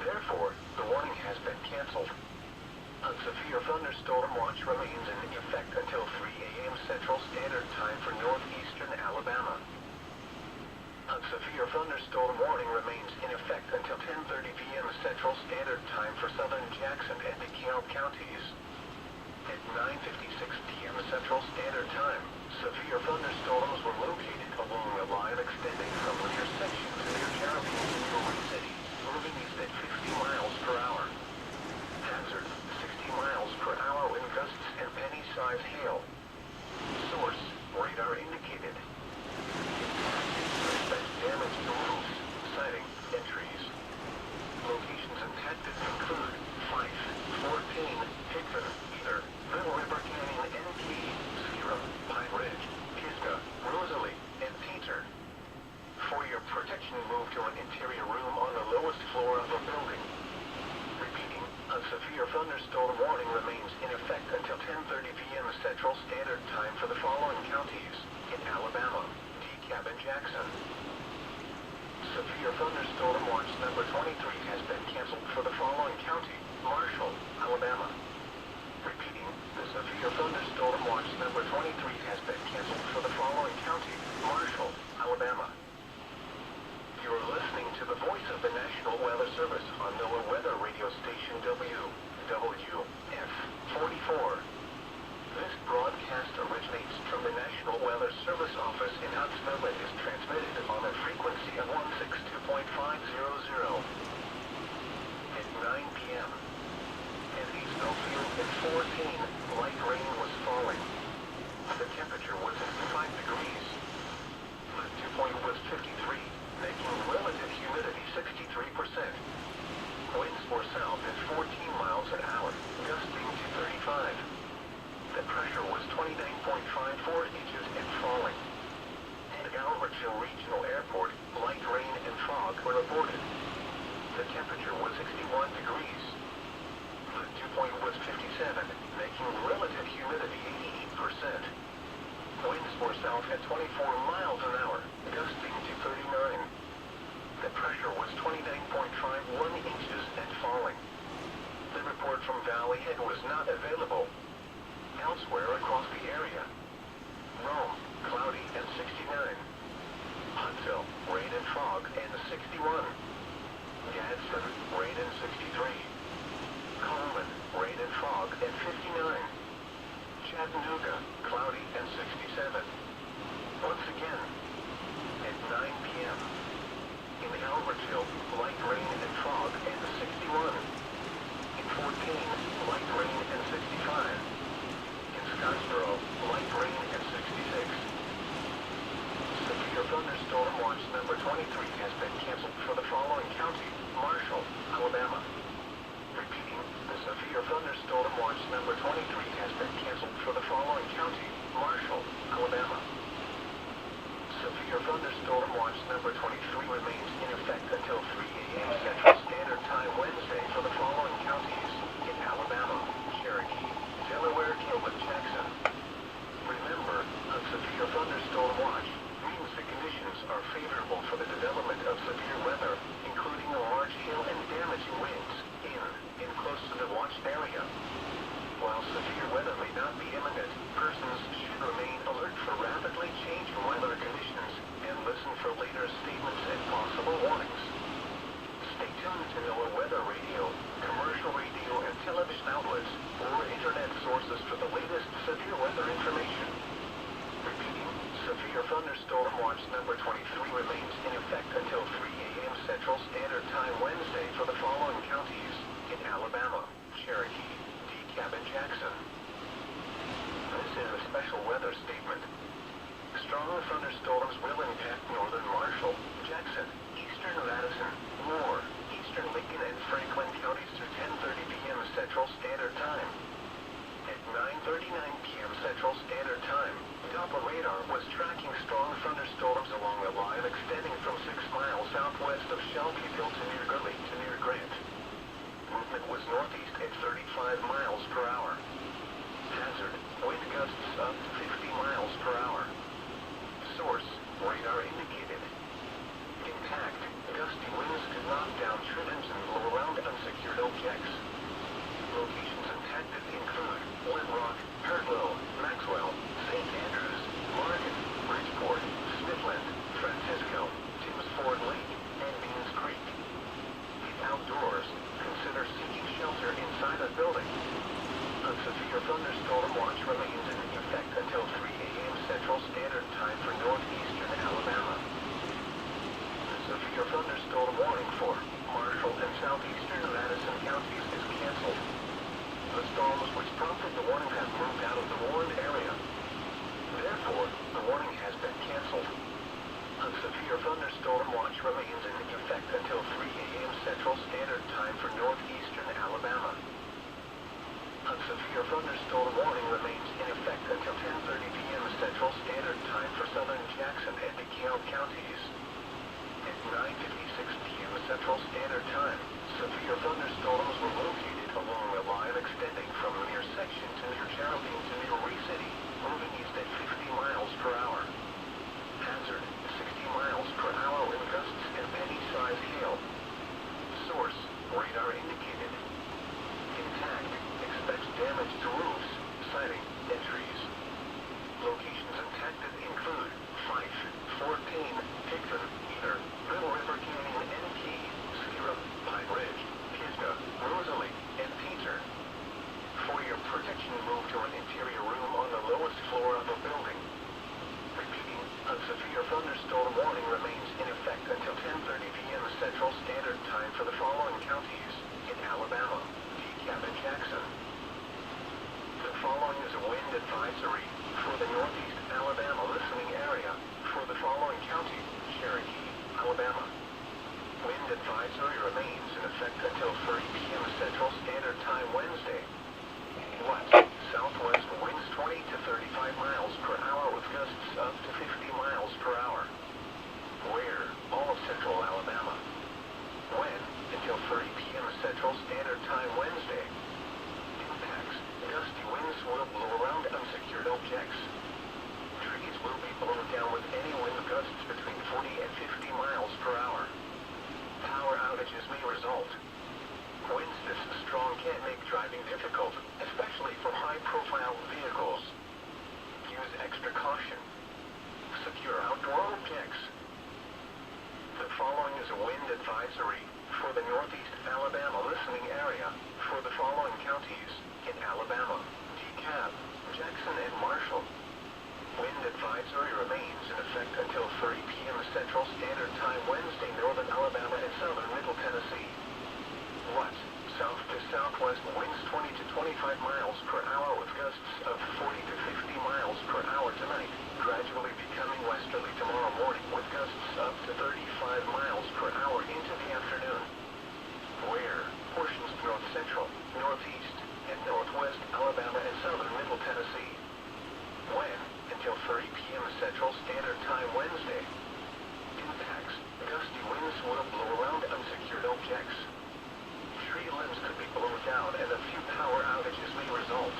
Therefore, the warning has been canceled. A severe thunderstorm watch remains in effect until 3 a.m. Central Standard Time for northeastern Alabama. A severe thunderstorm warning remains in effect until 10:30 p.m. Central Standard Time for southern Jackson and DeKalb counties. At 9:56 p.m. Central Standard Time, severe thunderstorms were located along the line extending from the intersection to near Cherokee and York City, moving east at 50 miles per hour. Hazard, 60 miles per hour wind gusts and penny-sized hail. Source, radar indicated. Suspect damage to roofs, siding, and trees. Locations impacted include Fife, 14, Hickman, Either, Little River Canyon, NP, Sierra, Pine Ridge, Pisgah, Rosalie, and Teeter. For your protection, move to an interior room on the lowest floor of a building. Repeating, a severe thunderstorm warning remains in effect until 10:30 p.m. Central Standard Time for the following counties in Alabama, DeKalb and Jackson. Severe thunderstorm watch number 23 has been canceled for the following county, Marshall, Alabama. Repeating, the severe thunderstorm watch number 23 has been canceled for the following county, Marshall, Alabama. You're listening to the voice of the National Weather Service on NOAA Weather Radio Station WWF-44. This broadcast originates from the National Weather Service office in Huntsville and is transmitted on a frequency of 162.500. At 9 p.m. in East Belfield at 14, light rain was falling. The temperature was 55 degrees. The dew point was 53, making relative humidity 63%. Winds were south at 14 miles an hour, gusting to 35. The pressure was 29.54 inches and falling. At Albertville Regional Airport, light rain and fog were reported. The temperature was 61 degrees. The dew point was 57, making relative humidity 88%. Winds were south at 24 miles an hour, gusting to 39. The pressure was 29.51 inches and falling. The report from Valley Head was not available. Elsewhere across the area: Rome, cloudy and 69. Huntsville, rain and fog and 61. Gadsden, rain and 63. Coleman, rain and fog and 59. Chattanooga, cloudy and 67. Once again, at 9 p.m. in Albertville, light rain and fog and 61. In 14, light rain and 65. Scottsboro, light rain and 66. Severe thunderstorm watch number 23 has been canceled for the following county, Marshall, Alabama. Repeating, the severe thunderstorm watch number 23 has been canceled for the following county, Marshall, Alabama. Severe thunderstorm watch number 23 remains in effect until 3 a.m. Central Standard Time Wednesday for the following counties in Alabama, Cherokee, Delaware, Gilbert, Jackson. Remember, a severe thunderstorm watch means the conditions are favorable for the development of severe weather, including large hail and damaging winds in close to the watched area. While severe weather may not be imminent, persons should remain alert for rapidly changing weather conditions and listen for Thunderstorm Watch number 23 remains in effect until 3 a.m. Central Standard Time Wednesday for the following counties in Alabama: Cherokee, DeKalb, and Jackson. This is a special weather statement. Strong thunderstorms will impact northern Marshall, Jackson, eastern Madison, Moore, eastern Lincoln, and Franklin counties through 10:30 p.m. Central Standard Time. At 9:39 p.m. Central Standard Time, Doppler radar was tracking strong thunderstorms along a line extending from 6 miles southwest of Shelbyville to near Gurley to near Grant. Movement was northeast at 35 miles per hour. Hazard, wind gusts up to 50 miles per hour. Source, radar indicated. Impact, gusty winds could knock down tree limbs and blow around unsecured objects. Locations impacted include Limrock, Hurdlow, Maxwell, St. Andrews, Martin, Bridgeport, Smithland, Francisco, Timms Ford Lake, and Beans Creek. If outdoors, consider seeking shelter inside a building. A severe thunderstorm watch remains in effect until 3 a.m. Central Standard Time for northeastern Alabama. The severe thunderstorm warning for Marshall and southeastern Madison counties is canceled. The storms which prompted the warning have moved out of the warned area. Therefore, the warning has been canceled. A severe thunderstorm watch remains in effect until 3 a.m. Central Standard Time for northeastern Alabama. A severe thunderstorm warning remains in effect until 10:30 p.m. Central Standard Time for southern Jackson and DeKalb counties. At 9:56 p.m. Central Standard Time, severe thunderstorms were located along a line extending from near Section to near Geraldine to near Ree City, moving east at 50 miles per hour. Hazard, 60 miles per hour wind gusts and penny-sized hail. Source, radar indicated. Intact, expects damage to roofs, siding, and trees. Locations impacted include Fife, 14, Picton, Eder, Little River Canyon, NT, Sierra, Pine Ridge, Pisgah, Rosalie, and Peter. For your protection, move to an interior room on the lowest floor of a building. Repeating, a severe thunderstorm warning remains in effect until 10:30 p.m. Central Standard Time for the following counties in Alabama: DeKalb and Jackson. The following is a wind advisory for the northeast Alabama listening area for the following county: Cherokee, Alabama. Wind advisory remains in effect until 3 p.m. Central Standard Time Wednesday. West, southwest winds 20 to 35 miles per hour with gusts up to 50 miles per hour. Where? All of central Alabama. When? Until 3 p.m. Central Standard Time Wednesday. Impacts. Gusty winds will blow around unsecured objects. Trees will be blown down with any wind gusts between 40 and 50 miles per hour. Power outages may result. Winds this strong can make driving difficult, especially for high-profile vehicles. Use extra caution. Secure outdoor objects. The following is a wind advisory for the northeast Alabama listening area for the following counties in Alabama: DeKalb, Jackson, and Marshall. Wind advisory remains in effect until 3 p.m. Central Standard Time Wednesday, northern Alabama and southern Middle Tennessee. What? South to southwest winds 20 to 25 miles per hour with gusts of 40 to 50 miles per hour tonight, gradually becoming westerly tomorrow morning with gusts up to 35 miles per hour into the afternoon. Where? Portions of north central, northeast, and northwest Alabama and southern Middle Tennessee. When? Until 3 p.m. Central Standard Time Wednesday. Impacts. Gusty winds will blow around unsecured objects. Tree limbs could be blown down and a few power outages may result.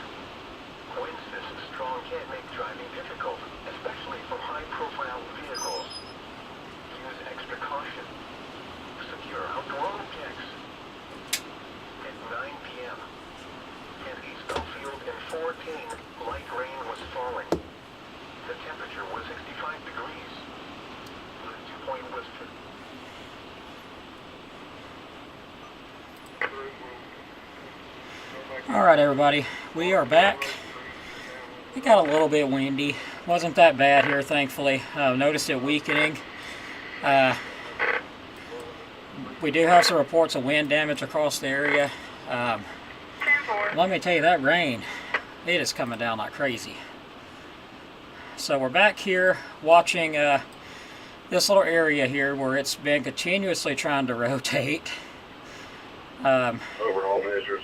Winds this strong can make driving difficult, especially for high-profile vehicles. Use extra caution. Secure outdoor objects. At 9 p.m. in Eastville Field in 14, light rain was falling. The temperature was 65 degrees. The dew point was All right, everybody, we are back. It got a little bit windy, wasn't that bad here, thankfully. Noticed it weakening. We do have some reports of wind damage across the area. 10-4. Let me tell you, that rain, it is coming down like crazy. So we're back here watching this little area here where it's been continuously trying to rotate. Overall measures.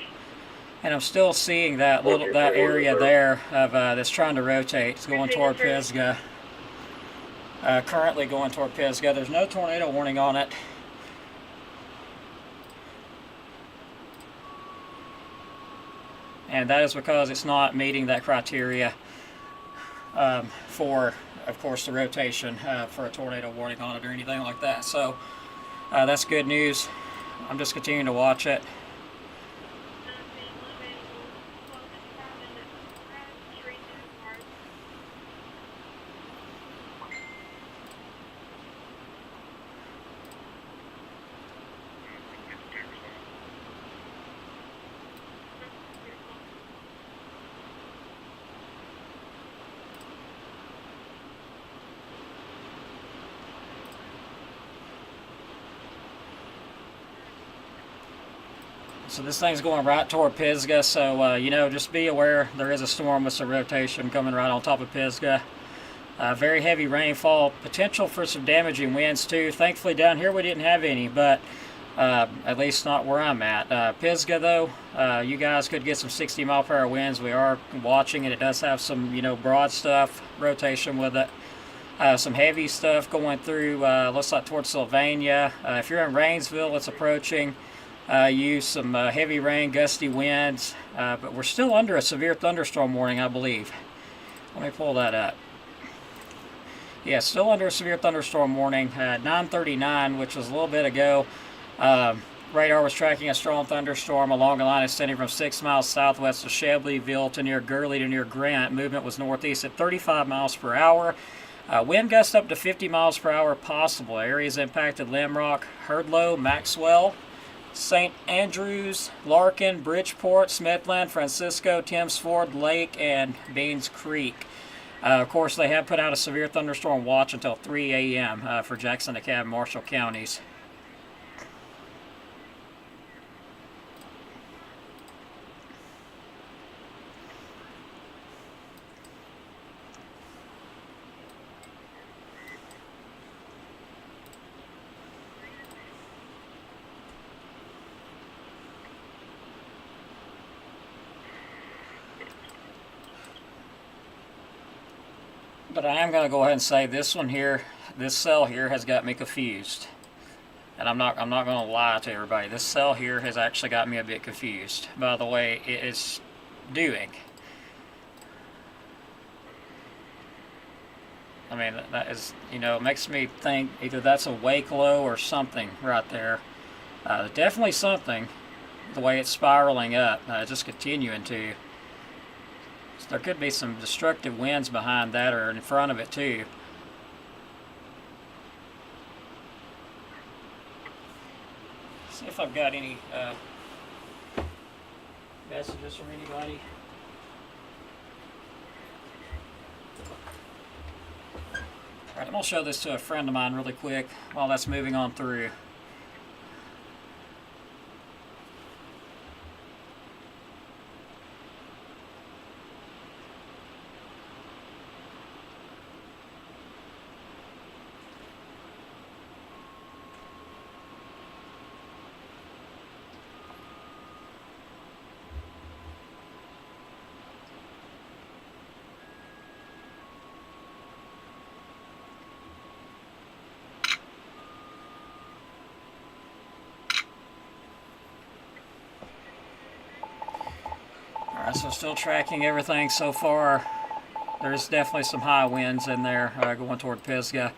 And I'm still seeing that area there of that's trying to rotate. It's going toward Pisgah. Currently going toward Pisgah. There's no tornado warning on it. And that is because it's not meeting that criteria for, of course, the rotation for a tornado warning on it or anything like that. So that's good news. I'm just continuing to watch it. So this thing's going right toward Pisgah, so you know, just be aware there is a storm with some rotation coming right on top of Pisgah. Very heavy rainfall, potential for some damaging winds too. Thankfully down here we didn't have any, but at least not where I'm at. Pisgah though, you guys could get some 60-mile-per-hour winds. We are watching it. It does have some, you know, broad stuff, rotation with it. Some heavy stuff going through, looks like towards Sylvania. If you're in Rainsville, it's approaching. Use some heavy rain, gusty winds, but we're still under a severe thunderstorm warning, I believe. Let me pull that up. Yeah, still under a severe thunderstorm warning at 9:39, which was a little bit ago. Radar was tracking a strong thunderstorm along a line extending from 6 miles southwest of Shelbyville to near Gurley to near Grant. Movement was northeast at 35 miles per hour. Wind gusts up to 50 miles per hour possible. Areas impacted Limrock, Hurdlow, Maxwell, St. Andrews, Larkin, Bridgeport, Smithland, Francisco, Timms Ford, Lake, and Beans Creek. Of course, they have put out a severe thunderstorm watch until 3 a.m. For Jackson, DeKalb, and Marshall counties. But I am going to go ahead and say this one here, this cell here has got me confused. And I'm not going to lie to everybody. This cell here has actually got me a bit confused by the way it is doing. I mean, that is, you know, it makes me think either that's a wake low or something right there. Definitely something, the way it's spiraling up, just continuing to. There could be some destructive winds behind that or in front of it too. See if I've got any messages from anybody. Alright, I'm going to show this to a friend of mine really quick while that's moving on through. Alright, so still tracking everything so far. There's definitely some high winds in there going toward Pisgah.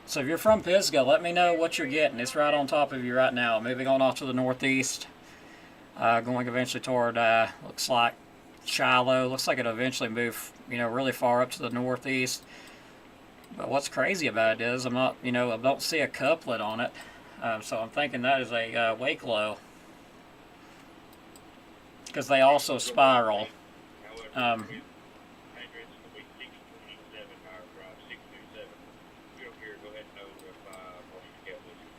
So if you're from Pisgah, let me know what you're getting. It's right on top of you right now. Moving on off to the northeast. Going eventually toward, looks like Shiloh. Looks like it'll eventually move, you know, really far up to the northeast. But what's crazy about it is I'm not, you know, I don't see a couplet on it. So I'm thinking that is a wake low. because they also spiral. However, hydrants will be 627 hour drive, 627. If you're up here, go ahead and know if Marshall Scale with you.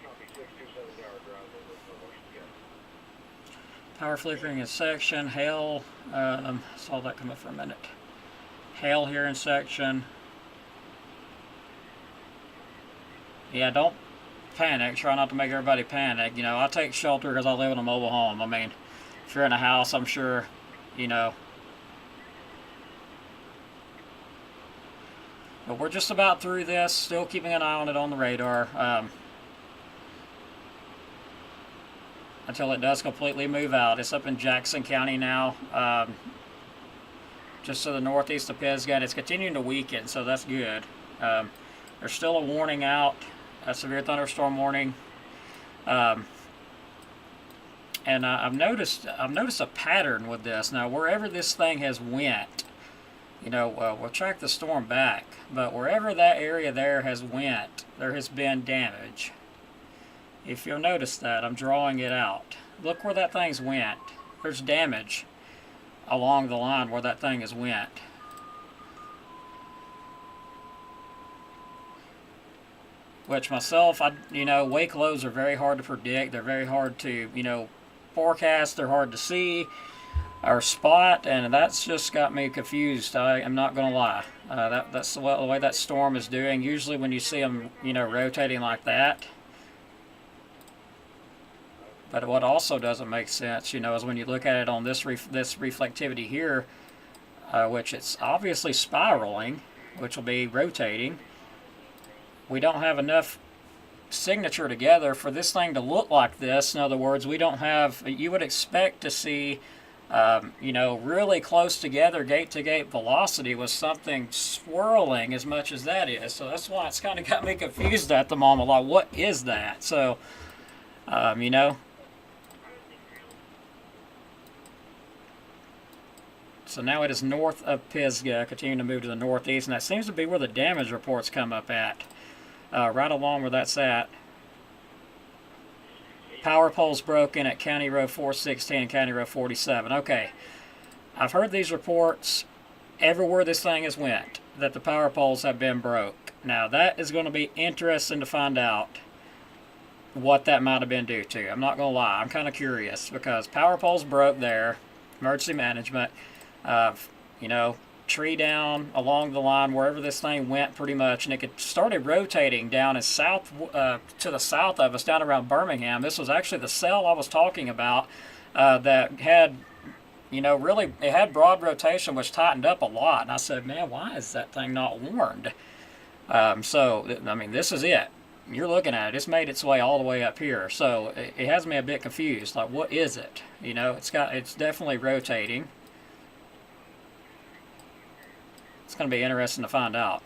Copy 627 hour drive over Marshall Scale. Power flickering in section. Hail. Saw that come up for a minute. Hail here in section. Yeah, don't panic. Try not to make everybody panic. You know, I take shelter because I live in a mobile home. I mean, if you're in a house, I'm sure, you know. But we're just about through this. Still keeping an eye on it on the radar. Until it does completely move out. It's up in Jackson County now. Just to the northeast of Pisgah. It's continuing to weaken, so that's good. There's still a warning out. A severe thunderstorm warning, and I've noticed a pattern with this. Now, wherever this thing has went, you know, we'll track the storm back, but wherever that area there has went, there has been damage. If you'll notice that, I'm drawing it out. Look where that thing's went. There's damage along the line where that thing has went. Which myself, you know, wake lows are very hard to predict. They're very hard to, you know, forecast. They're hard to see or spot, and that's just got me confused. I am not going to lie. That's the way that storm is doing. Usually when you see them, you know, rotating like that. But what also doesn't make sense, you know, is when you look at it on this reflectivity here, which it's obviously spiraling, which will be rotating. We don't have enough signature together for this thing to look like this. In other words, we don't have, you would expect to see, you know, really close together gate-to-gate velocity with something swirling as much as that is. So that's why it's kind of got me confused at the moment. Like, what is that? So, you know. So now it is north of Pisgah, continuing to move to the northeast, and that seems to be where the damage reports come up at. Right along where that's at. Power poles broken at County Road 416 and County Road 47. Okay, I've heard these reports everywhere this thing has went, that the power poles have been broke. Now that is going to be interesting to find out what that might have been due to. I'm not going to lie, I'm kind of curious, because power poles broke there, emergency management, you know, tree down along the line wherever this thing went pretty much, and it started rotating down as south to the south of us down around Birmingham. This was actually the cell I was talking about that had, you know, really, it had broad rotation which tightened up a lot, and I said, man, why is that thing not warned? So I mean, this is it. You're looking at it, it's made its way all the way up here, so it has me a bit confused. Like, what is it? You know, it's definitely rotating. It's going to be interesting to find out.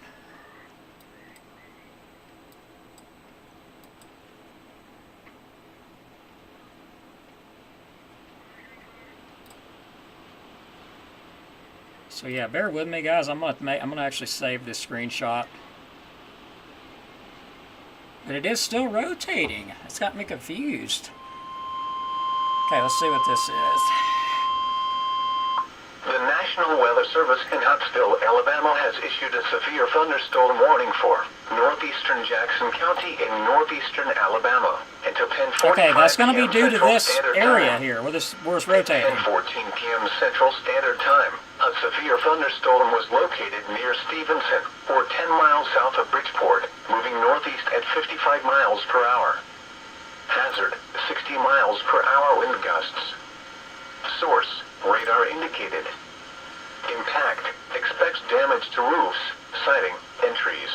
So yeah, bear with me, guys. I'm gonna actually save this screenshot. But it is still rotating. It's got me confused. Okay, let's see what this is. The National Weather Service in Huntsville, Alabama has issued a severe thunderstorm warning for northeastern Jackson County in northeastern Alabama until 10:45 Okay, that's going to be p.m. due to Central this Standard area Time. here where it's rotating. At 10:14 p.m. Central Standard Time, a severe thunderstorm was located near Stevenson, or 10 miles south of Bridgeport, moving northeast at 55 miles per hour. Hazard, 60 miles per hour wind gusts. Source, radar indicated. Impact, expects damage to roofs, siding, and trees.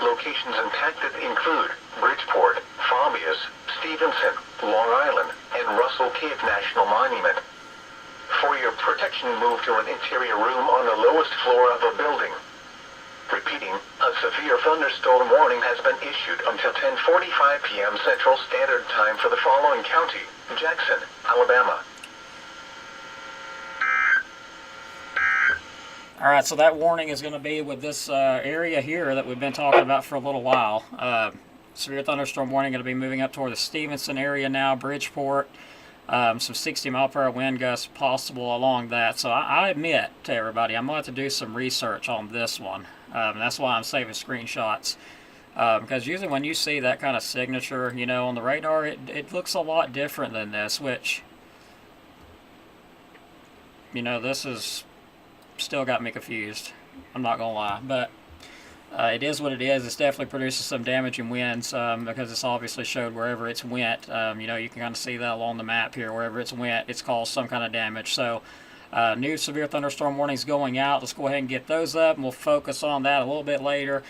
Locations impacted include Bridgeport, Fabius, Stevenson, Long Island, and Russell Cave National Monument. For your protection, move to an interior room on the lowest floor of a building. Repeating, a severe thunderstorm warning has been issued until 10:45 p.m. Central Standard Time for the following county: Jackson, Alabama. All right, so that warning is going to be with this area here that we've been talking about for a little while. severe thunderstorm warning going to be moving up toward the Stevenson area now, Bridgeport. Some 60-mile-per-hour wind gusts possible along that. So I admit to everybody, I'm going to have to do some research on this one. That's why I'm saving screenshots. Because usually when you see that kind of signature, you know, on the radar, it looks a lot different than this, which, you know, this is still got me confused. I'm not going to lie. But it is what it is. It's definitely produces some damaging winds because it's obviously showed wherever it's went. You know, you can kind of see that along the map here. Wherever it's went, it's caused some kind of damage. So new severe thunderstorm warnings going out. Let's go ahead and get those up, and we'll focus on that a little bit later.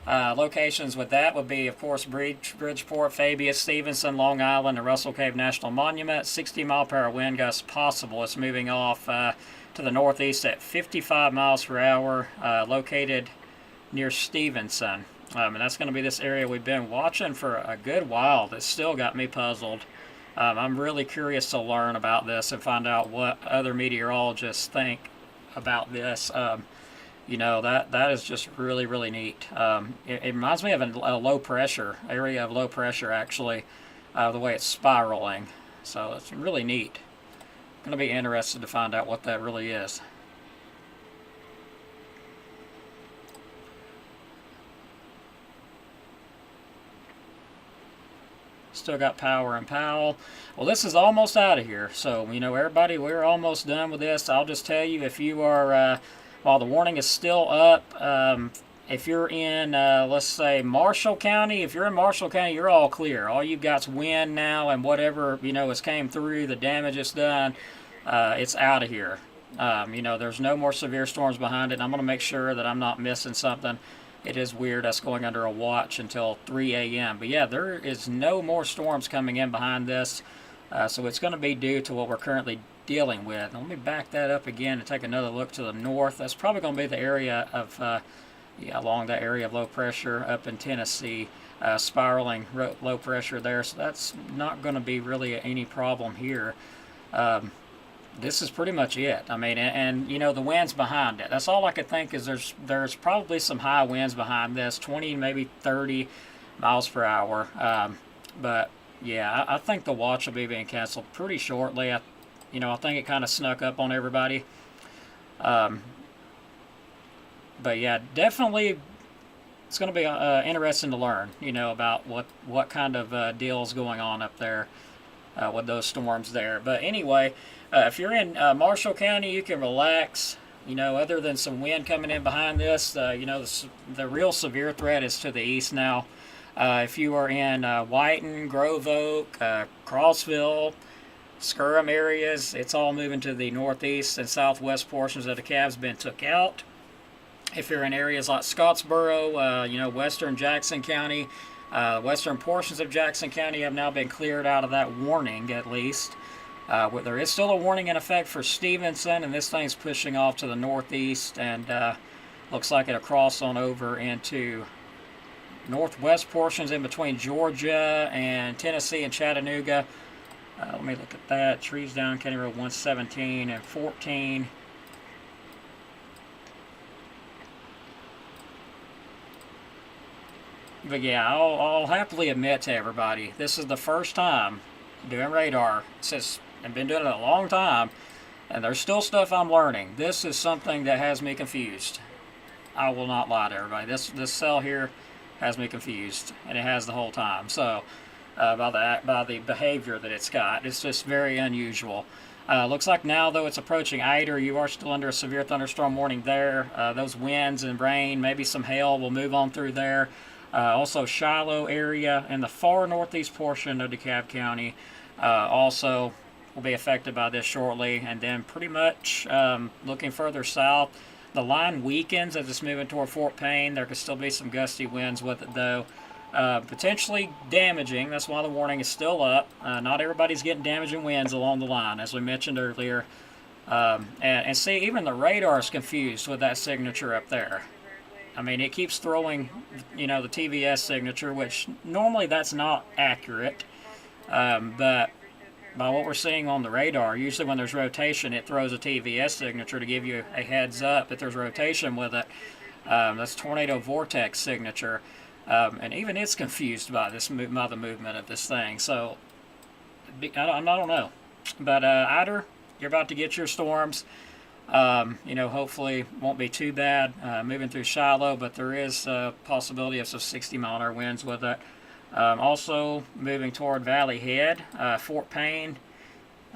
Locations with that would be, of course, Bridgeport, Fabius, Stevenson, Long Island, and Russell Cave National Monument. 60-mile-per-hour wind gusts possible. It's moving off to the northeast at 55 miles per hour, located near Stevenson. And that's going to be this area we've been watching for a good while. That's still got me puzzled. I'm really curious to learn about this and find out what other meteorologists think about this. You know, that is just really, really neat. It reminds me of a low pressure, area of low pressure, actually, the way it's spiraling. So it's really neat. I'm going to be interested to find out what that really is. Still got power in Powell. Well, this is almost out of here. So, you know, everybody, we're almost done with this. I'll just tell you, if you are, while the warning is still up, if you're in, let's say, Marshall County, if you're in Marshall County, you're all clear. All you've got's wind now, and whatever, you know, has came through, the damage it's done, it's out of here. You know, there's no more severe storms behind it. And I'm going to make sure that I'm not missing something. It is weird us going under a watch until 3 a.m. But yeah, there is no more storms coming in behind this. So it's going to be due to what we're currently dealing with. Now, let me back that up again and take another look to the north. That's probably going to be the area of, along that area of low pressure up in Tennessee. Spiraling low pressure there. So that's not going to be really any problem here. This is pretty much it. I mean, and you know, the winds behind it. That's all I could think is there's probably some high winds behind this, 20, maybe 30 miles per hour. But yeah, I think the watch will be being canceled pretty shortly. I think it kind of snuck up on everybody. But yeah, definitely it's going to be interesting to learn, you know, about what kind of deal is going on up there with those storms there. But anyway, if you're in Marshall County, you can relax. You know, other than some wind coming in behind this, you know, the real severe threat is to the east now. If you are in Whiten, Grove Oak, Crossville, Skirham areas, it's all moving to the northeast and southwest portions of the cav's been took out. If you're in areas like Scottsboro, you know, western Jackson County, western portions of Jackson County have now been cleared out of that warning, at least. There is still a warning in effect for Stevenson, and this thing's pushing off to the northeast, and looks like it'll cross on over into northwest portions in between Georgia and Tennessee and Chattanooga. Let me look at that. Trees down County Road 117 and 14. But yeah, I'll happily admit to everybody, this is the first time doing radar. I've been doing it a long time, and there's still stuff I'm learning. This is something that has me confused. I will not lie to everybody. This cell here has me confused, and it has the whole time. So by the behavior that it's got, it's just very unusual. Looks like now, though, it's approaching Eider. You are still under a severe thunderstorm warning there. Those winds and rain, maybe some hail will move on through there. Also Shiloh area and the far northeast portion of DeKalb County also will be affected by this shortly. And then pretty much looking further south, the line weakens as it's moving toward Fort Payne. There could still be some gusty winds with it, though. Potentially damaging. That's why the warning is still up. Not everybody's getting damaging winds along the line, as we mentioned earlier. And see, even the radar is confused with that signature up there. I mean, it keeps throwing, you know, the TVS signature, which normally that's not accurate. But by what we're seeing on the radar, usually when there's rotation, it throws a TVS signature to give you a heads up that there's rotation with it. That's tornado vortex signature. And even it's confused by by the movement of this thing. So I don't know. But Ider, you're about to get your storms. Hopefully won't be too bad moving through Shiloh, but there is a possibility of some 60-mile-an-hour winds with it. Also moving toward Valley Head, Fort Payne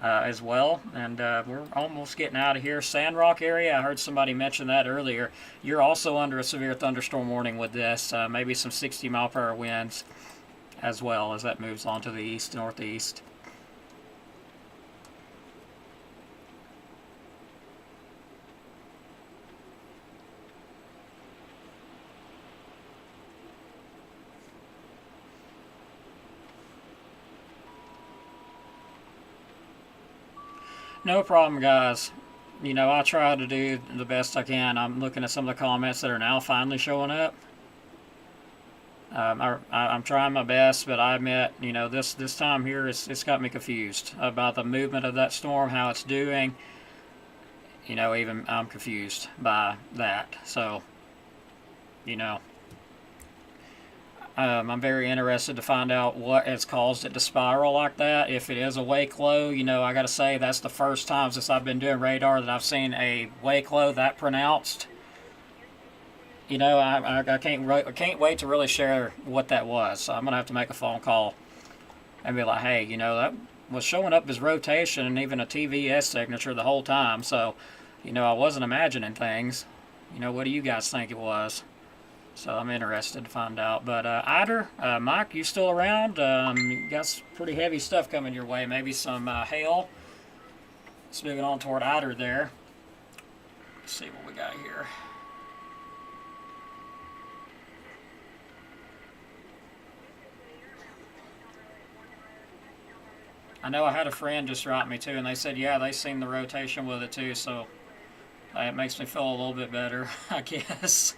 as well, and we're almost getting out of here. Sandrock area, I heard somebody mention that earlier. You're also under a severe thunderstorm warning with this, maybe some 60-mile-per-hour winds as well as that moves on to the east northeast. No problem, guys. I try to do the best I can. I'm looking at some of the comments that are now finally showing up. I'm trying my best, but I admit, this time here, it's got me confused about the movement of that storm, how it's doing. Even I'm confused by that. So, I'm very interested to find out what has caused it to spiral like that. If it is a wake low, I got to say that's the first time since I've been doing radar that I've seen a wake low that pronounced. I can't wait to really share what that was. So I'm gonna have to make a phone call and be like, hey, that was showing up as rotation and even a TVS signature the whole time. So, I wasn't imagining things. What do you guys think it was? So I'm interested to find out. But Ider, Mike, you still around? You got some pretty heavy stuff coming your way. Maybe some hail. Let's move it on toward Ider there. Let's see what we got here. I know I had a friend just write me too, and they said, yeah, they seen the rotation with it too, so it makes me feel a little bit better, I guess.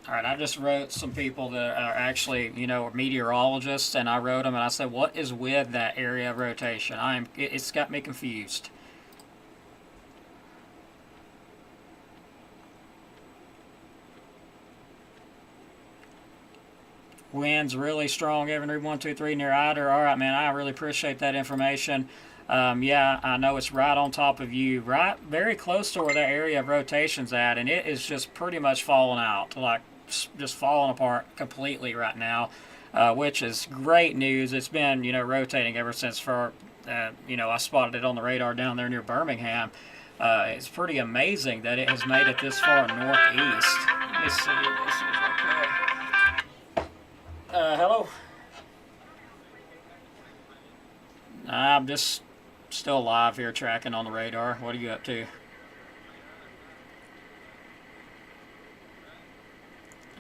All right, I just wrote some people that are actually, meteorologists, and I wrote them and I said, what is with that area of rotation? It's got me confused. Winds really strong, Evan Reed 123 near Ider. All right, man, I really appreciate that information. Yeah, I know it's right on top of you, right very close to where that area of rotation's at, and it is just pretty much falling out, like just falling apart completely right now, which is great news. It's been, rotating ever since I spotted it on the radar down there near Birmingham. It's pretty amazing that it has made it this far northeast. Let me see this is okay. Hello? I'm just still live here tracking on the radar. What are you up to?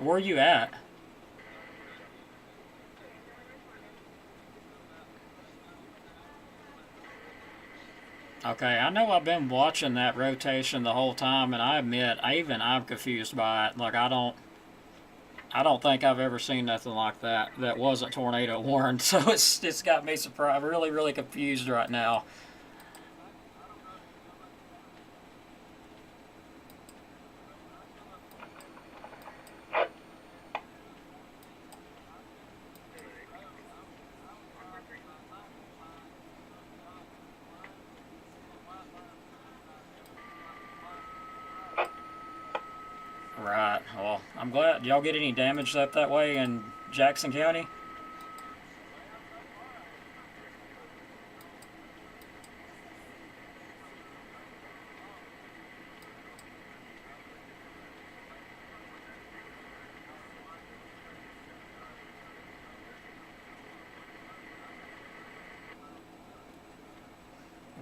Where are you at? Okay, I know I've been watching that rotation the whole time, and I admit, I'm confused by it. Like, I don't think I've ever seen nothing like that wasn't tornado warned. So it's got me surprised, really, really confused right now. Right. Well, I'm glad. Y'all get any damage up that way in Jackson County?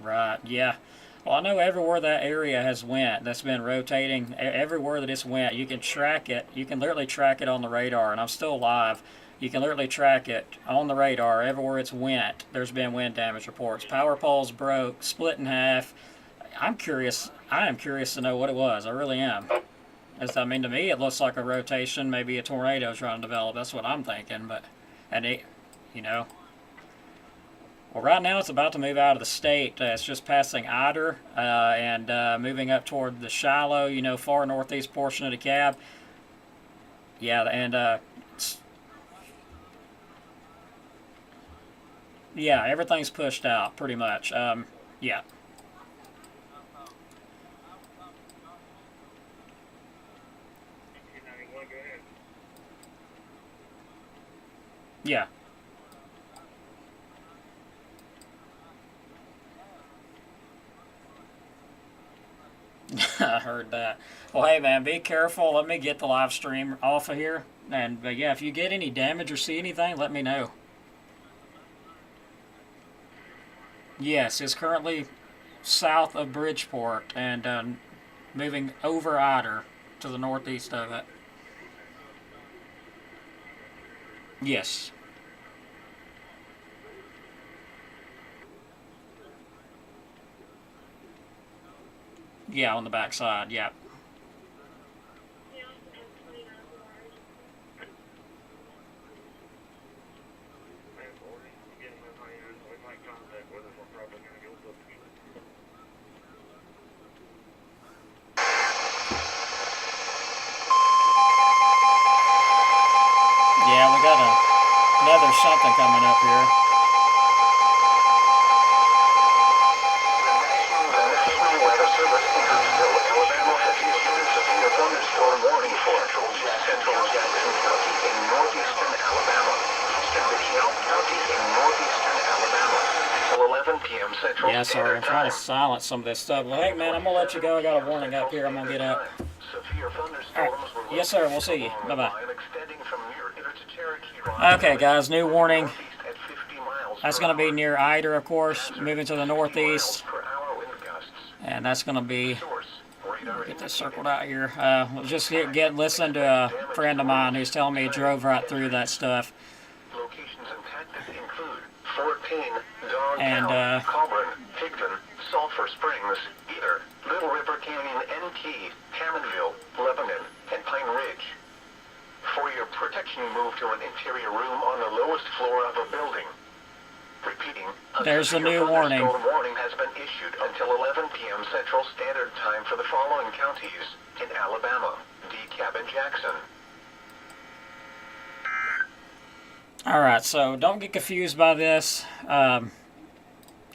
Right. Yeah. Well, I know everywhere that area has went, that's been rotating, everywhere that it's went, you can track it. You can literally track it on the radar, and I'm still live. You can literally track it on the radar. Everywhere it's went, there's been wind damage reports. Power poles broke, split in half. I'm curious. I am curious to know what it was. I really am. As I mean, to me, it looks like a rotation, maybe a tornado trying to develop. That's what I'm thinking. But, and it, you know, well, right now it's about to move out of the state. It's just passing Ider and moving up toward the Shiloh, you know, far northeast portion of the cab. Yeah, and yeah, everything's pushed out pretty much. Yeah. Go ahead. Yeah. I heard that. Well, hey, man, be careful. Let me get the live stream off of here. And, yeah, if you get any damage or see anything, let me know. Yes, it's currently south of Bridgeport and moving over Ider to the northeast of it. Yes. Yeah, on the backside, yeah. Yeah, we got another something coming up here. The National Weather Service in Huntsville, Alabama has issued a severe thunderstorm warning for central Jackson County in northeastern Alabama, eastern DeKalb County in northeastern Alabama, until 11 p.m. Central Yeah, sorry, I'm Standard trying Time. to silence some of this stuff. Well, hey, man, I'm going to let you go. I got a warning up here. I'm going to get up. Severe All right. thunderstorms were Yes, sir. We'll see you. along the Bye-bye. line extending from near to Cherokee Okay, guys, new warning. northeast at 50 miles That's per going to be hour. near Ider, of course, moving to the 50 miles northeast. per hour wind gusts. And that's going to be, Source, radar get this indicated. circled out here. Just listening to a friend of mine who's telling me he drove right through that stuff. Locations impacted include Fort Payne, Dog And, Town, Colburn, Higdon, Sulphur Springs, Eder, Little River Canyon, NT, Hammondville, Lebanon, and Pine Ridge. For your protection, move to an interior room on the lowest floor of a building. Repeating, a There's the severe new warning. thunderstorm warning has been issued until 11 p.m. Central Standard Time for the following counties in Alabama, DeKalb and Jackson. All right, so don't get confused by this.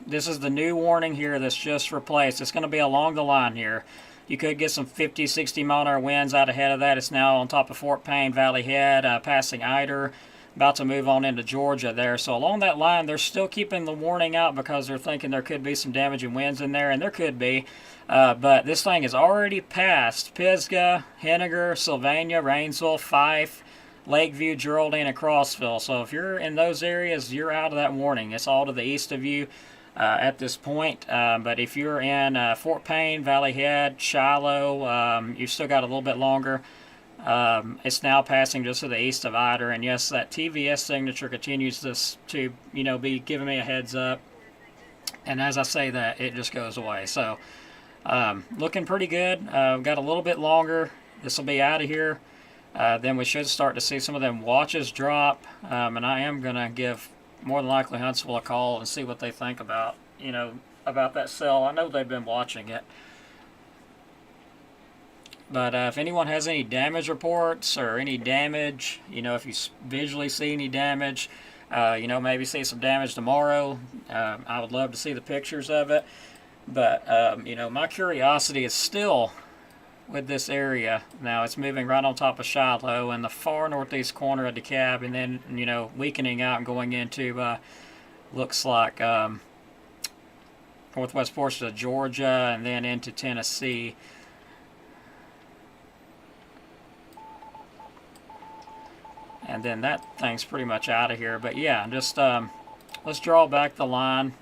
This is the new warning here that's just replaced. It's going to be along the line here. You could get some 50, 60 mile an hour winds out ahead of that. It's now on top of Fort Payne, Valley Head, passing Ider, about to move on into Georgia there. So along that line, they're still keeping the warning out because they're thinking there could be some damaging winds in there, and there could be. But this thing has already passed Pisgah, Henniger, Sylvania, Rainsville, Fife, Lakeview, Geraldine, and Crossville. So if you're in those areas, you're out of that warning. It's all to the east of you at this point. But if you're in Fort Payne, Valley Head, Shiloh, you've still got a little bit longer. It's now passing just to the east of Ider, and yes, that TVS signature continues to be giving me a heads up. And as I say that, it just goes away. So looking pretty good. Got a little bit longer. This will be out of here. Then we should start to see some of them watches drop. And I am gonna give more than likely Huntsville a call and see what they think about that cell. I know they've been watching it. But if anyone has any damage reports or any damage, if you visually see any damage, maybe see some damage tomorrow, I would love to see the pictures of it. But, my curiosity is still with this area. Now, it's moving right on top of Shiloh in the far northeast corner of DeKalb, and then, weakening out and going into, looks like northwest portion of Georgia and then into Tennessee. And then that thing's pretty much out of here. But yeah, just let's draw back the line.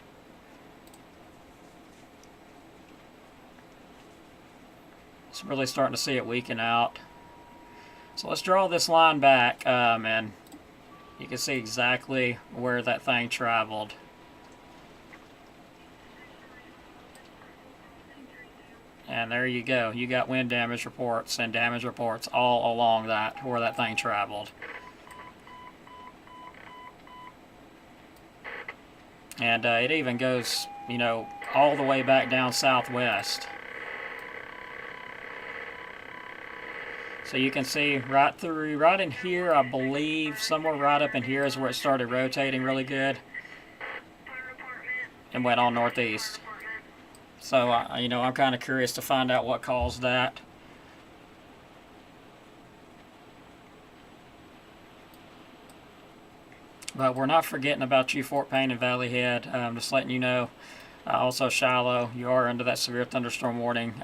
It's really starting to see it weaken out. So let's draw this line back, and you can see exactly where that thing traveled. And there you go. You got wind damage reports and damage reports all along that, where that thing traveled. And it even goes, you know, all the way back down southwest. So you can see right through, right in here, I believe, somewhere right up in here is where it started rotating really good. And went on northeast. So, you know, I'm kind of curious to find out what caused that. But we're not forgetting about you, Fort Payne and Valley Head. Just letting you know. Also Shiloh, you are under that severe thunderstorm warning.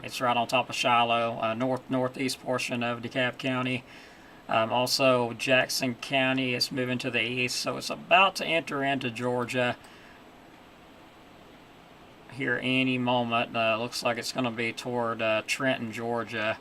It's right on top of Shiloh, northeast portion of DeKalb County. Also Jackson County is moving to the east, so it's about to enter into Georgia here any moment. Looks like it's going to be toward Trenton, Georgia.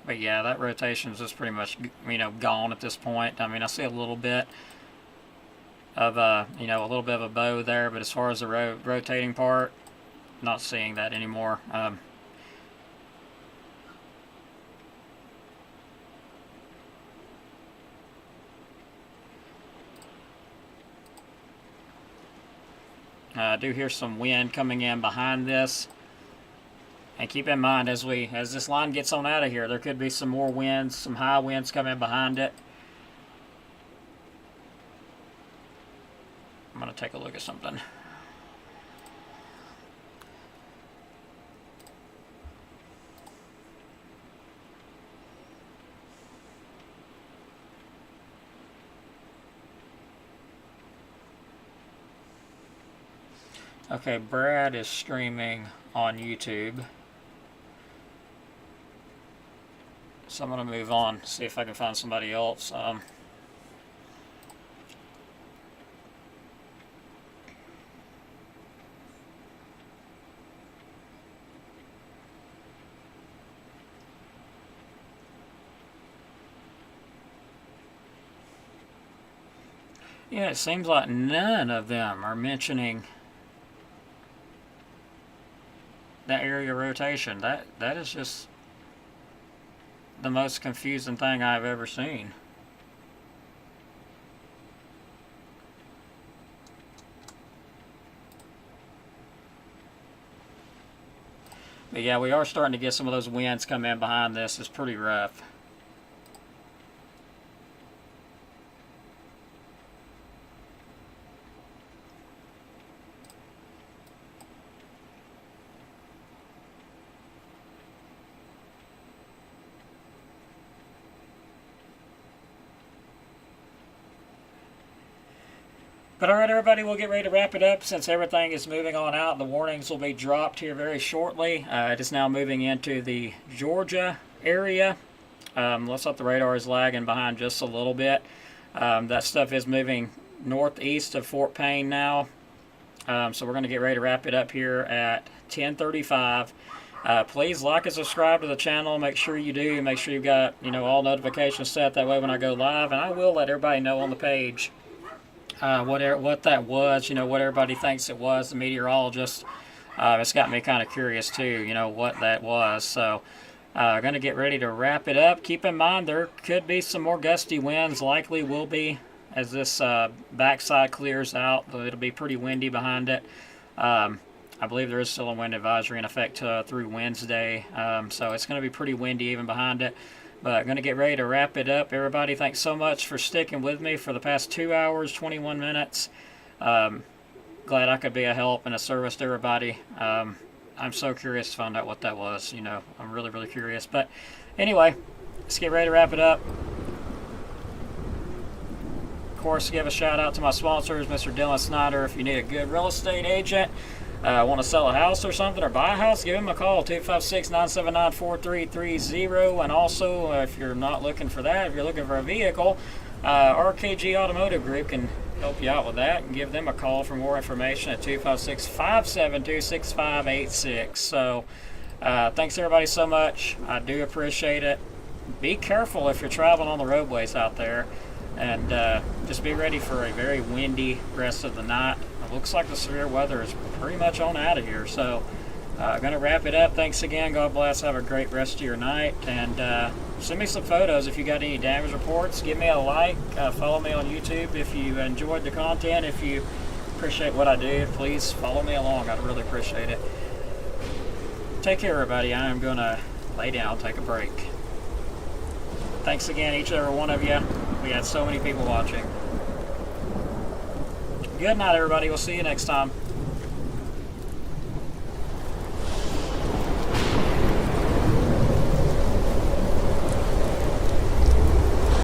But yeah, that rotation is just pretty much, you know, gone at this point. I mean, I see a little bit of you know, a little bit of a bow there, but as far as the rotating part, not seeing that anymore. I do hear some wind coming in behind this. And keep in mind, as this line gets on out of here, there could be some more winds, some high winds coming behind it. I'm going to take a look at something. Okay, Brad is streaming on YouTube. So I'm going to move on, see if I can find somebody else. Yeah, it seems like none of them are mentioning that area rotation. That is just the most confusing thing I've ever seen. But yeah, we are starting to get some of those winds come in behind this. It's pretty rough. But alright everybody, we'll get ready to wrap it up since everything is moving on out. The warnings will be dropped here very shortly. It is now moving into the Georgia area. Looks like the radar is lagging behind just a little bit. That stuff is moving northeast of Fort Payne now. So we're going to get ready to wrap it up here at 10:35. Please like and subscribe to the channel. Make sure you do. Make sure you've got, you know, all notifications set. That way when I go live, and I will let everybody know on the page what that was, you know, what everybody thinks it was, the meteorologist. It's got me kind of curious too, you know, what that was. So going to get ready to wrap it up. Keep in mind there could be some more gusty winds, likely will be, as this backside clears out. It'll be pretty windy behind it. I believe there is still a wind advisory in effect through Wednesday, so it's going to be pretty windy even behind it. But I'm going to get ready to wrap it up. Everybody, thanks so much for sticking with me for the past 2 hours, 21 minutes. Glad I could be a help and a service to everybody. I'm so curious to find out what that was. You know, I'm really, really curious. But anyway, let's get ready to wrap it up. Of course, give a shout out to my sponsors, Mr. Dylan Snyder. If you need a good real estate agent, want to sell a house or something or buy a house, give him a call, 256-979-4330. And also, if you're not looking for that, if you're looking for a vehicle, RKG Automotive Group can help you out with that and give them a call for more information at 256-572-6586. So thanks everybody so much. I do appreciate it. Be careful if you're traveling on the roadways out there, and just be ready for a very windy rest of the night. It looks like the severe weather is pretty much on out of here. So going to wrap it up. Thanks again. God bless. Have a great rest of your night, and send me some photos if you got any damage reports. Give me a like. Follow me on YouTube if you enjoyed the content. If you appreciate what I do, please follow me along. I'd really appreciate it. Take care, everybody. I am going to lay down, take a break. Thanks again, each and every one of you. We had so many people watching. Good night, everybody. We'll see you next time.